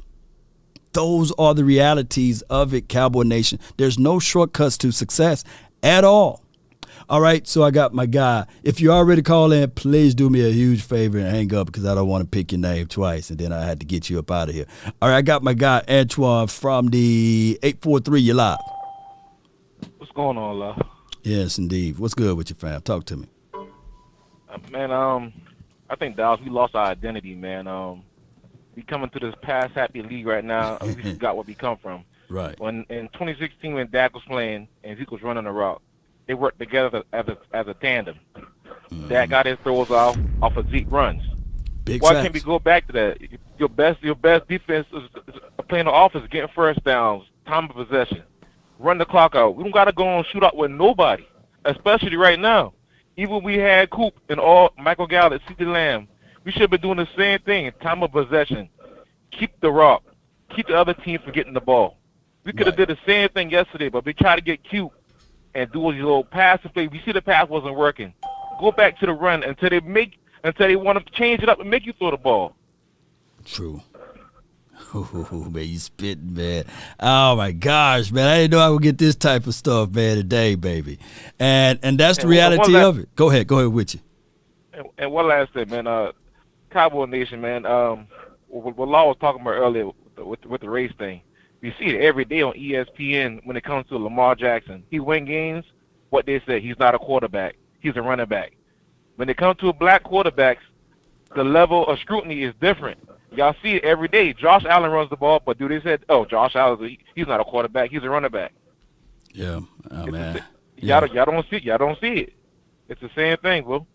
Those are the realities of it, Cowboy Nation. There's no shortcuts to success at all. All right, so I got my guy. If you already call in, please do me a huge favor and hang up, because I don't want to pick your name twice, and then I had to get you up out of here. All right, I got my guy, Antoine, from the 843. You're live. What's going on, love? Yes, indeed. What's good with you, fam? Talk to me. Man, I think, Dallas, we lost our identity, man. We coming to this pass-happy league right now. We forgot where we come from. Right. When in 2016, when Dak was playing and Zeke was running the route, they worked together as a tandem. Dak got his throws off of Zeke runs. Why can't we go back to that? Your best defense is playing the offense, getting first downs, time of possession, run the clock out. We don't got to go on shoot out with nobody, especially right now. Even when we had Coop and all Michael Gallup, CeeDee Lamb, we should have been doing the same thing. Time of possession, keep the rock, keep the other team from getting the ball. We could have did the same thing yesterday, but we try to get cute and do these little passes play. We see the pass wasn't working. Go back to the run until they want to change it up and make you throw the ball. True. Oh, man, you spitting, man. Oh, my gosh, man. I didn't know I would get this type of stuff, man, today, baby. And that's the reality of it. Go ahead with you. And one last thing, man. Cowboy Nation, man. What Law was talking about earlier with the race thing. You see it every day on ESPN when it comes to Lamar Jackson. He win games, what they say, he's not a quarterback. He's a running back. When it comes to black quarterbacks, the level of scrutiny is different. Y'all see it every day. Josh Allen runs the ball, but they said, oh, Josh Allen, he's not a quarterback. He's a running back. Yeah. Oh, man. Y'all don't see it. Y'all don't see it. It's the same thing, bro.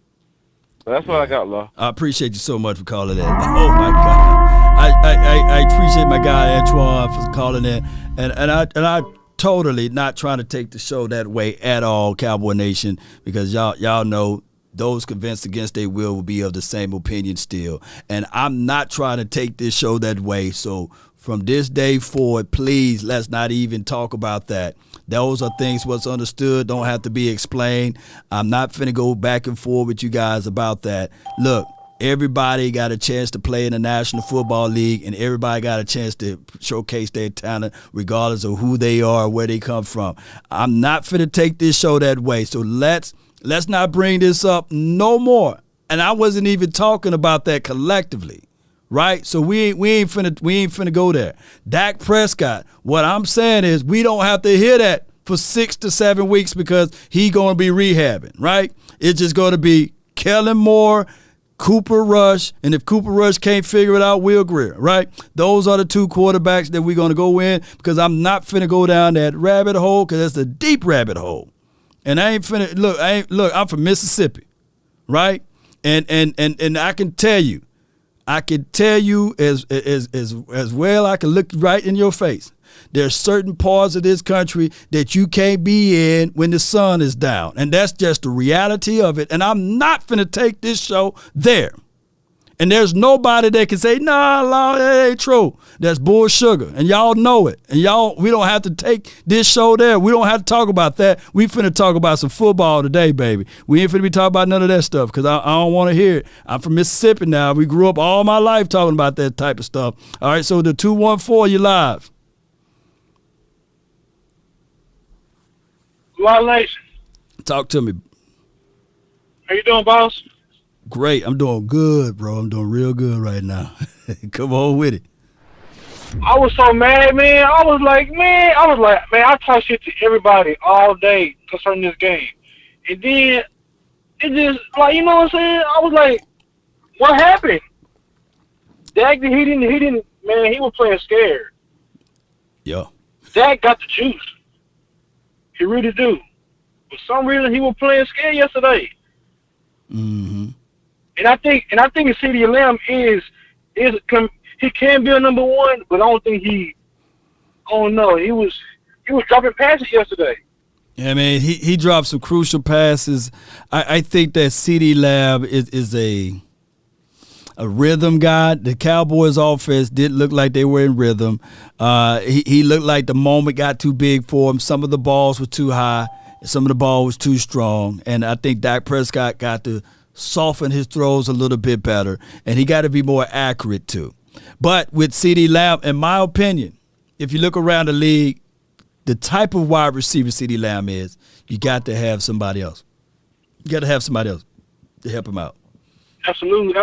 So that's what I got, Law. I appreciate you so much for calling in. Oh, my God. I appreciate my guy Antoine for calling in, and I totally not trying to take the show that way at all, Cowboy Nation, because y'all know those convinced against their will be of the same opinion still. And I'm not trying to take this show that way. So from this day forward, please, let's not even talk about that. Those are things what's understood, don't have to be explained. I'm not finna go back and forth with you guys about that. Look, everybody got a chance to play in the National Football League, and everybody got a chance to showcase their talent regardless of who they are or where they come from. I'm not finna take this show that way, so let's not bring this up no more. And I wasn't even talking about that collectively, right? So we ain't finna go there. Dak Prescott, what I'm saying is we don't have to hear that for 6 to 7 weeks because he gonna be rehabbing, right? It's just gonna be Kellen Moore, Cooper Rush, and if Cooper Rush can't figure it out, Will Grier, right? Those are the two quarterbacks that we're going to go in because I'm not finna go down that rabbit hole because that's a deep rabbit hole. And I ain't finna, look, I'm from Mississippi, right? And I can tell you as well I can look right in your face. There's certain parts of this country that you can't be in when the sun is down. And that's just the reality of it. And I'm not finna take this show there. And there's nobody that can say, nah, that ain't true. That's bull sugar. And y'all know it. And we don't have to take this show there. We don't have to talk about that. We finna talk about some football today, baby. We ain't finna be talking about none of that stuff because I don't want to hear it. I'm from Mississippi now. We grew up all my life talking about that type of stuff. All right, so the 214, you live. Nation. Talk to me. How you doing, boss? Great. I'm doing good, bro. I'm doing real good right now. Come on with it. I was so mad, man. I was like, man, I talk shit to everybody all day concerning this game. And then it just, like, you know what I'm saying? I was like, what happened? Dak, he didn't, man, he was playing scared. Yeah. Dak got the juice. He really do. For some reason, he was playing scared yesterday. Mm-hmm. And I think CeeDee Lamb he can be a number one, but I don't think he was dropping passes yesterday. Yeah, man, he dropped some crucial passes. I think that CeeDee Lamb is a rhythm guy. The Cowboys offense did look like they were in rhythm. He looked like the moment got too big for him. Some of the balls were too high. Some of the ball was too strong. And I think Dak Prescott got to soften his throws a little bit better. And he got to be more accurate too. But with CeeDee Lamb, in my opinion, if you look around the league, the type of wide receiver CeeDee Lamb is, you got to have somebody else. You got to have somebody else to help him out. Absolutely.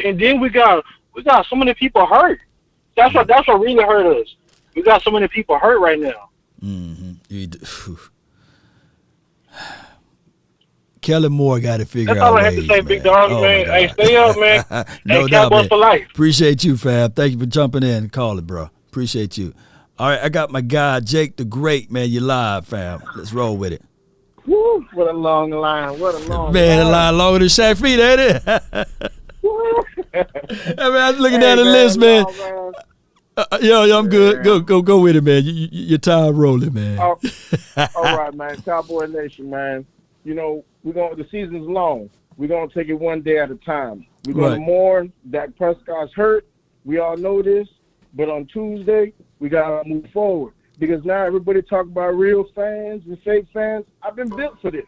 And then we got so many people hurt. That's what really hurt us. We got so many people hurt right now. Mm-hmm. Kellen Moore got to figure out. That's all I have to say, big dog, man. Hey, stay up, man. No hey, doubt, Cowboys man. for life. Appreciate you, fam. Thank you for jumping in and calling, bro. Appreciate you. All right, I got my guy, Jake the Great, man. You live, fam. Let's roll with it. Woo, what a long line. What a long man, line. a line longer than Shaq feet, ain't it? I mean, I was looking down the list, man. Yo, I'm good. Go with it, man. Your time rolling, man. All right, man. Cowboy Nation, man. You know, the season's long. We're gonna take it one day at a time. We're gonna mourn. Dak Prescott's hurt. We all know this. But on Tuesday, we gotta move forward. Because now everybody talk about real fans and fake fans. I've been built for this.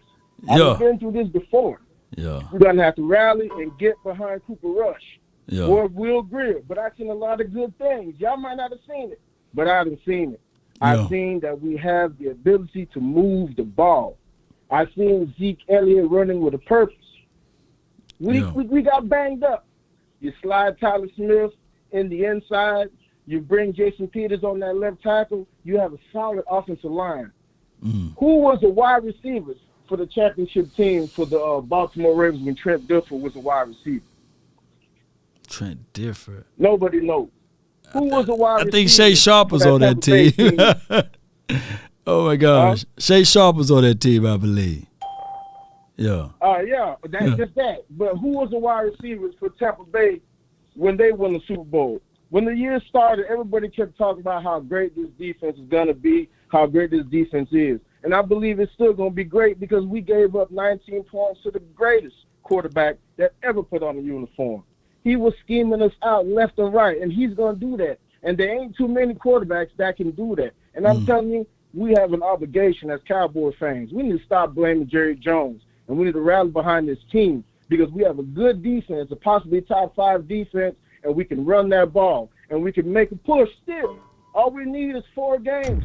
I've been through this before. Yeah. We're going to have to rally and get behind Cooper Rush or Will Grier. But I've seen a lot of good things. Y'all might not have seen it, but I haven't seen it. I've seen that we have the ability to move the ball. I've seen Zeke Elliott running with a purpose. We got banged up. You slide Tyler Smith in the inside. You bring Jason Peters on that left tackle. You have a solid offensive line. Who was the wide receivers for the championship team for the Baltimore Ravens when Trent Dilfer was a wide receiver? Trent Dilfer. Nobody knows. Who was the wide receiver? I think Shay Sharp was on that team. Oh, my gosh. Shay Sharp was on that team, I believe. Yeah. That's just that. But who was the wide receivers for Tampa Bay when they won the Super Bowl? When the year started, everybody kept talking about how great this defense is going to be, how great this defense is. And I believe it's still going to be great because we gave up 19 points to the greatest quarterback that ever put on a uniform. He was scheming us out left and right, and he's going to do that. And there ain't too many quarterbacks that can do that. And I'm telling you, we have an obligation as Cowboy fans. We need to stop blaming Jerry Jones, and we need to rally behind this team because we have a good defense, a possibly top 5 defense, and we can run that ball, and we can make a push still. All we need is 4 games.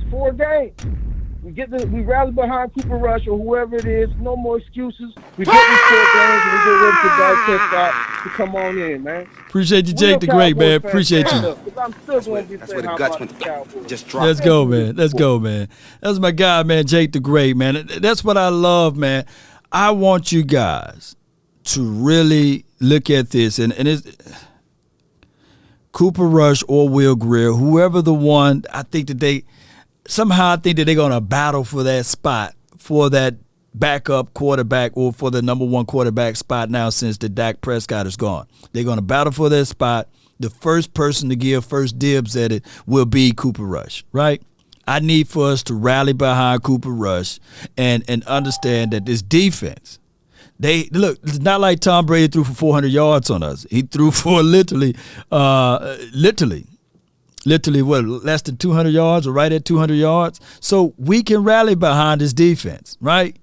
We rally behind Cooper Rush or whoever it is. No more excuses. We get these 4 games and we get ready for Dak Prescott to come on in, man. Appreciate you, Jake the Great, man. Appreciate you. I'm still going to be saying how about the Cowboys. Let's go, man. Let's go, man. That's my guy, man, Jake the Great, man. That's what I love, man. I want you guys to really look at this, and it's Cooper Rush or Will Grier, whoever the one. I think that they're going to battle for that spot, for that backup quarterback or for the number 1 quarterback spot now since the Dak Prescott is gone. They're going to battle for that spot. The first person to give first dibs at it will be Cooper Rush, right? I need for us to rally behind Cooper Rush and understand that this defense, it's not like Tom Brady threw for 400 yards on us. He threw for literally what, less than 200 yards or right at 200 yards. So we can rally behind this defense, right?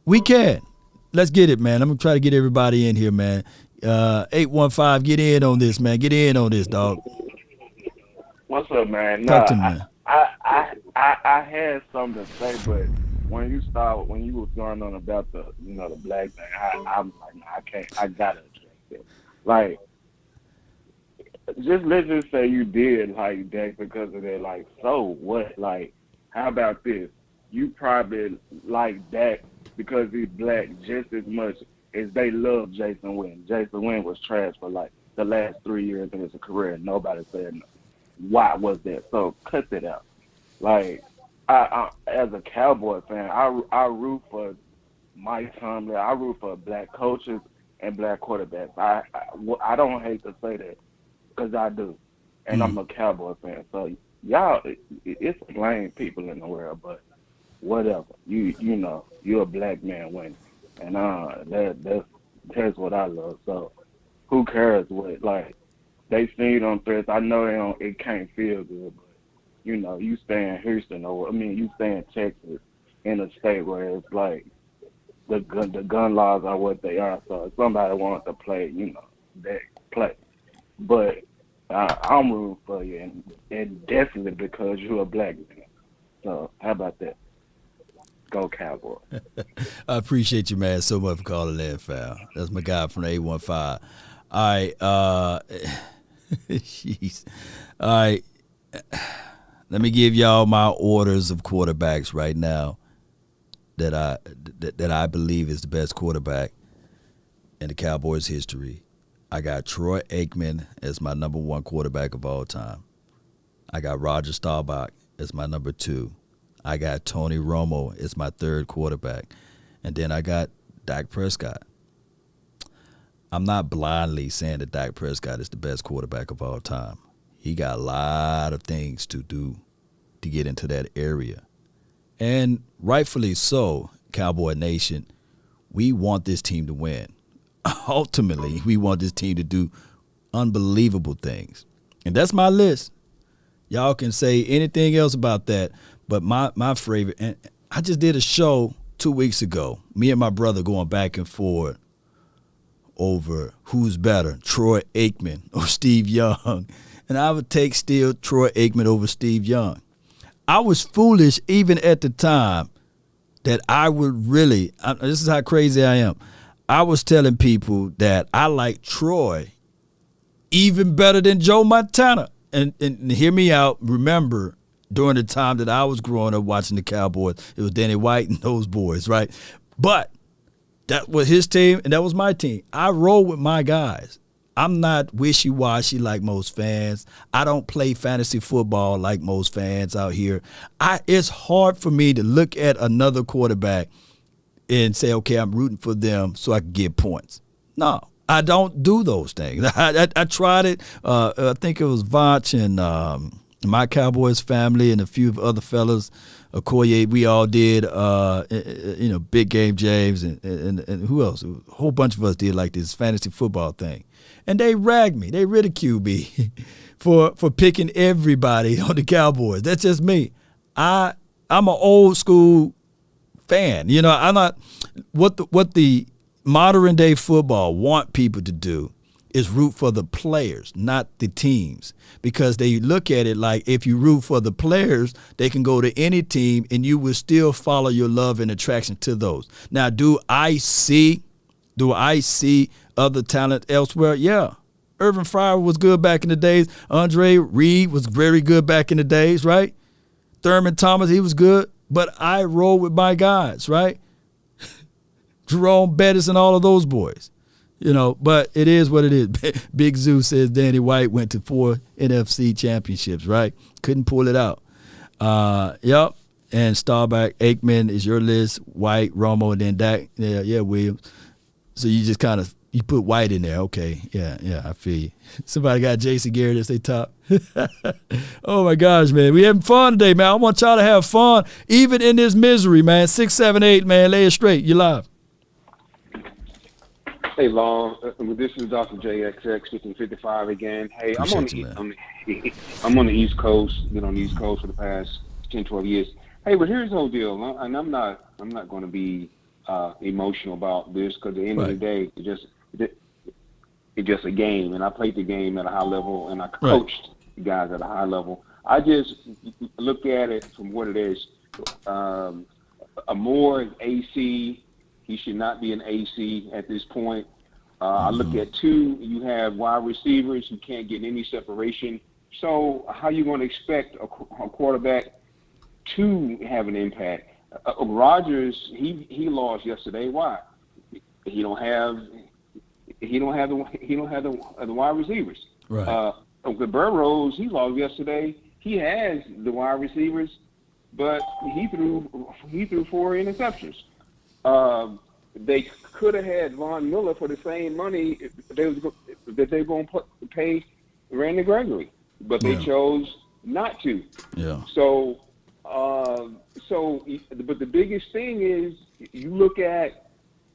We can. Let's get it, man. I'm going to try to get everybody in here, man. 815, get in on this, man. Get in on this, dog. What's up, man? Talk to me, man. I had something to say, but when you was going on about the black thing, I'm like, I can't. I gotta address it. Like, let's just say you did like Dak because of that. Like, so what? Like, how about this? You probably like Dak because he's black just as much as they love Jason Witten. Jason Witten was trash for like the last 3 years of his career. Nobody said no. Why was that? So cut it out. Like, I as a Cowboy fan, I root for Mike Tomlin. I root for black coaches and black quarterbacks. I don't hate to say that because I do, and I'm a Cowboy fan. So y'all, it's lame people in the world, but whatever. You know, you're a black man winning, and that's what I love. So who cares what like they seen it on threats? I know it can't feel good, but you know, you stay in Houston you stay in Texas, in a state where it's like the gun laws are what they are. So if somebody wants to play, they play. But I'm rooting for you, and definitely because you're a black man. So how about that? Go Cowboys. I appreciate you, man, so much for calling in, Fal. That's my guy from the 815. All right. Jeez. All right. Let me give y'all my orders of quarterbacks right now that I believe is the best quarterback in the Cowboys' history. I got Troy Aikman as my number 1 quarterback of all time. I got Roger Staubach as my number 2. I got Tony Romo as my 3rd quarterback. And then I got Dak Prescott. I'm not blindly saying that Dak Prescott is the best quarterback of all time. He got a lot of things to do to get into that area. And rightfully so, Cowboy Nation, we want this team to win. Ultimately, we want this team to do unbelievable things. And that's my list. Y'all can say anything else about that, but my favorite, and I just did a show 2 weeks ago, me and my brother going back and forth over who's better, Troy Aikman or Steve Young. And I would take still Troy Aikman over Steve Young. I was foolish even at the time that I would really, this is how crazy I am. I was telling people that I like Troy even better than Joe Montana. And hear me out. Remember, during the time that I was growing up watching the Cowboys, it was Danny White and those boys, right? But that was his team, and that was my team. I roll with my guys. I'm not wishy-washy like most fans. I don't play fantasy football like most fans out here. It's hard for me to look at another quarterback and say, okay, I'm rooting for them so I can get points. No, I don't do those things. I tried it. I think it was Vach and my Cowboys family and a few other fellas, Okoye, we all did, Big Game James and who else? A whole bunch of us did like this fantasy football thing. And they ragged me. They ridiculed me for picking everybody on the Cowboys. That's just me. I'm an old school fan. I'm not what the modern day football want people to do is root for the players, not the teams, because they look at it like if you root for the players, they can go to any team and you will still follow your love and attraction to those. Now, do I see other talent elsewhere? Yeah. Irvin Fryer was good back in the days. Andre Reed was very good back in the days, right? Thurman Thomas, he was good, but I roll with my guys, right? Jerome Bettis and all of those boys. But it is what it is. Big Zoo says Danny White went to 4 NFC championships, right? Couldn't pull it out. Yep. And Starback, Aikman is your list. White, Romo, and then Dak. Yeah, Williams. So you just kind of you put White in there. Okay. Yeah, I feel you. Somebody got Jason Garrett as they top. Oh, my gosh, man. We having fun today, man. I want y'all to have fun, even in this misery, man. 678, man. Lay it straight. You live. Hey, Long. This is Dr. JXX 1555 again. Hey, I'm on the East Coast. Been on the East Coast for the past 10, 12 years. Hey, but here's the whole deal, and I'm not going to be emotional about this because at the end of the day, it's just a game, and I played the game at a high level, and I coached guys at a high level. I just look at it from what it is. Amore is AC. He should not be an AC at this point. I look at 2, you have wide receivers who can't get any separation. So how you going to expect a quarterback to have an impact? Rodgers, he lost yesterday. Why? He don't have the wide receivers. Right. Burrows, he lost yesterday. He has the wide receivers, but he threw 4 interceptions. They could have had Von Miller for the same money that they were going to pay Randy Gregory, but they chose not to. Yeah. So, but the biggest thing is you look at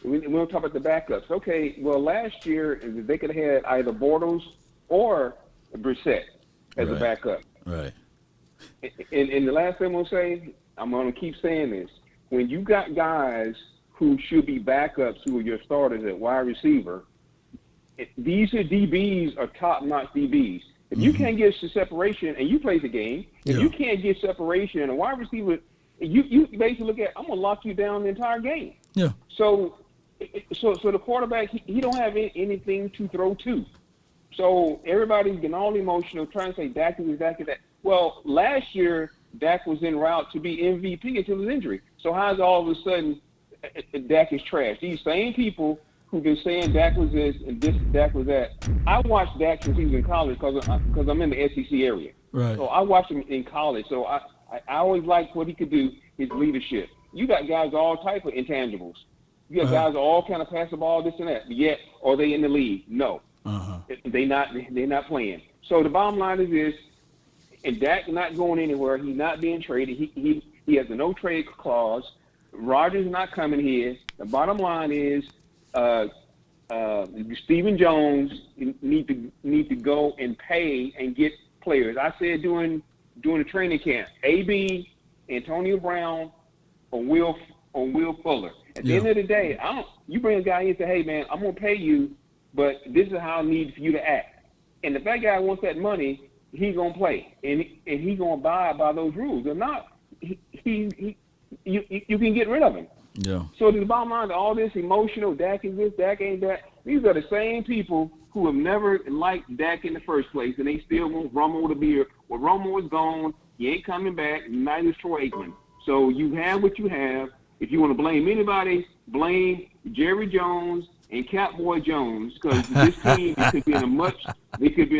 we don't talk about the backups. Okay, well last year they could have had either Bortles or Brissett as a backup. Right. And the last thing I'm going to say, I'm going to keep saying this. When you got guys who should be backups who are your starters at wide receiver, these are DBs are top-notch DBs. If you can't get the separation, and you play the game, if you can't get separation, a wide receiver, you basically look at, I'm going to lock you down the entire game. Yeah. So the quarterback, he don't have anything to throw to. So everybody's getting all emotional, trying to say Dak is that. Well, last year, Dak was en route to be MVP until his injury. So how's all of a sudden Dak is trash? These same people who've been saying Dak was this and this, Dak was that. I watched Dak since he was in college because I'm in the SEC area. Right. So I watched him in college. So I always liked what he could do, his leadership. You got guys all type of intangibles. You got guys all kind of pass the ball, this and that. But yet, are they in the league? No. They're not playing. So the bottom line is this, and Dak not going anywhere. He's not being traded. He has a no trade clause. Rodgers not coming here. The bottom line is Stephen Jones need to go and pay and get players. I said during the training camp, AB, Antonio Brown, or Will Fuller. At the end of the day, you bring a guy in and say, hey man, I'm gonna pay you, but this is how I need for you to act. And if that guy wants that money, he's gonna play, and he's gonna abide by those rules. If not, you can get rid of him. Yeah. So the bottom line, all this emotional, Dak is this, Dak ain't that. These are the same people who have never liked Dak in the first place, and they still want Romo to be here. Well, Romo is gone. He ain't coming back. Neither is Troy Aikman. So you have what you have. If you want to blame anybody, blame Jerry Jones and Catboy Jones, because this team could be in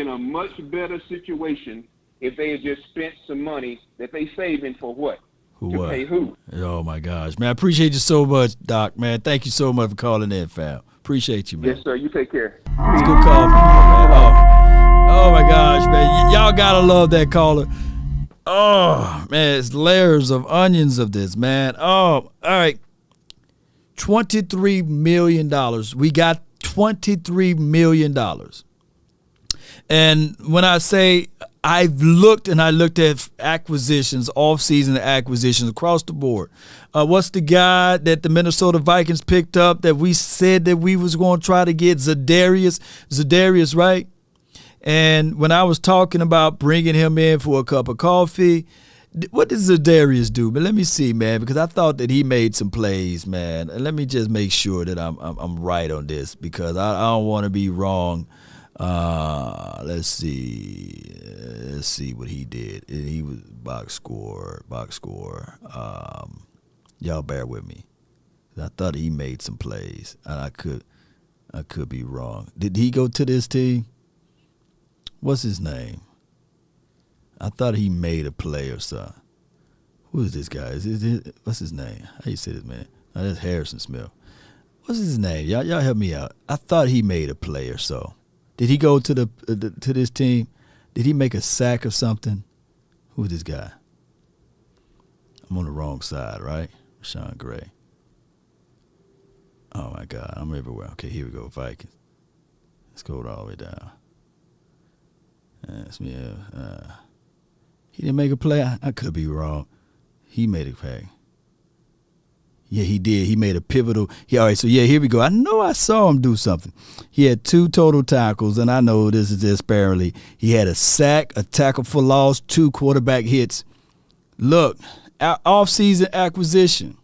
a much better situation if they had just spent some money that they saving for what? Pay who? Oh my gosh, man! I appreciate you so much, Doc. Man, thank you so much for calling in, fam. Appreciate you, man. Yes, sir. You take care. It's a good call from you, man. Oh my gosh, man! Y'all gotta love that caller. Oh, man, it's layers of onions of this, man. Oh, all right. $23 million. We got $23 million. And when I say I've looked at acquisitions, off-season acquisitions across the board. What's the guy that the Minnesota Vikings picked up that we said that we was going to try to get? Zadarius, right? And when I was talking about bringing him in for a cup of coffee, what did Zadarius do? But let me see, man, because I thought that he made some plays, man. And let me just make sure that I'm right on this, because I don't want to be wrong. Let's see what he did. He was box score. Y'all bear with me. I thought he made some plays, and I could be wrong. Did he go to this team? What's his name? I thought he made a play or something. Who is this guy? What's his name? How you say this, man? Oh, that's Harrison Smith. What's his name? Y'all help me out. I thought he made a play or so. Did he go to to this team? Did he make a sack or something? Who's this guy? I'm on the wrong side, right? Sean Gray. Oh, my God. I'm everywhere. Okay, here we go, Vikings. Let's go all the way down. He didn't make a play. I could be wrong. He made a play. Yeah, he did. He made a pivotal. All right, so yeah, here we go. I know I saw him do something. He had 2 total tackles, and I know this is disparately. He had a sack, a tackle for loss, 2 quarterback hits. Look, off-season acquisition.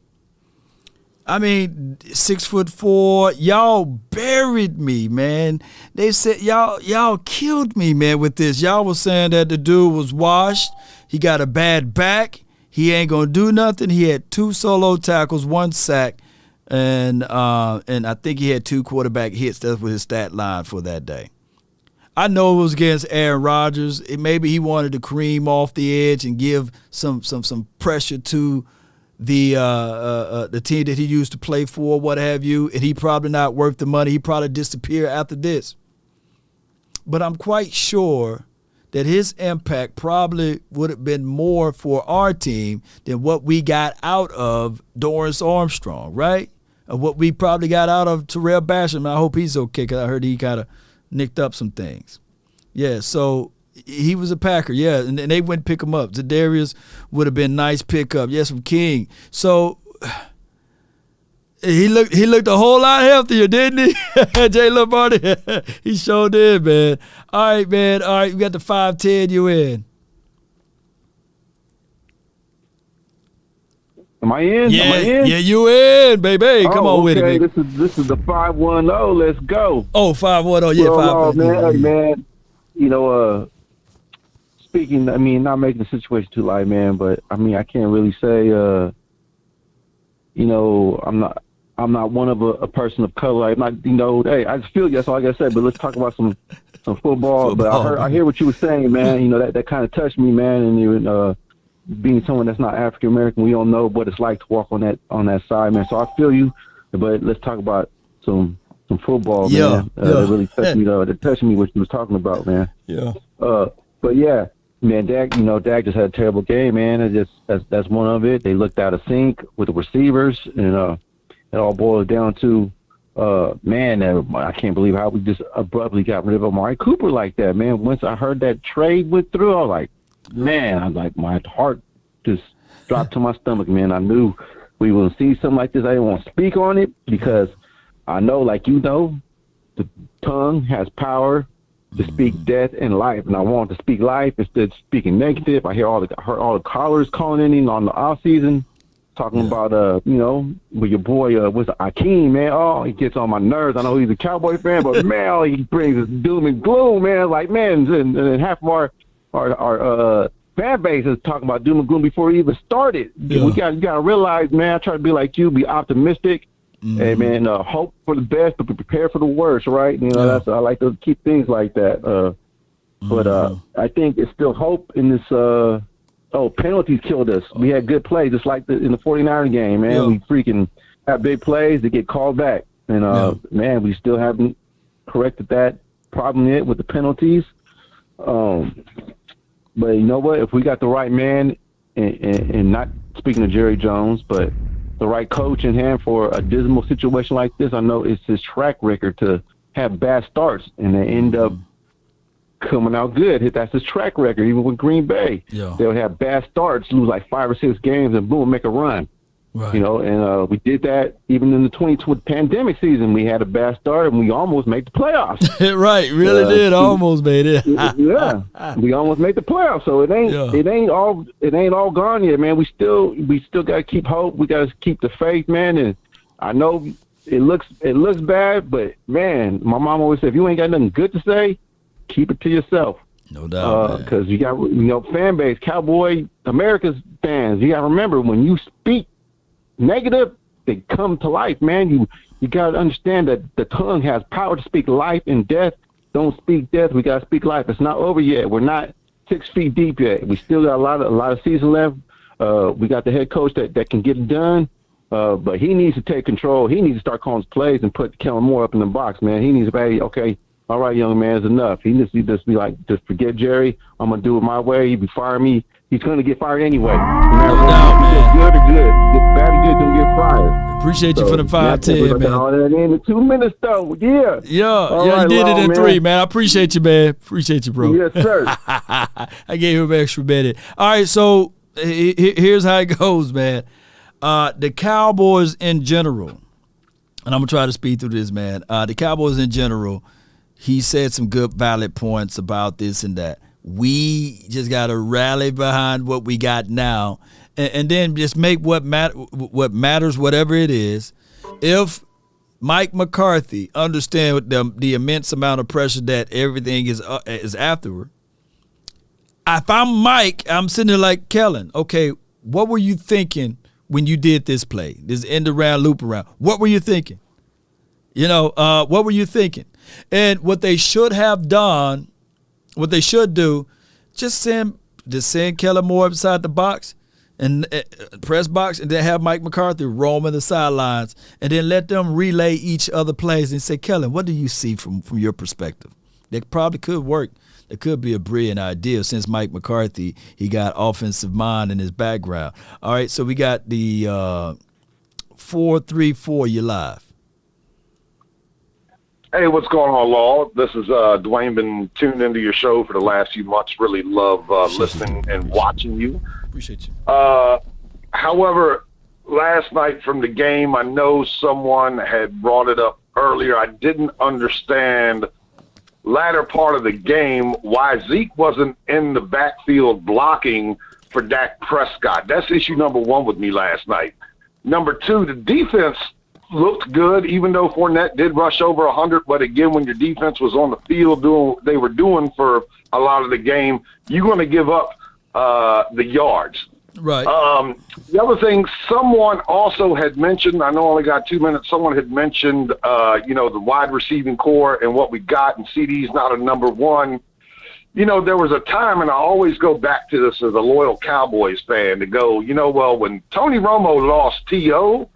I mean, 6'4", y'all buried me, man. They said y'all killed me, man, with this. Y'all was saying that the dude was washed. He got a bad back. He ain't gonna do nothing. He had 2 solo tackles, 1 sack, and I think he had 2 quarterback hits. That was his stat line for that day. I know it was against Aaron Rodgers. Maybe he wanted to cream off the edge and give some pressure to the team that he used to play for, what have you, and he probably not worth the money. He probably disappear after this. But I'm quite sure that his impact probably would have been more for our team than what we got out of Dorrance Armstrong, right? Or what we probably got out of Terrell Basham. I hope he's okay, because I heard he kind of nicked up some things. Yeah, so he was a Packer, yeah, and they went pick him up. Zadarius would have been nice pickup, yes, from King. So he looked a whole lot healthier, didn't he? Jay Lombardi, he sure did, man. All right, man. All right, we got the 5-10. You in? Am I in? Yeah, Am I in? yeah, you in, baby. Come on with it, baby. This is the 5-1-0. Let's go. Oh, 5-1-0. Yeah, 5-1. Man, hey, man. You know, speaking, I mean, not making the situation too light, man, but I mean, I can't really say, you know, I'm not one of a person of color. I'm not, you know, hey, I just feel you. That's all I gotta say. But let's talk about some football. But I hear what you were saying, man. You know, that kind of touched me, man. And even being someone that's not African American, we don't know what it's like to walk on that side, man. So I feel you. But let's talk about some football, man. That really touched me. That touched me what you was talking about, man. Yeah. But yeah, man, Dak just had a terrible game, man. That's one of it. They looked out of sync with the receivers, and it all boils down to, man, I can't believe how we just abruptly got rid of Amari Cooper like that, man. Once I heard that trade went through, I was like, man, my heart just dropped to my stomach, man. I knew we would see something like this. I didn't want to speak on it because I know, like you know, the tongue has power to speak death and life, and I wanted to speak life instead of speaking negative. I heard all the callers calling in on the off season, talking about you know, with your boy was Akeem, man. Oh, he gets on my nerves. I know he's a Cowboy fan, but man, he brings this doom and gloom, man. Like, man, and half of our fan base is talking about doom and gloom before he even started. Yeah. You gotta realize, man. I try to be like you, be optimistic. Mm-hmm. Hey, man, hope for the best, but be prepared for the worst, right? You know, I like to keep things like that. But I think it's still hope in this. Penalties killed us. We had good plays, just like in the 49er game, man. Yeah. We freaking have big plays that get called back. And, man, we still haven't corrected that problem yet with the penalties. But you know what? If we got the right man, and not speaking of Jerry Jones, but the right coach in hand for a dismal situation like this, I know it's his track record to have bad starts and they end up coming out good. That's his track record. Even with Green Bay, they'll have bad starts, lose like 5 or 6 games, and boom, make a run. Right. You know, and we did that even in the 2020 pandemic season. We had a bad start, and we almost made the playoffs. Right, really did almost made it. Yeah, we almost made the playoffs. So it ain't all gone yet, man. We still got to keep hope. We got to keep the faith, man. And I know it looks bad, but man, my mom always said, if you ain't got nothing good to say, keep it to yourself. No doubt, because you got fan base, Cowboy America's fans. You got to remember when you speak negative, they come to life, man. You got to understand that the tongue has power to speak life and death. Don't speak death. We got to speak life. It's not over yet. We're not 6 feet deep yet. We still got a lot of season left. We got the head coach that can get it done, but he needs to take control. He needs to start calling his plays and put Kellen Moore up in the box, man. He needs to be, okay, all right, young man, it's enough. He needs to just be like, just forget Jerry. I'm going to do it my way. He fire me. He's going to get fired anyway. No doubt, man. Good or good. Bad or good, don't get fired. Appreciate you for the 5-10, man. All that in the 2 minutes, though. Yeah. You did it in 3, man. I appreciate you, man. Appreciate you, bro. Yes, sir. I gave him an extra minute. All right, so here's how it goes, man. The Cowboys in general, and I'm going to try to speed through this, man. The Cowboys in general, he said some good, valid points about this and that. We just got to rally behind what we got now and then just make what matters, whatever it is. If Mike McCarthy understands the immense amount of pressure that everything is afterward, if I'm Mike, I'm sitting there like, Kellen, okay, what were you thinking when you did this play, this end around, loop around? What were you thinking? What were you thinking? And what they should have done, what they should do, just send Kellen Moore inside the box and press box, and then have Mike McCarthy roaming the sidelines, and then let them relay each other plays and say, Kellen, what do you see from your perspective? That probably could work. It could be a brilliant idea since Mike McCarthy, he got offensive mind in his background. All right, so we got the 4-3-4. You're live. Hey, what's going on, Law? This is Dwayne. Been tuned into your show for the last few months. Really love listening and watching you. Appreciate you. However, last night from the game, I know someone had brought it up earlier. I didn't understand latter part of the game why Zeke wasn't in the backfield blocking for Dak Prescott. That's issue number 1 with me last night. Number 2, the defense looked good, even though Fournette did rush over 100. But again, when your defense was on the field doing what they were doing for a lot of the game, you're going to give up the yards. Right. The other thing, someone also had mentioned, I know I only got 2 minutes, someone had mentioned, the wide receiving core and what we got, and CD's not a number 1. There was a time, and I always go back to this as a loyal Cowboys fan, to go, when Tony Romo lost T.O.,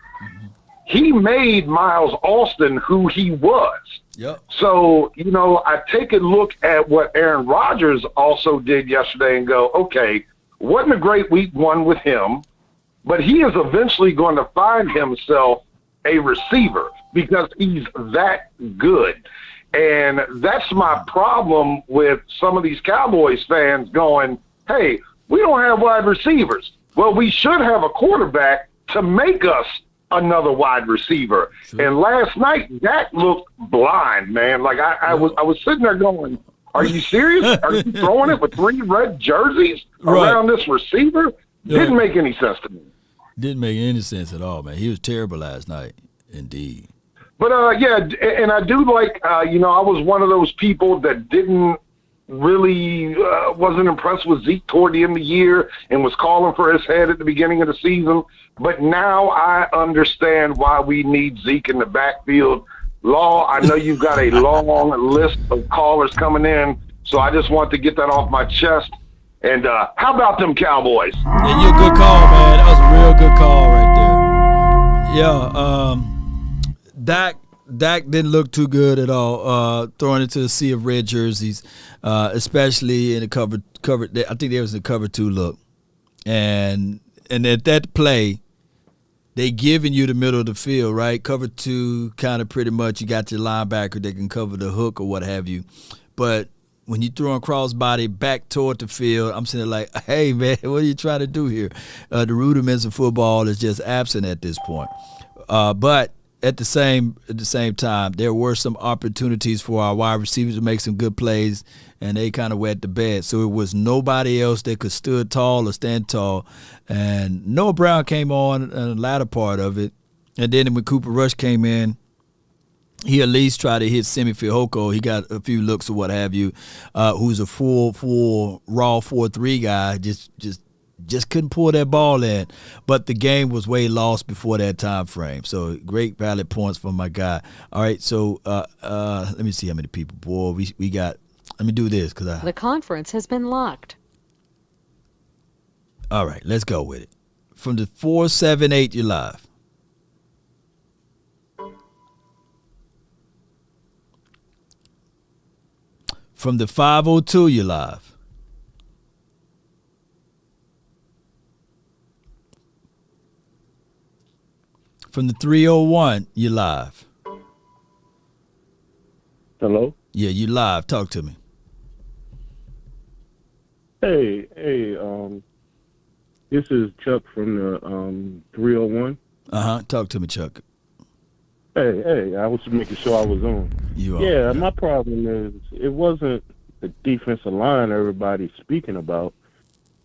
he made Miles Austin who he was. Yep. So, I take a look at what Aaron Rodgers also did yesterday and go, okay, wasn't a great week 1 with him, but he is eventually going to find himself a receiver because he's that good. And that's my problem with some of these Cowboys fans going, hey, we don't have wide receivers. Well, we should have a quarterback to make us another wide receiver. Sure. And last night, Dak looked blind, man. Like I was sitting there going, are you serious? Are you throwing it with 3 red jerseys around this receiver? Didn't make any sense to me. Didn't make any sense at all, man. He was terrible last night, indeed. But, and I do like, I was one of those people that didn't really wasn't impressed with Zeke toward the end of the year and was calling for his head at the beginning of the season. But now I understand why we need Zeke in the backfield. Law, I know you've got a long list of callers coming in, so I just want to get that off my chest. And how about them Cowboys? Yeah, you're a good call, man. That was a real good call right there. Dak didn't look too good at all, throwing into the sea of red jerseys, especially in the covered. I think they was in the cover 2 look, and at that play, they giving you the middle of the field, right? Cover 2, kind of pretty much. You got your linebacker that can cover the hook or what have you, but when you throw a crossbody back toward the field, I'm sitting like, hey, man, what are you trying to do here? The rudiments of football is just absent at this point. But at the same time, there were some opportunities for our wide receivers to make some good plays, and they kind of wet the bed. So it was nobody else that could stood tall or stand tall. And Noah Brown came on in the latter part of it. And then when Cooper Rush came in, he at least tried to hit Semi Fehoko. He got a few looks or what have you. Who's a full raw 4-3 guy. Just couldn't pull that ball in. But the game was way lost before that time frame. So great valid points from my guy. All right, so let me see how many people. Boy, we got. Let me do this The conference has been locked. All right, let's go with it. From the 478, you're live. From the 502, you're live. From the 301, you're live. Hello? Yeah, you live. Talk to me. Hey, this is Chuck from the 301. Talk to me, Chuck. Hey, I was just making sure I was on. You are. Yeah, my problem is it wasn't the defensive line everybody's speaking about.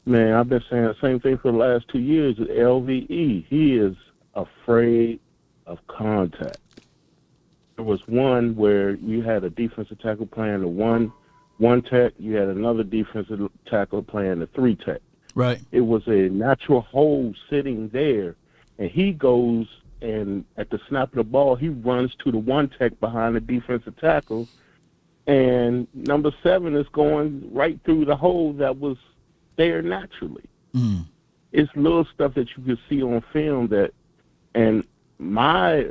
Man, I've been saying the same thing for the last 2 years. LVE, he is afraid of contact. There was one where you had a defensive tackle playing the one tech, you had another defensive tackle playing the 3 tech. Right. It was a natural hole sitting there, and he goes and at the snap of the ball, he runs to the 1 tech behind the defensive tackle, and number 7 is going right through the hole that was there naturally. It's little stuff that you can see on film that, and my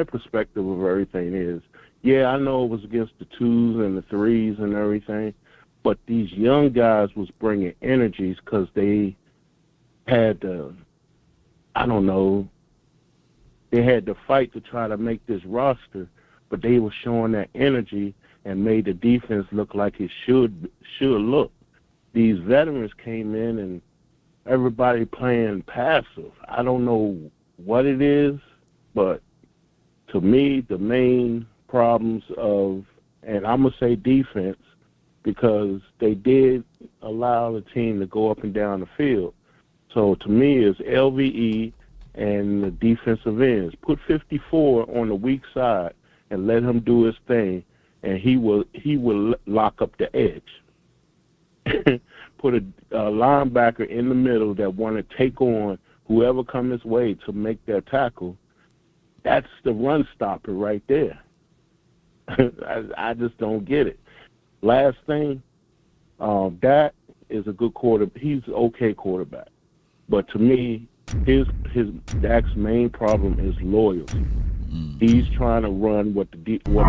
perspective of everything is, yeah, I know it was against the 2s and the 3s and everything, but these young guys was bringing energies because they had to, I don't know, they had to fight to try to make this roster, but they were showing that energy and made the defense look like it should look. These veterans came in and everybody playing passive. I don't know what it is, but to me, the main problems of, and I'm going to say defense, because they did allow the team to go up and down the field. So to me, it's LVE and the defensive ends. Put 54 on the weak side and let him do his thing, and he will lock up the edge. Put a linebacker in the middle that want to take on whoever comes his way to make that tackle. That's the run stopper right there. I just don't get it. Last thing, Dak is a good quarterback. He's an okay quarterback, but to me, his Dak's main problem is loyalty. He's trying to run what the No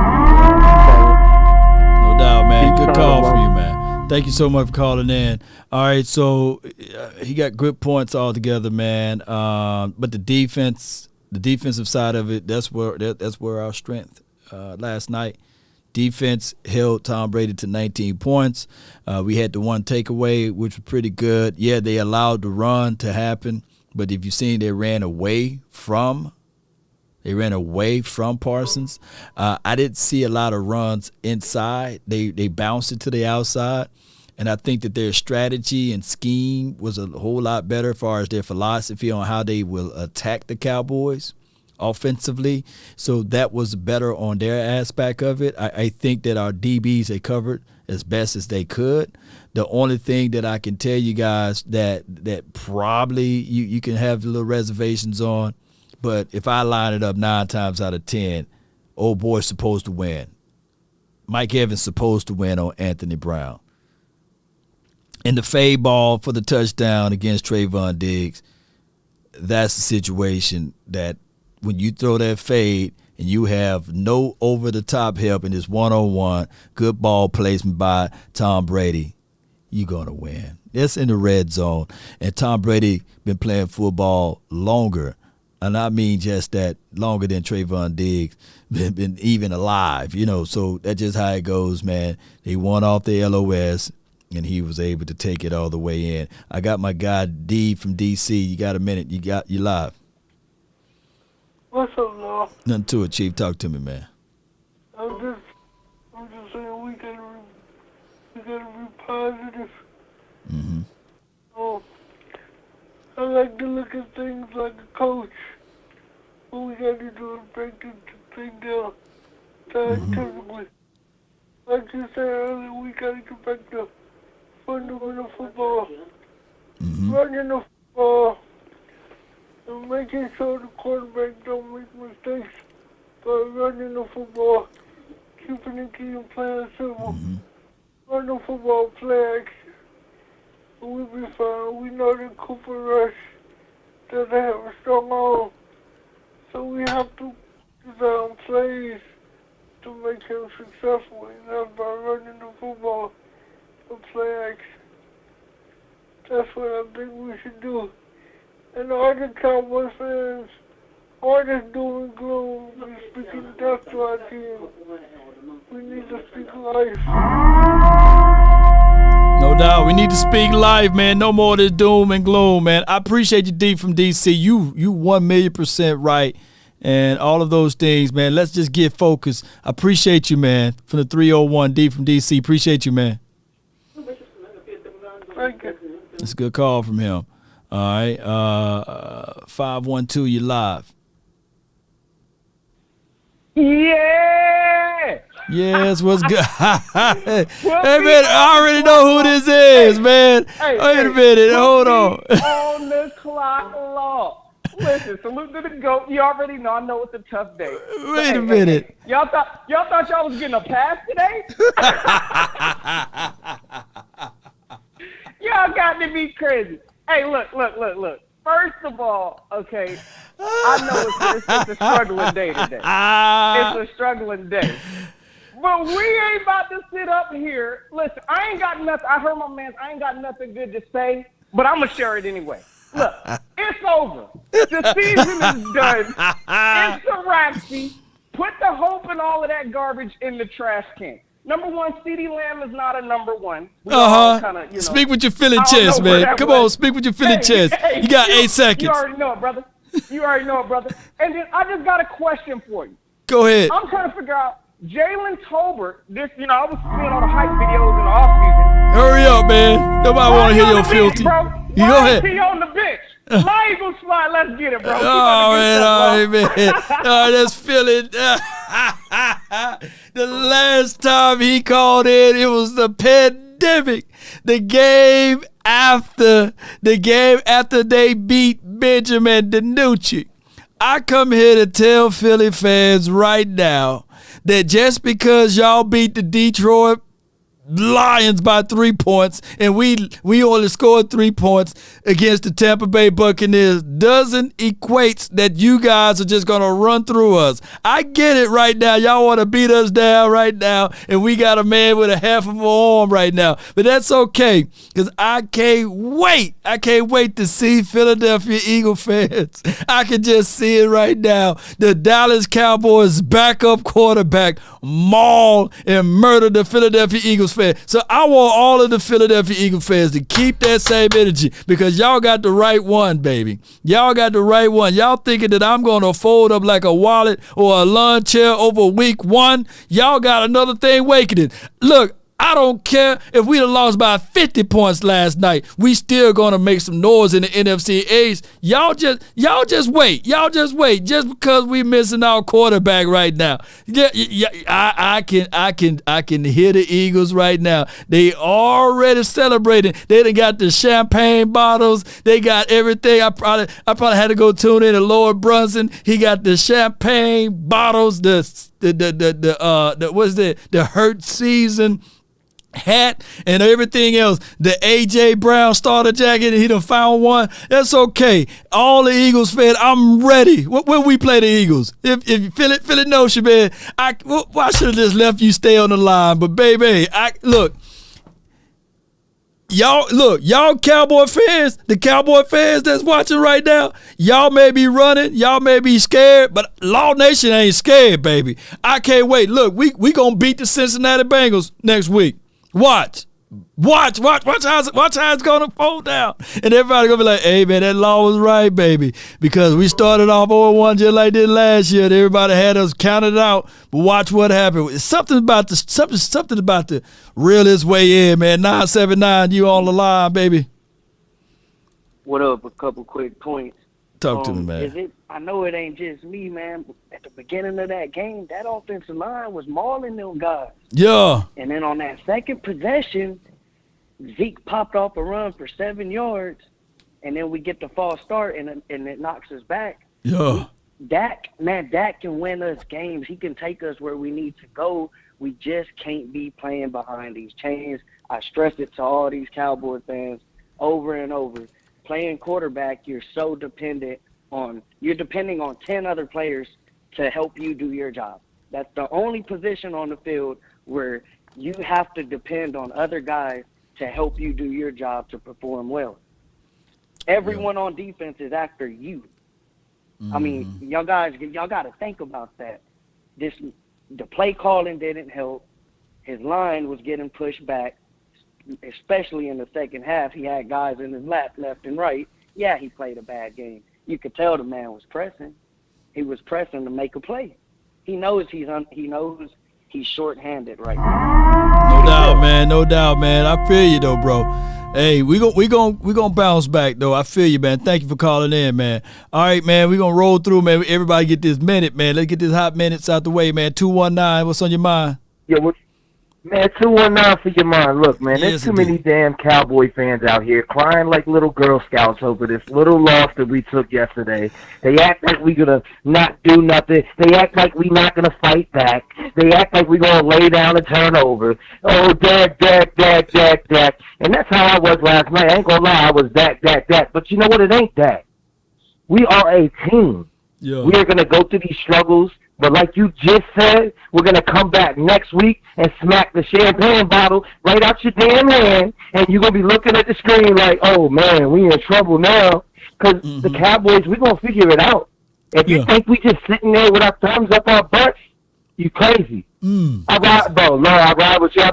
doubt, man. Good call from you, man. Thank you so much for calling in. All right, so he got good points all together, man. But the defensive side of it, that's where our strength last night. Defense held Tom Brady to 19 points. We had the one takeaway, which was pretty good. Yeah, they allowed the run to happen, but if you've seen, they ran away from Parsons. I didn't see a lot of runs inside. They bounced it to the outside, and I think that their strategy and scheme was a whole lot better as far as their philosophy on how they will attack the Cowboys offensively. So that was better on their aspect of it. I think that our DBs, they covered as best as they could. The only thing that I can tell you guys that probably you can have little reservations on, but if I line it up 9 times out of 10, old boy's supposed to win. Mike Evans supposed to win on Anthony Brown. And the fade ball for the touchdown against Trayvon Diggs, that's the situation that when you throw that fade and you have no over-the-top help and it's one-on-one, good ball placement by Tom Brady, you're going to win. It's in the red zone. And Tom Brady been playing football longer. And I mean just that, longer than Trayvon Diggs been even alive, So that's just how it goes, man. They won off the LOS, and he was able to take it all the way in. I got my guy D from D.C. You got a minute? You live. What's up, Law? Nothing to it, Chief. Talk to me, man. I'm just saying we gotta be positive. Mm-hmm. I like to look at things like a coach. What we got to do is break the thing down scientifically. Like you said earlier, we got to get back to fundamental football. Running the football and making sure the quarterback don't make mistakes by running the football, keeping the game playing simple. Run the football, play action. We'll be fine. We know that Cooper Rush doesn't have a strong arm, so we have to design plays to make him successful, and that's by running the football and play action. That's what I think we should do. And all the Cowboys fans, all this doom and gloom, we speaking death to our team. We need to speak life. No doubt. We need to speak life, man. No more of this doom and gloom, man. I appreciate you, D from D.C. You 1,000,000% right. And all of those things, man. Let's just get focused. I appreciate you, man. From the 301, D from D.C. Appreciate you, man. That's a good call from him. All right. 512, you live. Yeah! Yes, what's good? Hey, man, I already know who this is, man. Wait a minute, hold on. On the clock, Law. Listen, salute to the GOAT. You already know. I know it's a tough day. Wait a minute. Y'all thought y'all was getting a pass today? Y'all got to be crazy. Hey, look. First of all, okay, I know it's a struggling day today. It's a struggling day. But we ain't about to sit up here. Listen, I ain't got nothing. I heard my man. I ain't got nothing good to say, but I'm going to share it anyway. Look, it's over. The season is done. It's a wrapsie. Put the hope and all of that garbage in the trash can. Number one, CeeDee Lamb is not a number one. Speak with your feeling chest, man. Come on, speak with your feeling chest. You got 8 seconds. You already know it, brother. And then I just got a question for you. Go ahead. I'm trying to figure out Jalen Tolbert. I was seeing all the hype videos in the offseason. Hurry up, man. Nobody want to hear your filthy. You go ahead. He on the bench. My Eagles fly. Let's get it, bro. All right, man. All right, let's feel it. The last time he called in, it was the pandemic. The game after they beat Benjamin DiNucci. I come here to tell Philly fans right now that just because y'all beat the Detroit Lions by 3 points and we only scored 3 points against the Tampa Bay Buccaneers doesn't equate that you guys are just gonna run through us. I get it right now. Y'all want to beat us down right now, and we got a man with a half of an arm right now. But that's okay, because I can't wait. I can't wait to see Philadelphia Eagle fans. I can just see it right now. The Dallas Cowboys backup quarterback maul and murder the Philadelphia Eagles fans. So I want all of the Philadelphia Eagle fans to keep that same energy, because y'all got the right one, baby. Y'all got the right one. Y'all thinking that I'm going to fold up like a wallet or a lawn chair over week 1? Y'all got another thing waiting. Look, I don't care if we lost by 50 points last night. We still gonna make some noise in the NFC East. Y'all just wait. Just because we missing our quarterback right now. I can hear the Eagles right now. They already celebrating. They done got the champagne bottles. They got everything. I probably had to go tune in to Lord Brunson. He got the champagne bottles. The hurt season hat and everything else. The A.J. Brown starter jacket, he done found one. That's okay. All the Eagles fans, I'm ready. When we play the Eagles, if you feel it knows you, man. I should have just left you stay on the line. But baby, look, y'all Cowboy fans, the Cowboy fans that's watching right now, y'all may be running, y'all may be scared, but Law Nation ain't scared, baby. I can't wait. Look, we gonna beat the Cincinnati Bengals next week. Watch how it's gonna fold down. And everybody gonna be like, hey man, that Law was right, baby. Because we started off 0-1 just like this last year. And everybody had us counted out. But watch what happened. It's something about the reel its way in, man. 979, you on the line, baby. What up? A couple quick points. Talk to me, man. I know it ain't just me, man. But at the beginning of that game, that offensive line was mauling them guys. Yeah. And then on that second possession, Zeke popped off a run for 7 yards, and then we get the false start, and it knocks us back. Yeah. Dak can win us games. He can take us where we need to go. We just can't be playing behind these chains. I stress it to all these Cowboy fans over and over. Playing quarterback, you're depending on 10 other players to help you do your job. That's the only position on the field where you have to depend on other guys to help you do your job to perform well. Everyone on defense is after you. I mean, y'all got to think about that. The play calling didn't help. His line was getting pushed back, especially in the second half. He had guys in his lap, left and right. Yeah, he played a bad game. You could tell the man was pressing. He was pressing to make a play. He knows he's shorthanded right now. No doubt, man. I feel you though, bro. Hey, we gonna bounce back though. I feel you, man. Thank you for calling in, man. All right, man. We gonna roll through, man. Everybody get this minute, man. Let's get this hot minutes out the way, man. 219. What's on your mind? Yeah, man, 219 for your mind. Look, man, there's too many damn Cowboy fans out here crying like little Girl Scouts over this little loss that we took yesterday. They act like we gonna not do nothing. They act like we not gonna fight back. They act like we gonna lay down and turn over. Oh, Dak. And that's how I was last night. I ain't gonna lie, I was Dak. But you know what? It ain't that. We are a team. Yeah. We are gonna go through these struggles. But like you just said, we're going to come back next week and smack the champagne bottle right out your damn hand, and you're going to be looking at the screen like, oh, man, we in trouble now. Because the Cowboys, we're going to figure it out. If you think we just sitting there with our thumbs up our butts, you crazy. I ride with you. I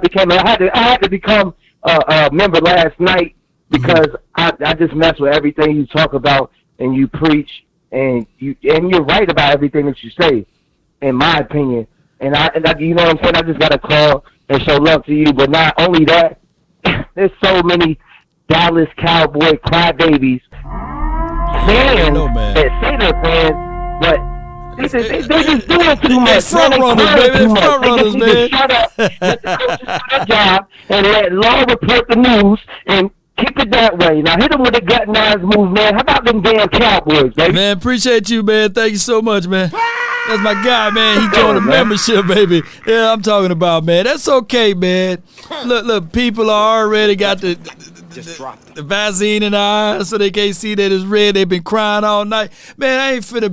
had to become a member last night because I just mess with everything you talk about and you preach, and you're right about everything that you say. In my opinion, and I, you know what I'm saying, I just got to call and show love to you. But not only that, there's so many Dallas Cowboy crybabies fans that say they're fans, but they're just doing too much. Front runners, baby. They're front runners, man. Shut up, let the coaches do their job, and let Law report the news, and keep it that way. Now hit them with a gut knives move, man. How about them damn Cowboys, baby? Man, appreciate you, man. Thank you so much, man. That's my guy, man. He joined the membership, baby. Yeah, I'm talking about, man. That's okay, man. Look, people are already got the Vaseline in their eyes so they can't see that it's red. They've been crying all night. Man, I ain't finna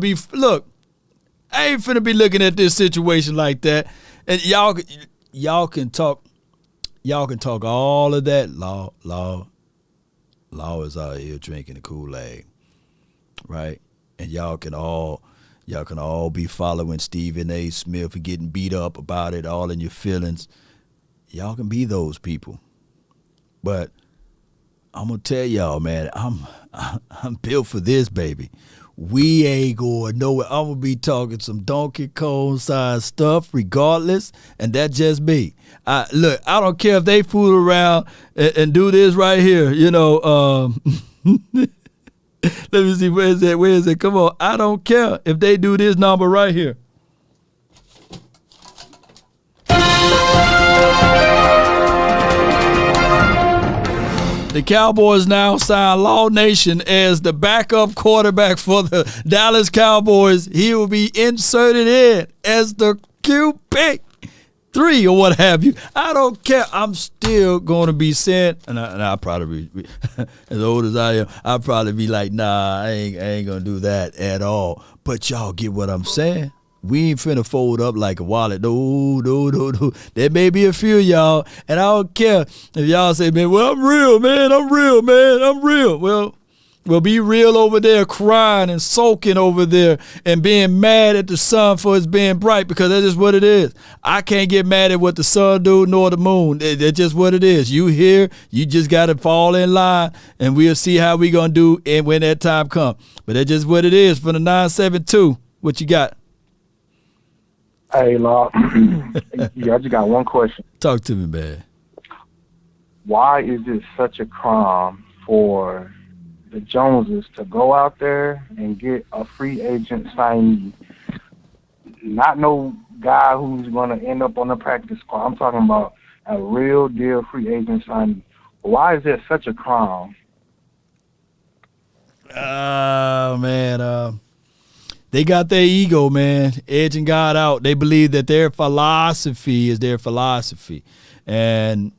be looking at this situation like that. And y'all can talk all of that. Law is out here drinking the Kool-Aid, right? And y'all can all be following Stephen A. Smith and getting beat up about it, all in your feelings. Y'all can be those people. But I'm going to tell y'all, man, I'm built for this, baby. We ain't going nowhere. I'm going to be talking some Donkey Kong size stuff regardless, and that just me. I don't care if they fool around and do this right here, you know. Let me see, where is it? Come on. I don't care if they do this number right here. The Cowboys now sign Law Nation as the backup quarterback for the Dallas Cowboys. He will be inserted in as the QB3 or what have you. I don't care. I'm still going to be sent, and I'll probably be, as old as I am, I'll probably be like, nah, I ain't going to do that at all. But y'all get what I'm saying? we ain't finna fold up like a wallet. No. There may be a few of y'all, and I don't care if y'all say, man, well, I'm real, man. I'm real. Well, be real over there crying and sulking over there and being mad at the sun for its being bright, because that's just what it is. I can't get mad at what the sun do nor the moon. That's just what it is. You here, you just got to fall in line, and we'll see how we going to do and when that time comes. But that's just what it is. For the 972, what you got? Hey, Law. Yeah, I just got one question. Talk to me, man. Why is it such a crime for the Joneses to go out there and get a free agent signee? Not no guy who's going to end up on the practice squad. I'm talking about a real deal free agent signee. Why is it such a crime? Man, they got their ego, man, edging God out. They believe that their philosophy is their philosophy, and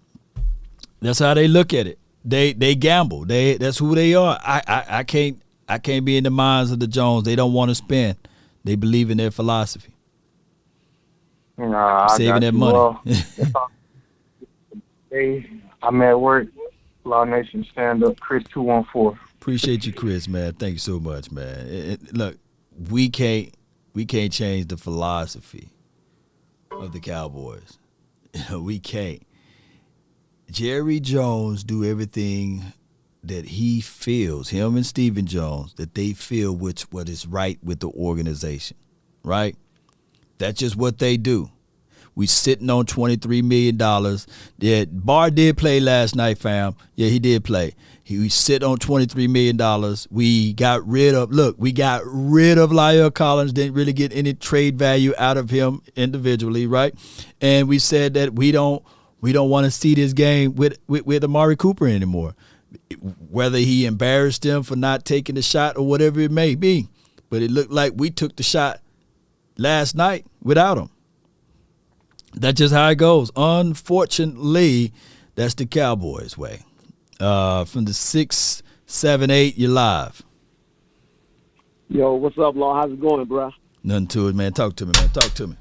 that's how they look at it. They gamble. That's who they are. I can't be in the minds of the Jones. They don't want to spend. They believe in their philosophy. Saving that money. Well, hey, I'm at work. Law Nation, stand up. Chris 214. Appreciate you, Chris, man. Thank you so much, man. Look, we can't change the philosophy of the Cowboys. We can't. Jerry Jones do everything that he feels, him and Stephen Jones, that they feel what is right with the organization, right? That's just what they do. We sitting on $23 million. Yeah, Barr did play last night, fam. Yeah, he did play. We sit on $23 million. We got rid of La'el Collins, didn't really get any trade value out of him individually, right? And we said that we don't want to see this game with Amari Cooper anymore, whether he embarrassed him for not taking the shot or whatever it may be. But it looked like we took the shot last night without him. That's just how it goes. Unfortunately, that's the Cowboys way. From the 678, you're live. Yo, what's up, Law? How's it going, bro? Nothing to it, man. Talk to me, man. Talk to me.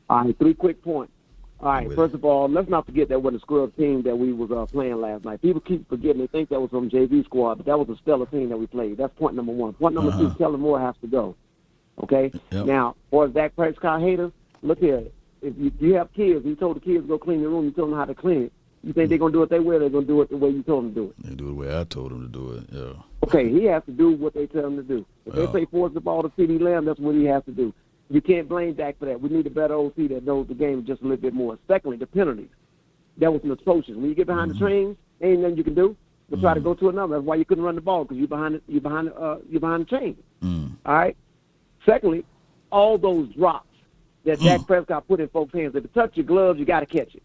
All right, 3 quick points. All right, first of all, let's not forget that was a scrub team that we was playing last night. People keep forgetting. They think that was some JV squad, but that was a stellar team that we played. That's point number one. Point number two, Kellen Moore has to go. Okay? Yep. Now, for Dak Prescott haters, look here. If you have kids, you told the kids to go clean your room, you told them how to clean it. You think they're going to do it their way, or they're going to do it the way you told them to do it? They do it the way I told them to do it, yeah. Okay, he has to do what they tell him to do. If they say force the ball to CeeDee Lamb, that's what he has to do. You can't blame Dak for that. We need a better OC that knows the game just a little bit more. Secondly, the penalties. That was atrocious. When you get behind the trains, ain't nothing you can do but try to go to another. That's why you couldn't run the ball, because you're behind the chain. All right? Secondly, all those drops that Dak Prescott put in folks' hands. If it touch your gloves, you got to catch it.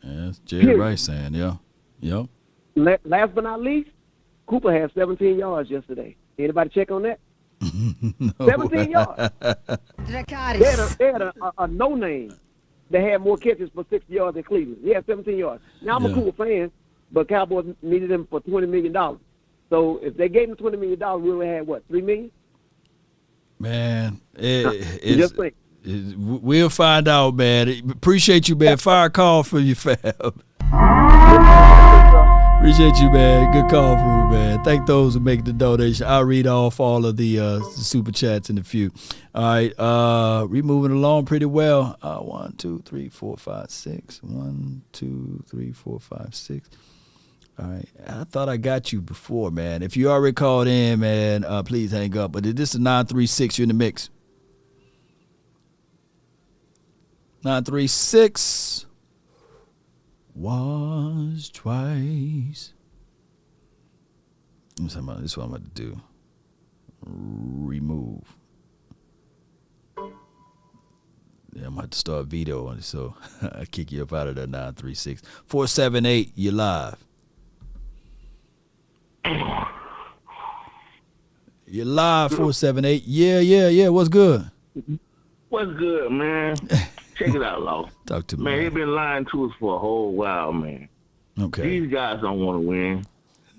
Yeah, that's Jerry Rice saying, yeah. Yep. Last but not least, Cooper had 17 yards yesterday. Anybody check on that? No. 17 yards. They had a no-name that had more catches for 60 yards than Cleveland. He had 17 yards. Now, I'm a Cooper fan, but Cowboys needed him for $20 million. So if they gave him $20 million, we only had, what, $3 million? Man, just think. We'll find out, man. Appreciate you, man. Fire call for you, fam. Appreciate you, man. Good call from me, man. Thank those who make the donation. I'll read off all of the super chats in a few. All right, we moving along pretty well. 1, 2, 3, 4, 5, 6. 1, 2, 3, 4, 5, 6. All right, I thought I got you before, man. If you already called in, man, please hang up. But this is 936. You're in the mix. 936 was twice. This is what I'm about to do. Remove. Yeah, I'm about to start video on it, so I kick you up out of that 936. 478, you're live. You're live, 478. Yeah. What's good? What's good, man? Check it out, Law. Talk to me. Man, they've been lying to us for a whole while, man. Okay. These guys don't want to win.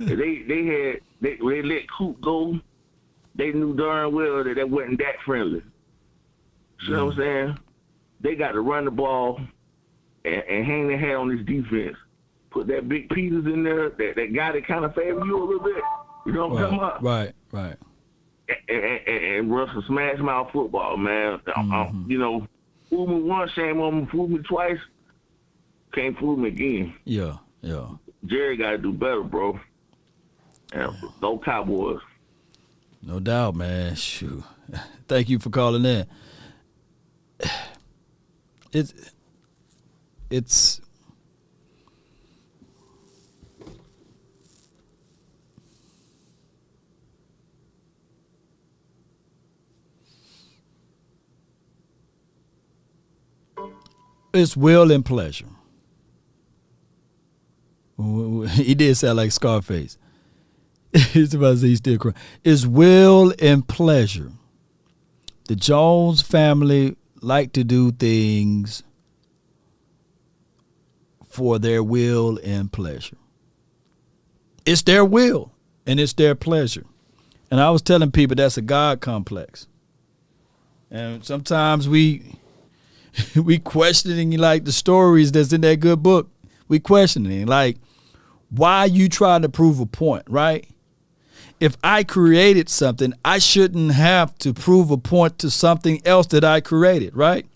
They let Coop go. They knew darn well that wasn't that friendly. You know what I'm saying? They got to run the ball and hang their hat on this defense. Put that big Peters in there, that guy that kind of favor you a little bit. You know what I'm talking about? Right. And run some smash mouth football, man. You know, fool me once, shame on me. Fool me twice, can't fool me again. Yeah. Jerry got to do better, bro. And go Cowboys. No doubt, man. Shoot. Thank you for calling in. It's will and pleasure. He did sound like Scarface. He's about to say he's still crying. It's will and pleasure. The Jones family like to do things for their will and pleasure. It's their will and it's their pleasure. And I was telling people that's a God complex. And sometimes we questioning like the stories that's in that good book. We questioning like why you trying to prove a point, right? If I created something, I shouldn't have to prove a point to something else that I created, right?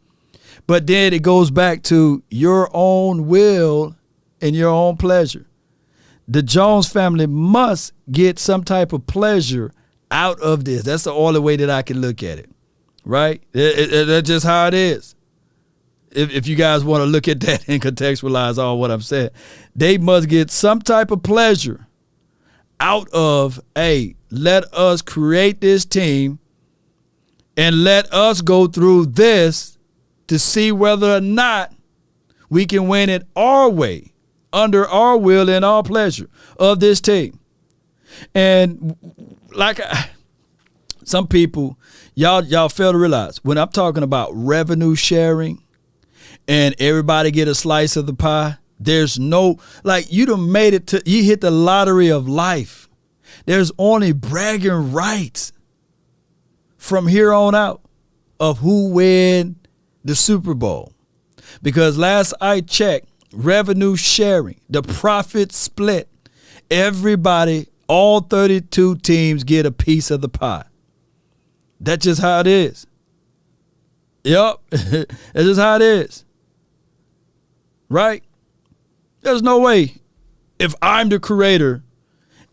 But then it goes back to your own will and your own pleasure. The Jones family must get some type of pleasure out of this. That's the only way that I can look at it, right? That's just how it is. If you guys want to look at that and contextualize all what I'm saying, they must get some type of pleasure out of, hey, let us create this team and let us go through this to see whether or not we can win it our way, under our will and our pleasure of this team. And like some people, y'all fail to realize, when I'm talking about revenue sharing and everybody get a slice of the pie, there's no, like you done made it to, you hit the lottery of life. There's only bragging rights from here on out of who win the Super Bowl. Because last I checked, revenue sharing, the profit split, everybody, all 32 teams get a piece of the pie. That's just how it is. Yep. That's just how it is. Right? There's no way if I'm the creator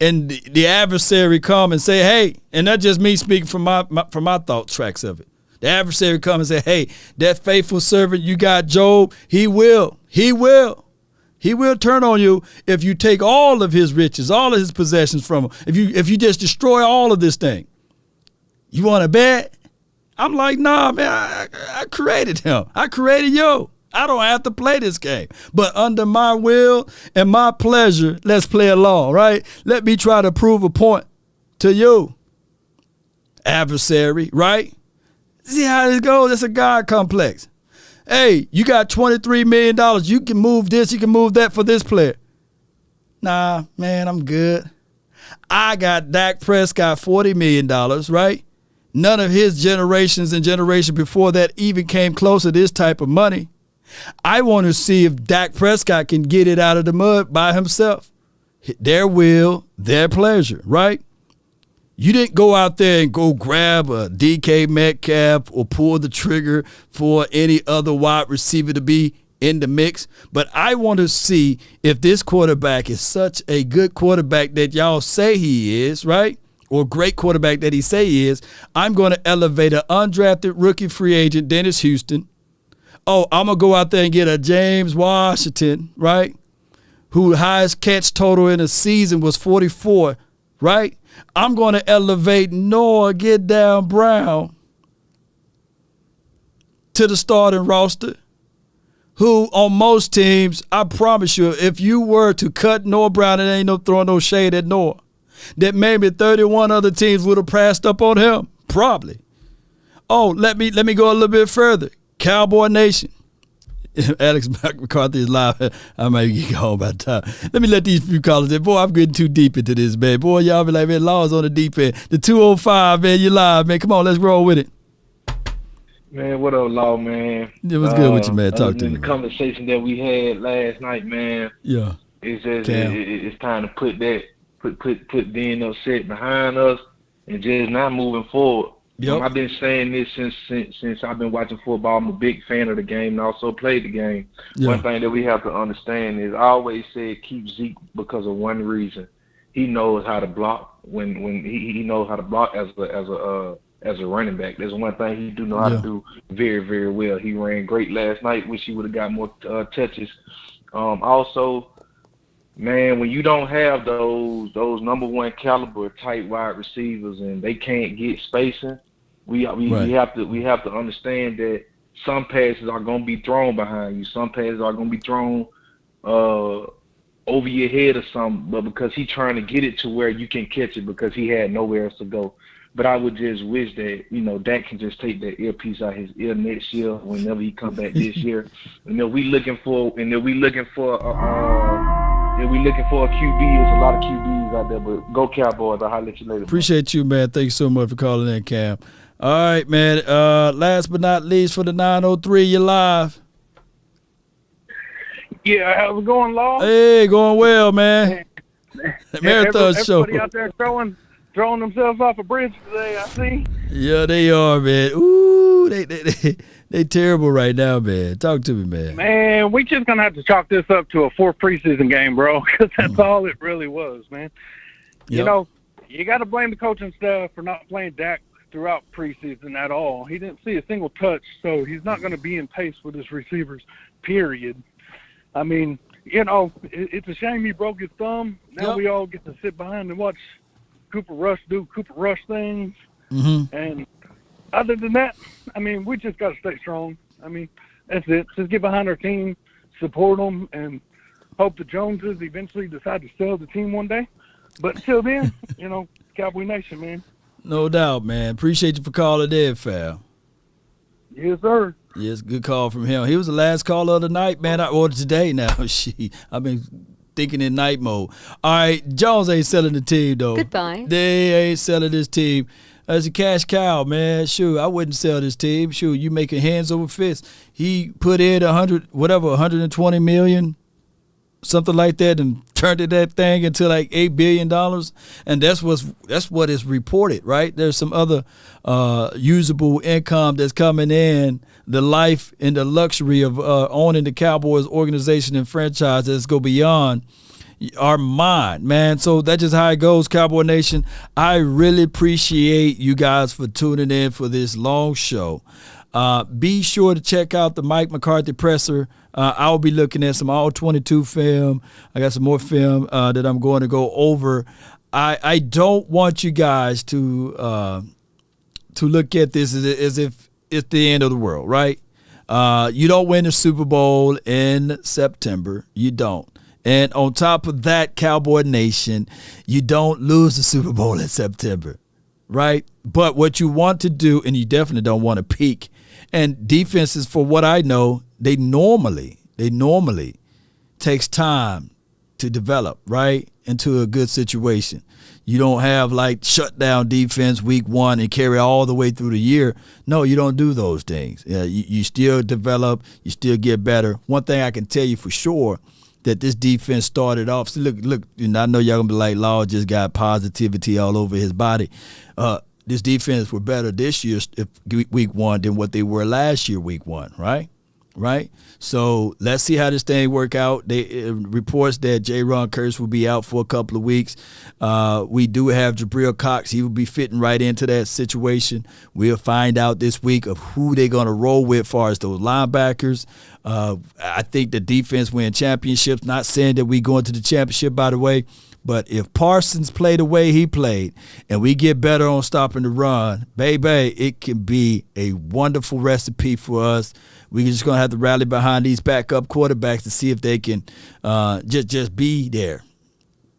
and the adversary come and say, hey, and that's just me speaking from my thought tracks of it. The adversary come and say, hey, that faithful servant you got, Job, he will turn on you if you take all of his riches, all of his possessions from him. If you just destroy all of this thing. You want to bet? I'm like, nah, man, I created him. I created you. I don't have to play this game. But under my will and my pleasure, let's play along, right? Let me try to prove a point to you, adversary, right? See how this goes? That's a God complex. Hey, you got $23 million. You can move this, you can move that for this player. Nah, man, I'm good. I got Dak Prescott $40 million, right? None of his generations and generation before that even came close to this type of money. I want to see if Dak Prescott can get it out of the mud by himself. Their will, their pleasure, right? You didn't go out there and go grab a DK Metcalf or pull the trigger for any other wide receiver to be in the mix. But I want to see if this quarterback is such a good quarterback that y'all say he is, right? Or great quarterback that he say he is. I'm going to elevate an undrafted rookie free agent, Dennis Houston. Oh, I'm going to go out there and get a James Washington, right? Who highest catch total in a season was 44, right? I'm going to elevate Noah Get Down Brown to the starting roster, who on most teams, I promise you, if you were to cut Noah Brown, it ain't no throwing no shade at Noah, that maybe 31 other teams would have passed up on him, probably. Oh, let me go a little bit further. Cowboy Nation. Alex McCarthy is live. I might get home by the time. Let me let these few callers in. Boy, I'm getting too deep into this, man. Boy, y'all be like, man, Law's on the deep end. The 205, man, you live, man. Come on, let's roll with it. Man, what up, Law, man? It was good with you, man. Talk to me. The conversation that we had last night, man. Yeah. It's just it's time to put being upset behind us and just not moving forward. Yep. I've been saying this since I've been watching football. I'm a big fan of the game and also played the game. Yeah. One thing that we have to understand is I always said keep Zeke because of one reason. He knows how to block when he knows how to block as a running back. There's one thing he do know how to do very, very well. He ran great last night. Wish he would have got more touches. Also, man, when you don't have those number one caliber tight wide receivers and they can't get spacing, we have to understand that some passes are gonna be thrown behind you. Some passes are gonna be thrown over your head or something, but because he's trying to get it to where you can catch it because he had nowhere else to go. But I would just wish that, Dak can just take that earpiece out his ear next year whenever he come back this year. We looking for a QB. There's a lot of QBs out there, but go Cowboys. I'll holler at you later. Appreciate you, man. Thank you so much for calling in, Cam. All right, man. Last but not least for the 903, you're live. Yeah, how's it going, Law? Hey, going well, man. Marathon show. Everybody out there throwing themselves off a bridge today, I see. Yeah, they are, man. Ooh, they terrible right now, man. Talk to me, man. Man, we just going to have to chalk this up to a 4th preseason game, bro, because that's all it really was, man. Yep. You got to blame the coaching staff for not playing Dak throughout preseason at all. He didn't see a single touch, so he's not going to be in pace with his receivers, period. I mean, it's a shame he broke his thumb. Now we all get to sit behind and watch Cooper Rush do Cooper Rush things. Mm-hmm. And other than that, I mean, we just got to stay strong. I mean, that's it. Just get behind our team, support them, and hope the Joneses eventually decide to sell the team one day. But until then, Cowboy Nation, man. No doubt, man. Appreciate you for calling in, Fal. Yes, sir. Yes, good call from him. He was the last caller of the night, man. Or today now. I've been thinking in night mode. All right, Jones ain't selling the team, though. Goodbye. They ain't selling this team. As a cash cow, man, sure, I wouldn't sell this team. Sure, you making hands over fists. He put in $120 million, something like that, and turned that thing into like $8 billion. And that's what is reported, right? There's some other usable income that's coming in. The life and the luxury of owning the Cowboys organization and franchise that's go beyond our mind, man. So that's just how it goes, Cowboy Nation. I really appreciate you guys for tuning in for this long show. Be sure to check out the Mike McCarthy presser. I'll be looking at some all-22 film. I got some more film that I'm going to go over. I don't want you guys to look at this as if it's the end of the world, right? You don't win the Super Bowl in September. You don't. And on top of that, Cowboy Nation, you don't lose the Super Bowl in September, right? But what you want to do, and you definitely don't want to peak, and defenses, for what I know, they normally takes time to develop, right, into a good situation. You don't have like shutdown defense week 1 and carry all the way through the year. No, you don't do those things. You still develop, you still get better. One thing I can tell you for sure, that this defense started off. So look, I know y'all gonna be like, Law just got positivity all over his body. This defense were better this year, week 1, than what they were last year, week 1, right? So let's see how this thing work out. They reports that J-Ron Curse will be out for a couple of weeks. We do have Jabril Cox. He will be fitting right into that situation. We'll find out this week of who they're going to roll with as far as those linebackers. I think the defense win championships. Not saying that we go into the championship, by the way. But if Parsons played the way he played and we get better on stopping the run, baby, it can be a wonderful recipe for us. We're just going to have to rally behind these backup quarterbacks to see if they can just be there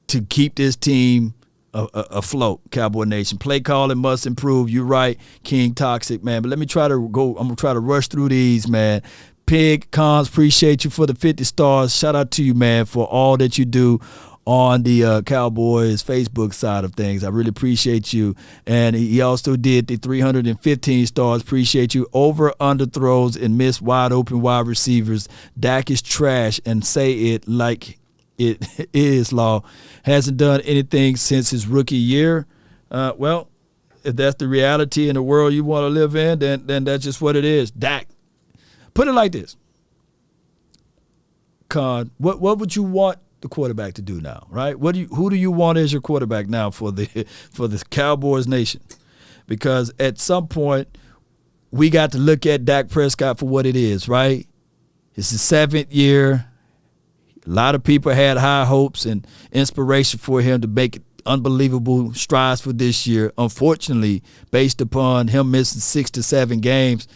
to keep this team afloat, Cowboy Nation. Play calling must improve. You're right, King Toxic, man. But let me try to go. I'm going to try to rush through these, man. Pig Cons, appreciate you for the 50 stars. Shout out to you, man, for all that you do on the Cowboys Facebook side of things. I really appreciate you. And he also did the 315 stars. Appreciate you. Over under throws and missed wide open wide receivers. Dak is trash, and say it like it is, Law. Hasn't done anything since his rookie year. Well, if that's the reality in the world you want to live in, then that's just what it is. Dak. Put it like this. Con, what would you want the quarterback to do now, right? Who do you want as your quarterback now for the Cowboys nation? Because at some point we got to look at Dak Prescott for what it is, right? It's his 7th year. A lot of people had high hopes and inspiration for him to make unbelievable strides for this year. Unfortunately, based upon him missing 6 to 7 games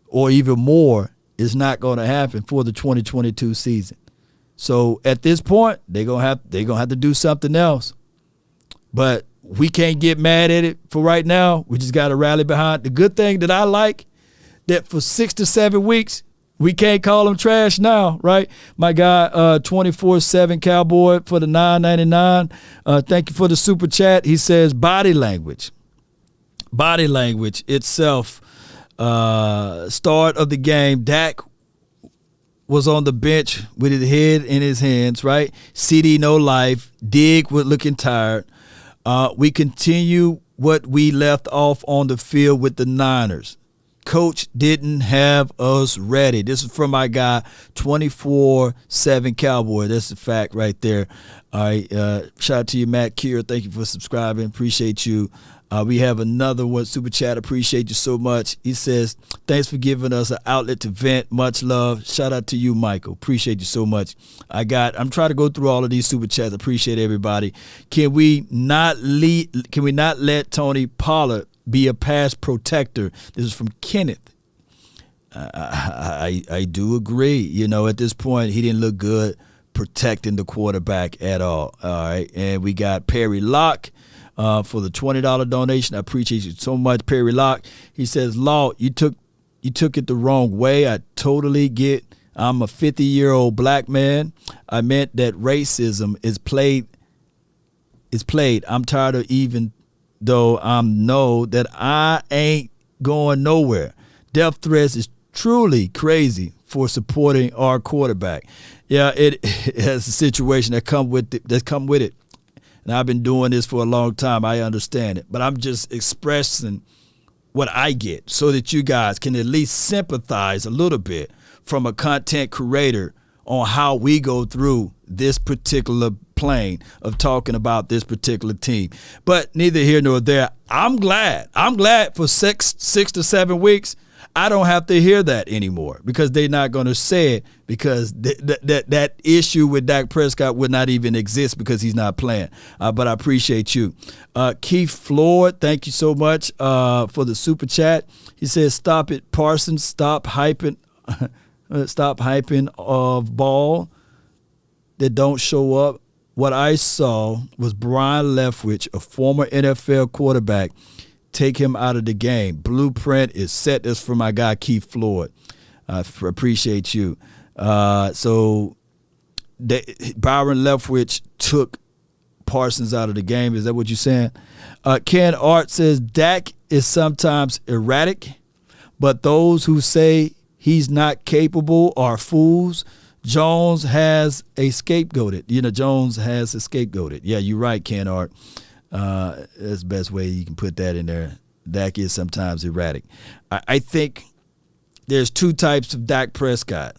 or even more, it's not going to happen for the 2022 season. So at this point, they're gonna have to do something else. But we can't get mad at it for right now. We just got to rally behind. The good thing that I like, that for 6 to 7 weeks, we can't call him trash now, right? My guy, 24/7 Cowboy for the $9.99. Thank you for the super chat. He says body language itself. Start of the game, Dak was on the bench with his head in his hands, right? CD no life. Dig was looking tired. We continue what we left off on the field with the Niners. Coach didn't have us ready. This is from my guy, 24/7 Cowboy. That's a fact right there. All right. Shout out to you, Matt Kier. Thank you for subscribing. Appreciate you. We have another one, super chat. Appreciate you so much. He says, thanks for giving us an outlet to vent. Much love. Shout out to you, Michael. Appreciate you so much. I'm trying to go through all of these super chats. Appreciate everybody. Can we not let Tony Pollard be a pass protector? This is from Kenneth. I do agree. You know, at this point, he didn't look good protecting the quarterback at all. All right. And we got Perry Locke. For the $20 donation. I appreciate you so much, Perry Locke. He says, Law, you took it the wrong way. I totally get. I'm a 50-year-old black man. I meant that racism is played. I'm tired of, even though I know that I ain't going nowhere. Death threats is truly crazy for supporting our quarterback. Yeah, it has a situation that come with it. And I've been doing this for a long time. I understand it. But I'm just expressing what I get so that you guys can at least sympathize a little bit from a content creator on how we go through this particular plane of talking about this particular team. But neither here nor there. I'm glad for six to 7 weeks, I don't have to hear that anymore because they're not going to say it, because that issue with Dak Prescott would not even exist because he's not playing. But I appreciate you. Keith Floyd, thank you so much for the super chat. He says, stop it, Parsons. Stop hyping of ball that don't show up. What I saw was Brian Leftwich, a former NFL quarterback, take him out of the game. Blueprint is set. That's for my guy, Keith Floyd. Appreciate you. So Byron Leftwich took Parsons out of the game. Is that what you're saying? Ken Art says Dak is sometimes erratic, but those who say he's not capable are fools. Jones has a scapegoated. Jones has a scapegoated. Yeah, you're right, Ken Art. That's the best way you can put that in there. Dak is sometimes erratic. I think there's two types of Dak Prescott.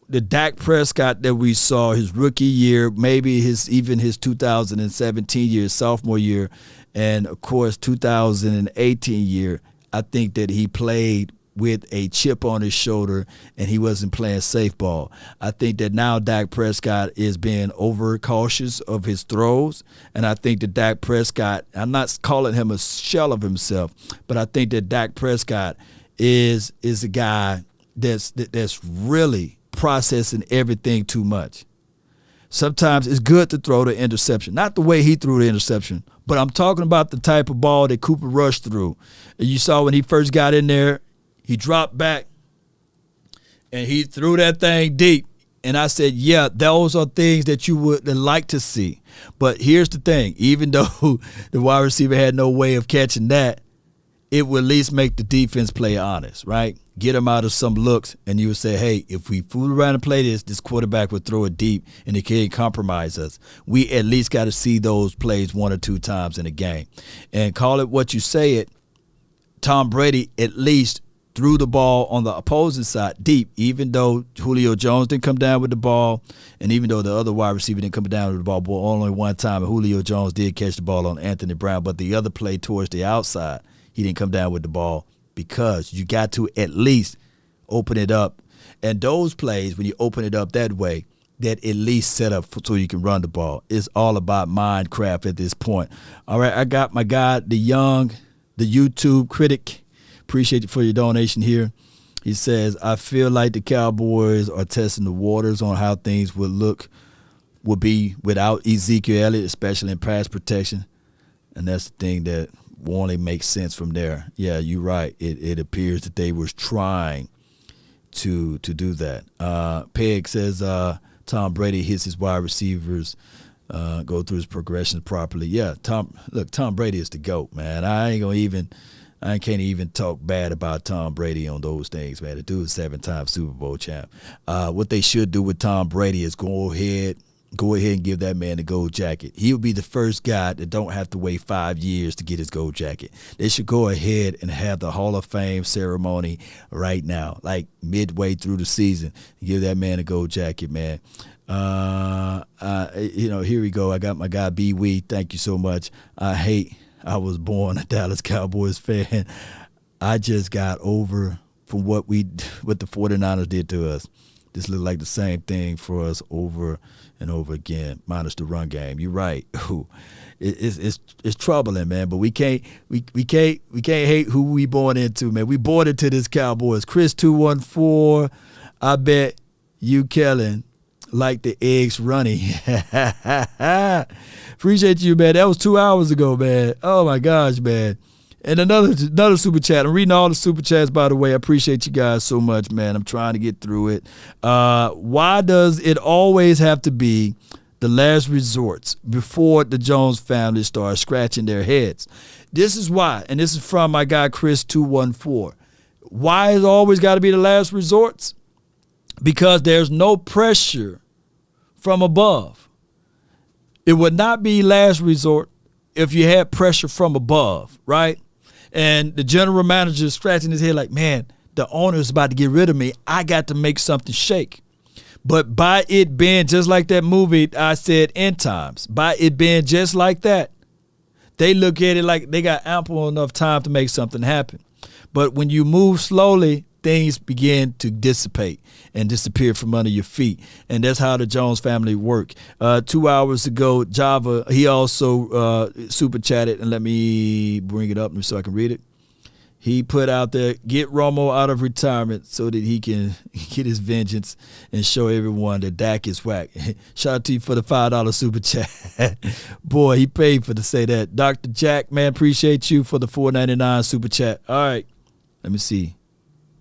The Dak Prescott that we saw his rookie year, maybe even his 2017 year, sophomore year, and of course 2018 year. I think that he played with a chip on his shoulder and he wasn't playing safe ball. I think that now Dak Prescott is being overcautious of his throws, and I think that Dak Prescott, I'm not calling him a shell of himself, but I think that Dak Prescott is a guy that's really processing everything too much. Sometimes it's good to throw the interception, not the way he threw the interception, but I'm talking about the type of ball that Cooper Rush threw. And you saw when he first got in there, he dropped back and he threw that thing deep, And I said, yeah, those are things that you would like to see. But here's the thing. Even though the wide receiver had no way of catching that, it would at least make the defense play honest, right? Get them out of some looks, and you would say, hey, if we fool around and play this quarterback would throw it deep, and it can't compromise us. We at least got to see those plays 1 or 2 times in a game. And call it what you say it, Tom Brady at least threw the ball on the opposing side deep, even though Julio Jones didn't come down with the ball, and even though the other wide receiver didn't come down with the ball only one time, and Julio Jones did catch the ball on Anthony Brown, but the other play towards the outside, he didn't come down with the ball because you got to at least open it up. And those plays, when you open it up that way, that at least set up so you can run the ball. It's all about Minecraft at this point. All right, I got my guy, the YouTube critic. Appreciate you for your donation here. He says, I feel like the Cowboys are testing the waters on how things would be without Ezekiel Elliott, especially in pass protection. And that's the thing that only makes sense from there. Yeah, you're right. It appears that they was trying to do that. Peg says Tom Brady hits his wide receivers, go through his progressions properly. Yeah, Tom Brady is the GOAT, man. I can't even talk bad about Tom Brady on those things, man. The dude is 7-time Super Bowl champ. What they should do with Tom Brady is go ahead and give that man the gold jacket. He'll be the first guy that don't have to wait 5 years to get his gold jacket. They should go ahead and have the Hall of Fame ceremony right now, like midway through the season. Give that man a gold jacket, man. Here we go. I got my guy B. Wee. Thank you so much. I was born a Dallas Cowboys fan. I just got over from what the 49ers did to us. This looked like the same thing for us over and over again, minus the run game. You're right. It's troubling, man. But we can't hate who we born into, man. We born into this Cowboys. Chris 214. I bet you, Kellen, like the eggs running. Appreciate you, man. That was 2 hours ago, man. Oh my gosh, man. And another super chat. I'm reading all the super chats, by the way. I appreciate you guys so much, man. I'm trying to get through it. Why does it always have to be the last resorts before the Jones family starts scratching their heads? This is why, and this is from my guy Chris 214. Why has it always got to be the last resorts? Because there's no pressure from above. It would not be last resort if you had pressure from above, right? And the general manager is scratching his head like, man, the owner is about to get rid of me. I got to make something shake. But by it being just like that movie I said End Times, by it being just like that, they look at it like they got ample enough time to make something happen. But when you move slowly, things begin to dissipate and disappear from under your feet. And that's how the Jones family work. 2 hours ago, Java, he also super chatted, and let me bring it up so I can read it. He put out there, get Romo out of retirement so that he can get his vengeance and show everyone that Dak is whack. Shout out to you for the $5 super chat. Boy, he paid for to say that. Dr. Jack, man, appreciate you for the $4.99 super chat. All right, let me see.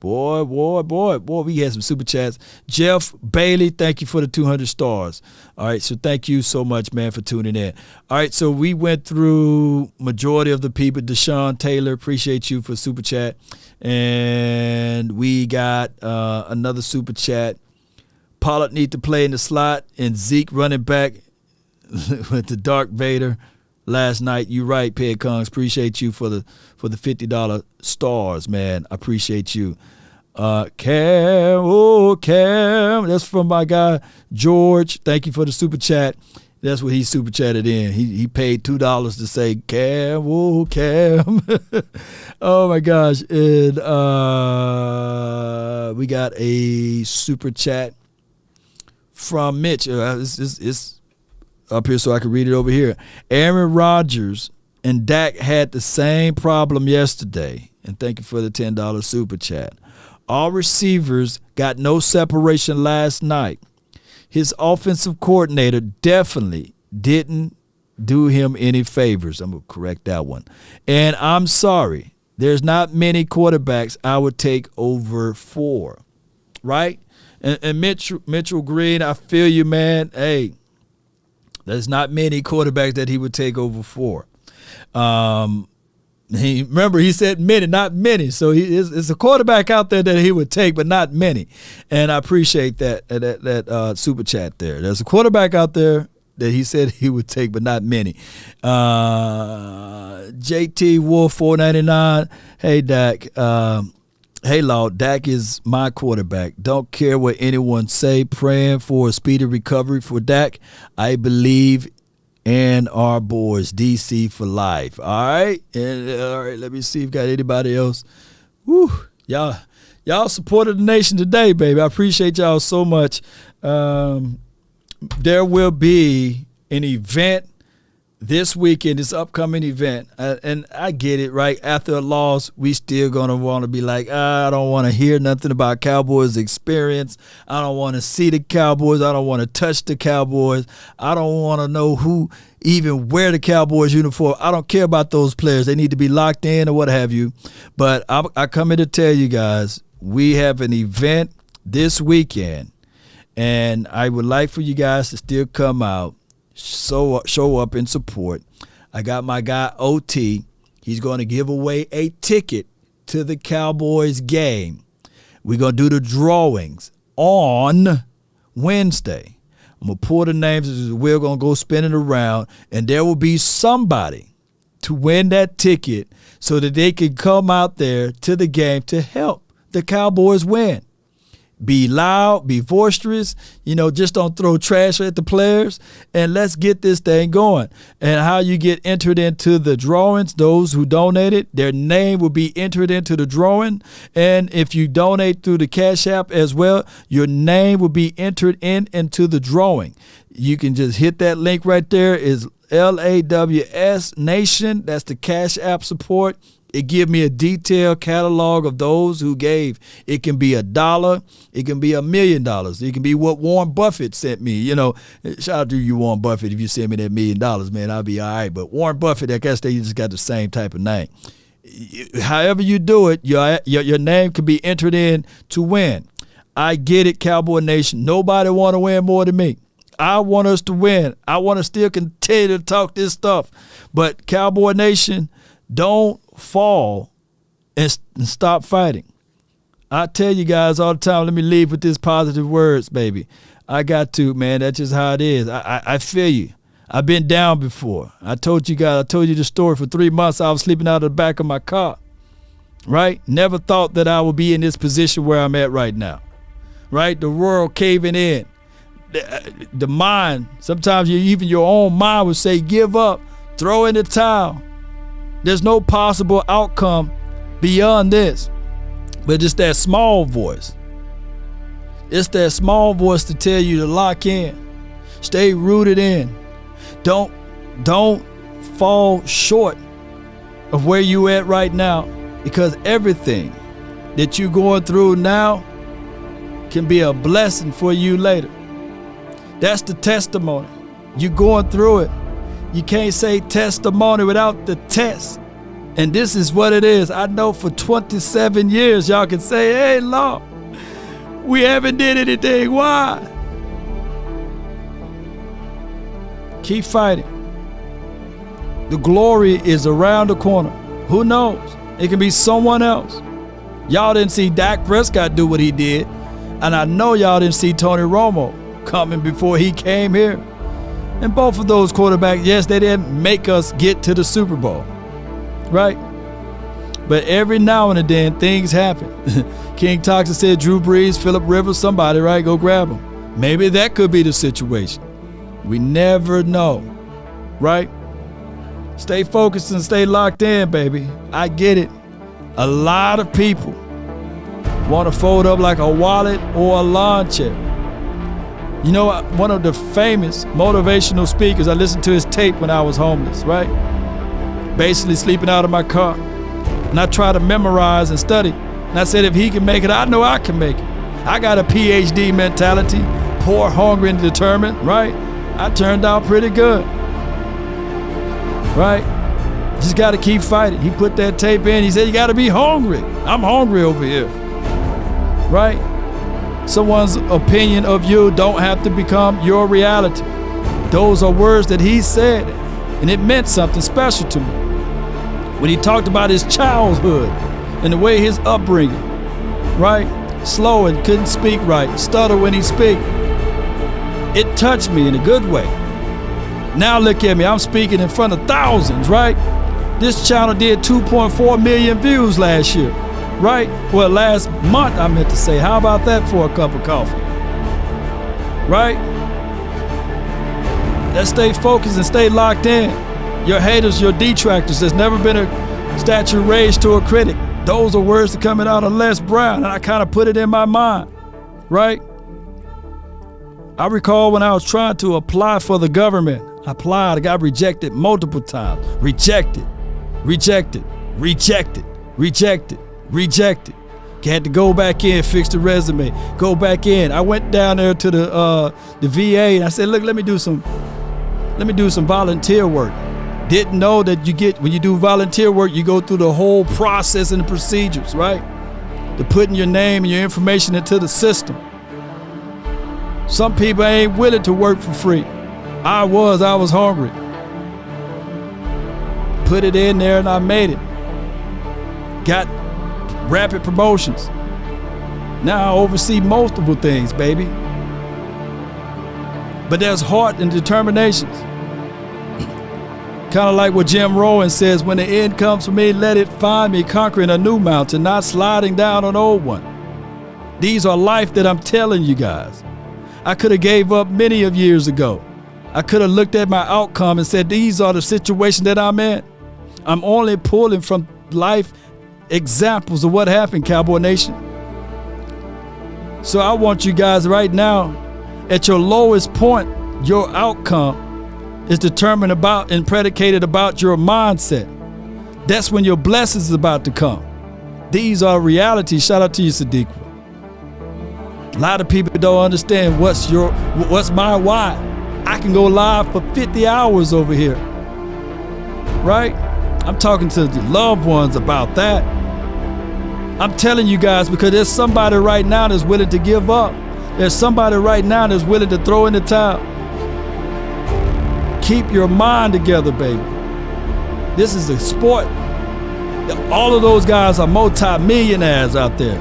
Boy, we had some super chats. Jeff Bailey, thank you for the 200 stars. All right, so thank you so much, man, for tuning in. All right, so we went through majority of the people. Deshaun Taylor, appreciate you for super chat. And we got another super chat. Pollard need to play in the slot, and Zeke running back with the Dark Vader last night. You right, Peg Kongs. Appreciate you for the $50 stars, man. I appreciate you. Cam, that's from my guy George. Thank you for the super chat. That's what he super chatted in. He paid $2 to say Cam. Oh my gosh. And we got a super chat from Mitch. It's up here so I can read it over here. Aaron Rodgers and Dak had the same problem yesterday. And thank you for the $10 super chat. All receivers got no separation last night. His offensive coordinator definitely didn't do him any favors. I'm going to correct that one. And I'm sorry, there's not many quarterbacks I would take over 4, right? And Mitchell Green, I feel you, man. Hey, there's not many quarterbacks that he would take over for. He said many, not many. So it's a quarterback out there that he would take, but not many. And I appreciate that super chat there. There's a quarterback out there that he said he would take, but not many. JT Wolf 499. Hey Dak. Hey Law. Dak is my quarterback. Don't care what anyone say. Praying for a speedy recovery for Dak. I believe and our boys, DC for life. All right? All right, let me see if got anybody else. Woo, y'all supported the nation today, baby. I appreciate y'all so much. There will be an event this weekend, this upcoming event, and I get it, right? After a loss, we still going to want to be like, I don't want to hear nothing about Cowboys Experience. I don't want to see the Cowboys. I don't want to touch the Cowboys. I don't want to know who even wear the Cowboys uniform. I don't care about those players. They need to be locked in or what have you. But I come in to tell you guys, we have an event this weekend, and I would like for you guys to still come out. Show up in support. I got my guy OT. He's going to give away a ticket to the Cowboys game. We're going to do the drawings on Wednesday. I'm going to pull the names. We're going to go spin it around, and there will be somebody to win that ticket so that they can come out there to the game to help the Cowboys win. Be loud, be boisterous, just don't throw trash at the players, and let's get this thing going. And how you get entered into the drawings, those who donated, their name will be entered into the drawing. And if you donate through the Cash App as well, your name will be entered into the drawing. You can just hit that link right there. Is LAWS Nation. That's the Cash App support. It gives me a detailed catalog of those who gave. It can be $1. It can be $1 million. It can be what Warren Buffett sent me. Shout out to you, Warren Buffett. If you send me that $1 million, man, I'll be all right. But Warren Buffett, I guess they just got the same type of name. However you do it, your name can be entered in to win. I get it, Cowboy Nation. Nobody want to win more than me. I want us to win. I want to still continue to talk this stuff. But Cowboy Nation, don't fall and stop fighting. I tell you guys all the time, let me leave with this positive words, baby. I got to, man. That's just how it is. I feel you. I've been down before. I told you the story. For 3 months, I was sleeping out of the back of my car, right? Never thought that I would be in this position where I'm at right now, right? The world caving in. The mind, sometimes even your own mind would say, give up, throw in the towel. There's no possible outcome beyond this. But it's that small voice. It's that small voice to tell you to lock in. Stay rooted in. Don't fall short of where you at right now, because everything that you're going through now can be a blessing for you later. That's the testimony. You're going through it. You can't say testimony without the test. And this is what it is. I know for 27 years y'all can say, hey, Lord, we haven't did anything. Why? Keep fighting. The glory is around the corner. Who knows? It can be someone else. Y'all didn't see Dak Prescott do what he did. And I know y'all didn't see Tony Romo coming before he came here. And both of those quarterbacks, yes, they didn't make us get to the Super Bowl, right? But every now and then, things happen. King Toxin said Drew Brees, Phillip Rivers, somebody, right? Go grab him. Maybe that could be the situation. We never know, right? Stay focused and stay locked in, baby. I get it. A lot of people want to fold up like a wallet or a lawn chair. You know, one of the famous motivational speakers, I listened to his tape when I was homeless, right? Basically sleeping out of my car. And I tried to memorize and study. And I said, if he can make it, I know I can make it. I got a PhD mentality, poor, hungry, and determined, right? I turned out pretty good, right? Just got to keep fighting. He put that tape in. He said, you got to be hungry. I'm hungry over here, right? Someone's opinion of you don't have to become your reality. Those are words that he said, and it meant something special to me. When he talked about his childhood and the way his upbringing, right? Slow and couldn't speak right, stutter when he speak. It touched me in a good way. Now look at me, I'm speaking in front of thousands, right? This channel did 2.4 million views last year, right? Well, last month I meant to say. How about that for a cup of coffee? Right? Let's stay focused and stay locked in. Your haters, your detractors, there's never been a statue raised to a critic. Those are words that coming out of Les Brown, and I kind of put it in my mind, right? I recall when I was trying to apply for the government. I applied, I got rejected multiple times. Rejected. Had to go back in, fix the resume, go back in. I went down there to the VA and I said, look, let me do some volunteer work. Didn't know that when you do volunteer work, you go through the whole process and the procedures, right? To putting your name and your information into the system. Some people ain't willing to work for free. I was hungry. Put it in there and I made it. Got rapid promotions. Now I oversee multiple things, baby. But there's heart and determination. Kind of like what Jim Rowan says, when the end comes for me, let it find me conquering a new mountain, not sliding down an old one. These are life that I'm telling you guys. I could have gave up many of years ago. I could have looked at my outcome and said, these are the situations that I'm in. I'm only pulling from life examples of what happened, Cowboy Nation. So I want you guys right now, at your lowest point, your outcome is determined about and predicated about your mindset. That's when your blessings is about to come. These are realities. Shout out to you, Sadiq. A lot of people don't understand what's my why. I can go live for 50 hours over here, right? I'm talking to the loved ones about that. I'm telling you guys because there's somebody right now that's willing to give up. There's somebody right now that's willing to throw in the towel. Keep your mind together, baby. This is a sport. All of those guys are multi-millionaires out there.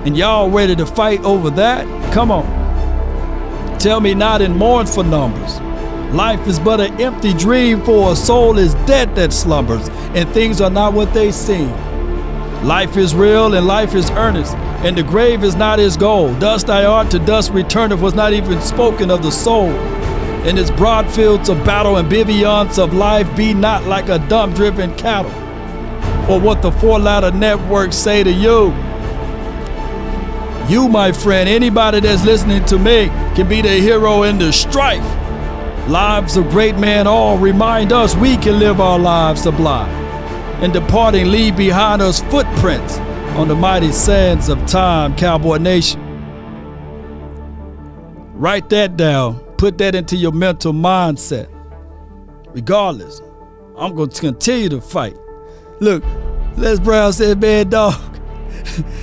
And y'all ready to fight over that? Come on. Tell me not and mourn for numbers. Life is but an empty dream, for a soul is dead that slumbers, and things are not what they seem. Life is real and life is earnest, and the grave is not his goal. Dust thy art, to dust returneth, was not even spoken of the soul. In its broad fields of battle and bivouacs of life, be not like a dumb-driven cattle, or what the four-ladder networks say to you. You, my friend, anybody that's listening to me, can be the hero in the strife. Lives of great men all remind us we can live our lives sublime, and departing leave behind us footprints on the mighty sands of time, Cowboy Nation. Write that down. Put that into your mental mindset. Regardless, I'm going to continue to fight. Look, Les Brown said, man, dog,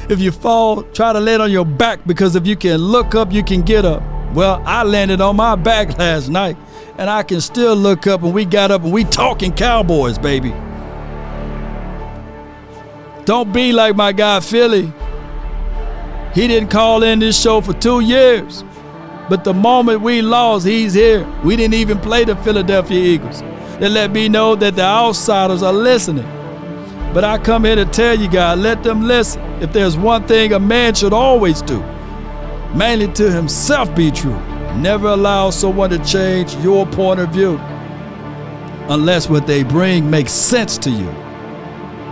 if you fall, try to land on your back, because if you can look up, you can get up. Well, I landed on my back last night, and I can still look up, and we got up, and we talking Cowboys, baby. Don't be like my guy Philly. He didn't call in this show for 2 years. But the moment we lost, he's here. We didn't even play the Philadelphia Eagles. They let me know that the outsiders are listening. But I come here to tell you guys, let them listen. If there's one thing a man should always do, mainly to himself be true. Never allow someone to change your point of view unless what they bring makes sense to you.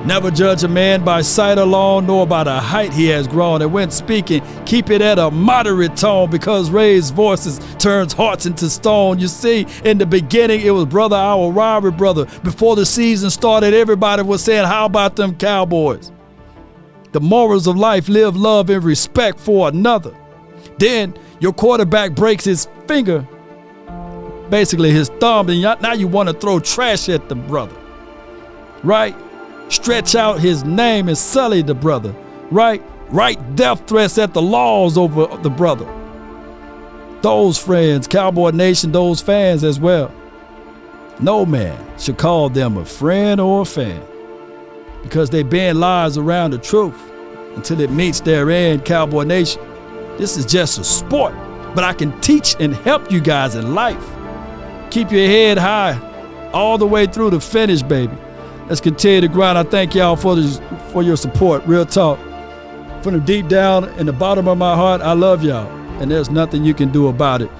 Never judge a man by sight alone, nor by the height he has grown. And when speaking, keep it at a moderate tone, because raised voices turns hearts into stone. You see, in the beginning, it was brother, our rivalry brother. Before the season started, everybody was saying, how about them Cowboys? The morals of life: live, love, and respect for another. Then your quarterback breaks his finger, basically his thumb, and now you want to throw trash at the brother, right? Stretch out his name and sully the brother, right? write death threats at the laws over the brother. Those friends, Cowboy Nation, those fans as well. No man should call them a friend or a fan because they bend lies around the truth until it meets their end, Cowboy Nation. This is just a sport, but I can teach and help you guys in life. Keep your head high all the way through the finish, baby. Let's continue to grind. I thank y'all for your support. Real talk. From the deep down in the bottom of my heart, I love y'all, and there's nothing you can do about it.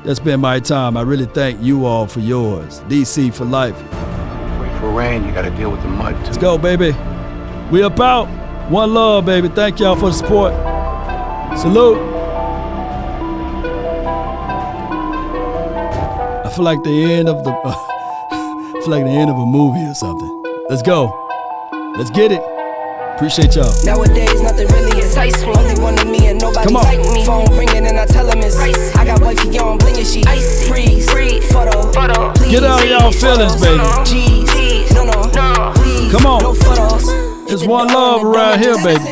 That's been my time. I really thank you all for yours. DC for life. Wait for rain, you gotta deal with the mud too. Let's go, baby. We up out. One love, baby. Thank y'all for the support. Salute. I feel like the end of the a movie or something. Let's go. Let's get it. Appreciate y'all. Nowadays, nothing really excites me. Only one of me and nobody like me. Phone ringing and I tell him it's ice. I got wifey on blinking, she ice. Freeze, photo, please. Get out of y'all feelings, baby. Jeez, no, please. Come on. No photos. It's one love around here, baby.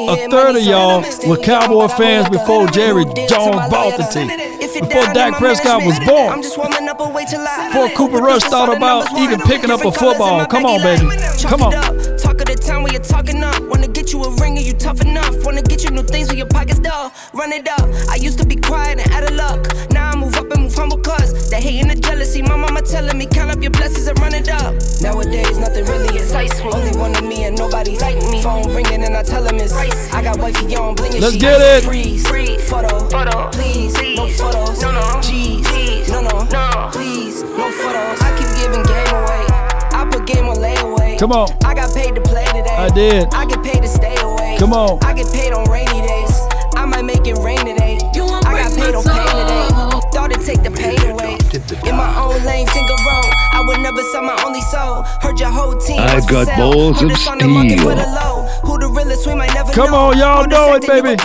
A third of y'all were Cowboy fans before Jerry Jones bought the team. Before Dak Prescott was born. Before Cooper Rush thought about even picking up a football. Come on, baby. Come on. Talk of the town where you're talking up. Wanna get you a ring and you tough enough. Wanna get you new things with your pockets dull. Run it up. I used to be quiet and out of luck. Now I move up and move humble cause the hate and the jealousy. My mama telling me count up your blessings and run it up. Nowadays nothing really excites me. Only one of me and nobody like me. Phone ringing and I tell him it's ice. I got wifey on bling and let's she get it. Freeze, photo, please. No photos, no, Jeez, no, please. No photos. I keep giving game away. I put game on layaway. Come on. I got paid to play today. I did. I get paid to stay away. Come on. I get paid on rainy days. I might make it rain today. I got paid on pain today. Thought it'd take the pain away. In my own lane, single road. I would never sell my only soul. Heard your whole team. I've got balls of steel. Who the realest we might never come on, y'all know it, baby.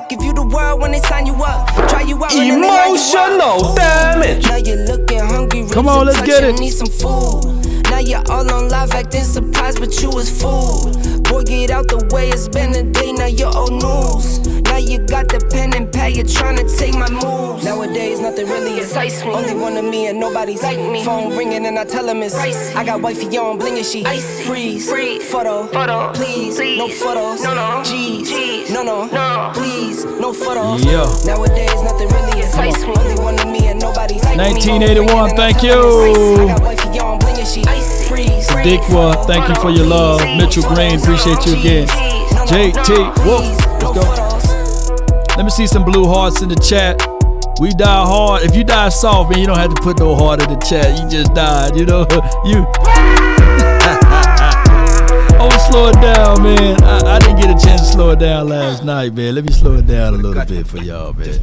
Give you the world when they sign you up. Try you out. Emotional damage. Now you're looking hungry. Come on, let's get it. Need some food. Now you're all on live acting surprised, but you was fooled. Boy, get out the way, it's been a day, now you're old news. Now you got the pen and pad, you're trying to take my moves. Nowadays, nothing really excites me. Only one of me and nobody's like me. Phone ringing and I tell him it's ice. I got wifey on bling and she ice. Freeze, photo, please. No photos, Jeez, no, please. No photos. Yeah. Nowadays, nothing really excites me. Only one of me and nobody's like me. 1981, thank you. I got wifey on bling and she ice. Freeze, Dikwa, thank you for your love. Mitchell Green, appreciate you again. JT, whoa, let's go. Let me see some blue hearts in the chat. We die hard. If you die soft, man, you don't have to put no heart in the chat. You just died, you know. You. Oh, slow it down, man. I didn't get a chance to slow it down last night, man. Let me slow it down a little bit for y'all, man.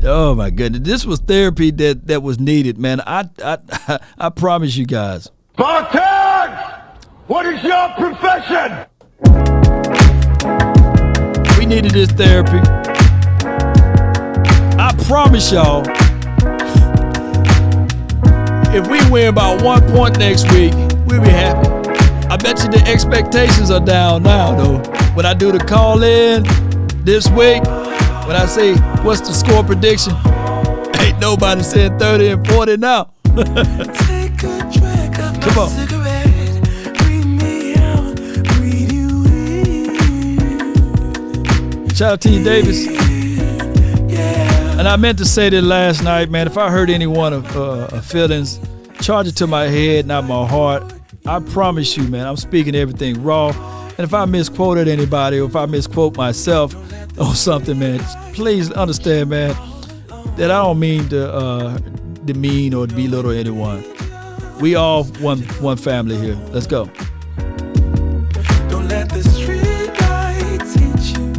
Oh my goodness, this was therapy that was needed, man. I promise you guys. Spartans! What is your profession? We needed this therapy. I promise y'all, if we win by 1 point next week, we'll be happy. I bet you the expectations are down now, though. When I do the call in this week, when I say, what's the score prediction? Ain't nobody saying 30 and 40 now. Come on. Shout out to you, Davis. And I meant to say that last night, man. If I hurt any one of feelings, charge it to my head, not my heart. I promise you, man, I'm speaking everything raw. And if I misquoted anybody or if I misquote myself or something, man, please understand, man, that I don't mean to demean or belittle anyone. We all one family here. Let's go. Don't let the street lights hit you.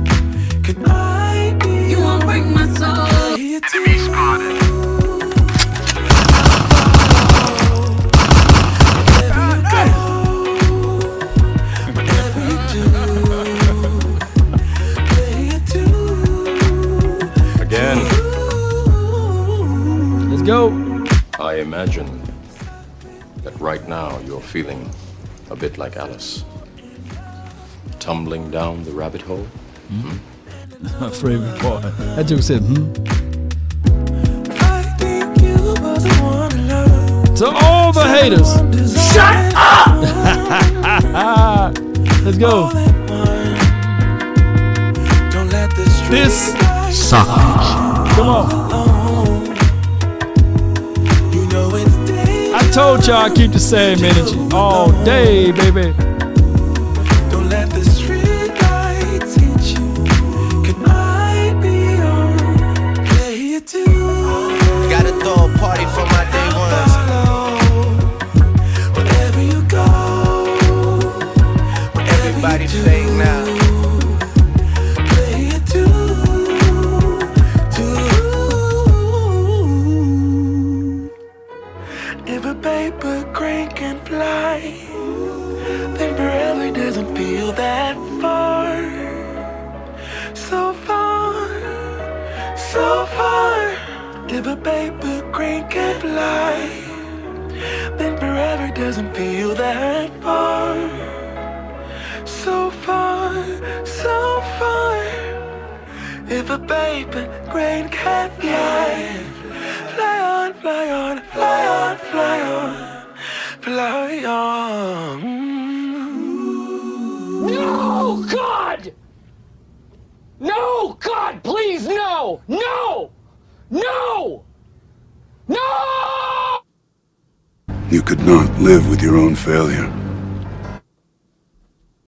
Can I be? You won't break my soul. Enemy spotted. Again. Let's go. I imagine that right now you're feeling a bit like Alice. Tumbling down the rabbit hole. My favorite part. That joke said, To all the haters, shut up! Let's go. This sucks. Come on. I told y'all I keep the same energy all day, baby. Don't let the street lights hit you. Can I be your player too? Gotta throw a party for my day ones. Wherever you go, Everybody fake now. play it too. If a paper crane can fly, then forever doesn't feel that far. So far, so far. If a paper crane can fly, then forever doesn't feel that far. So far, so far. If a paper crane can fly, fly on, fly on, fly on, fly on, fly on. No, God! No, God, please, no! No! No! No! You could not live with your own failure.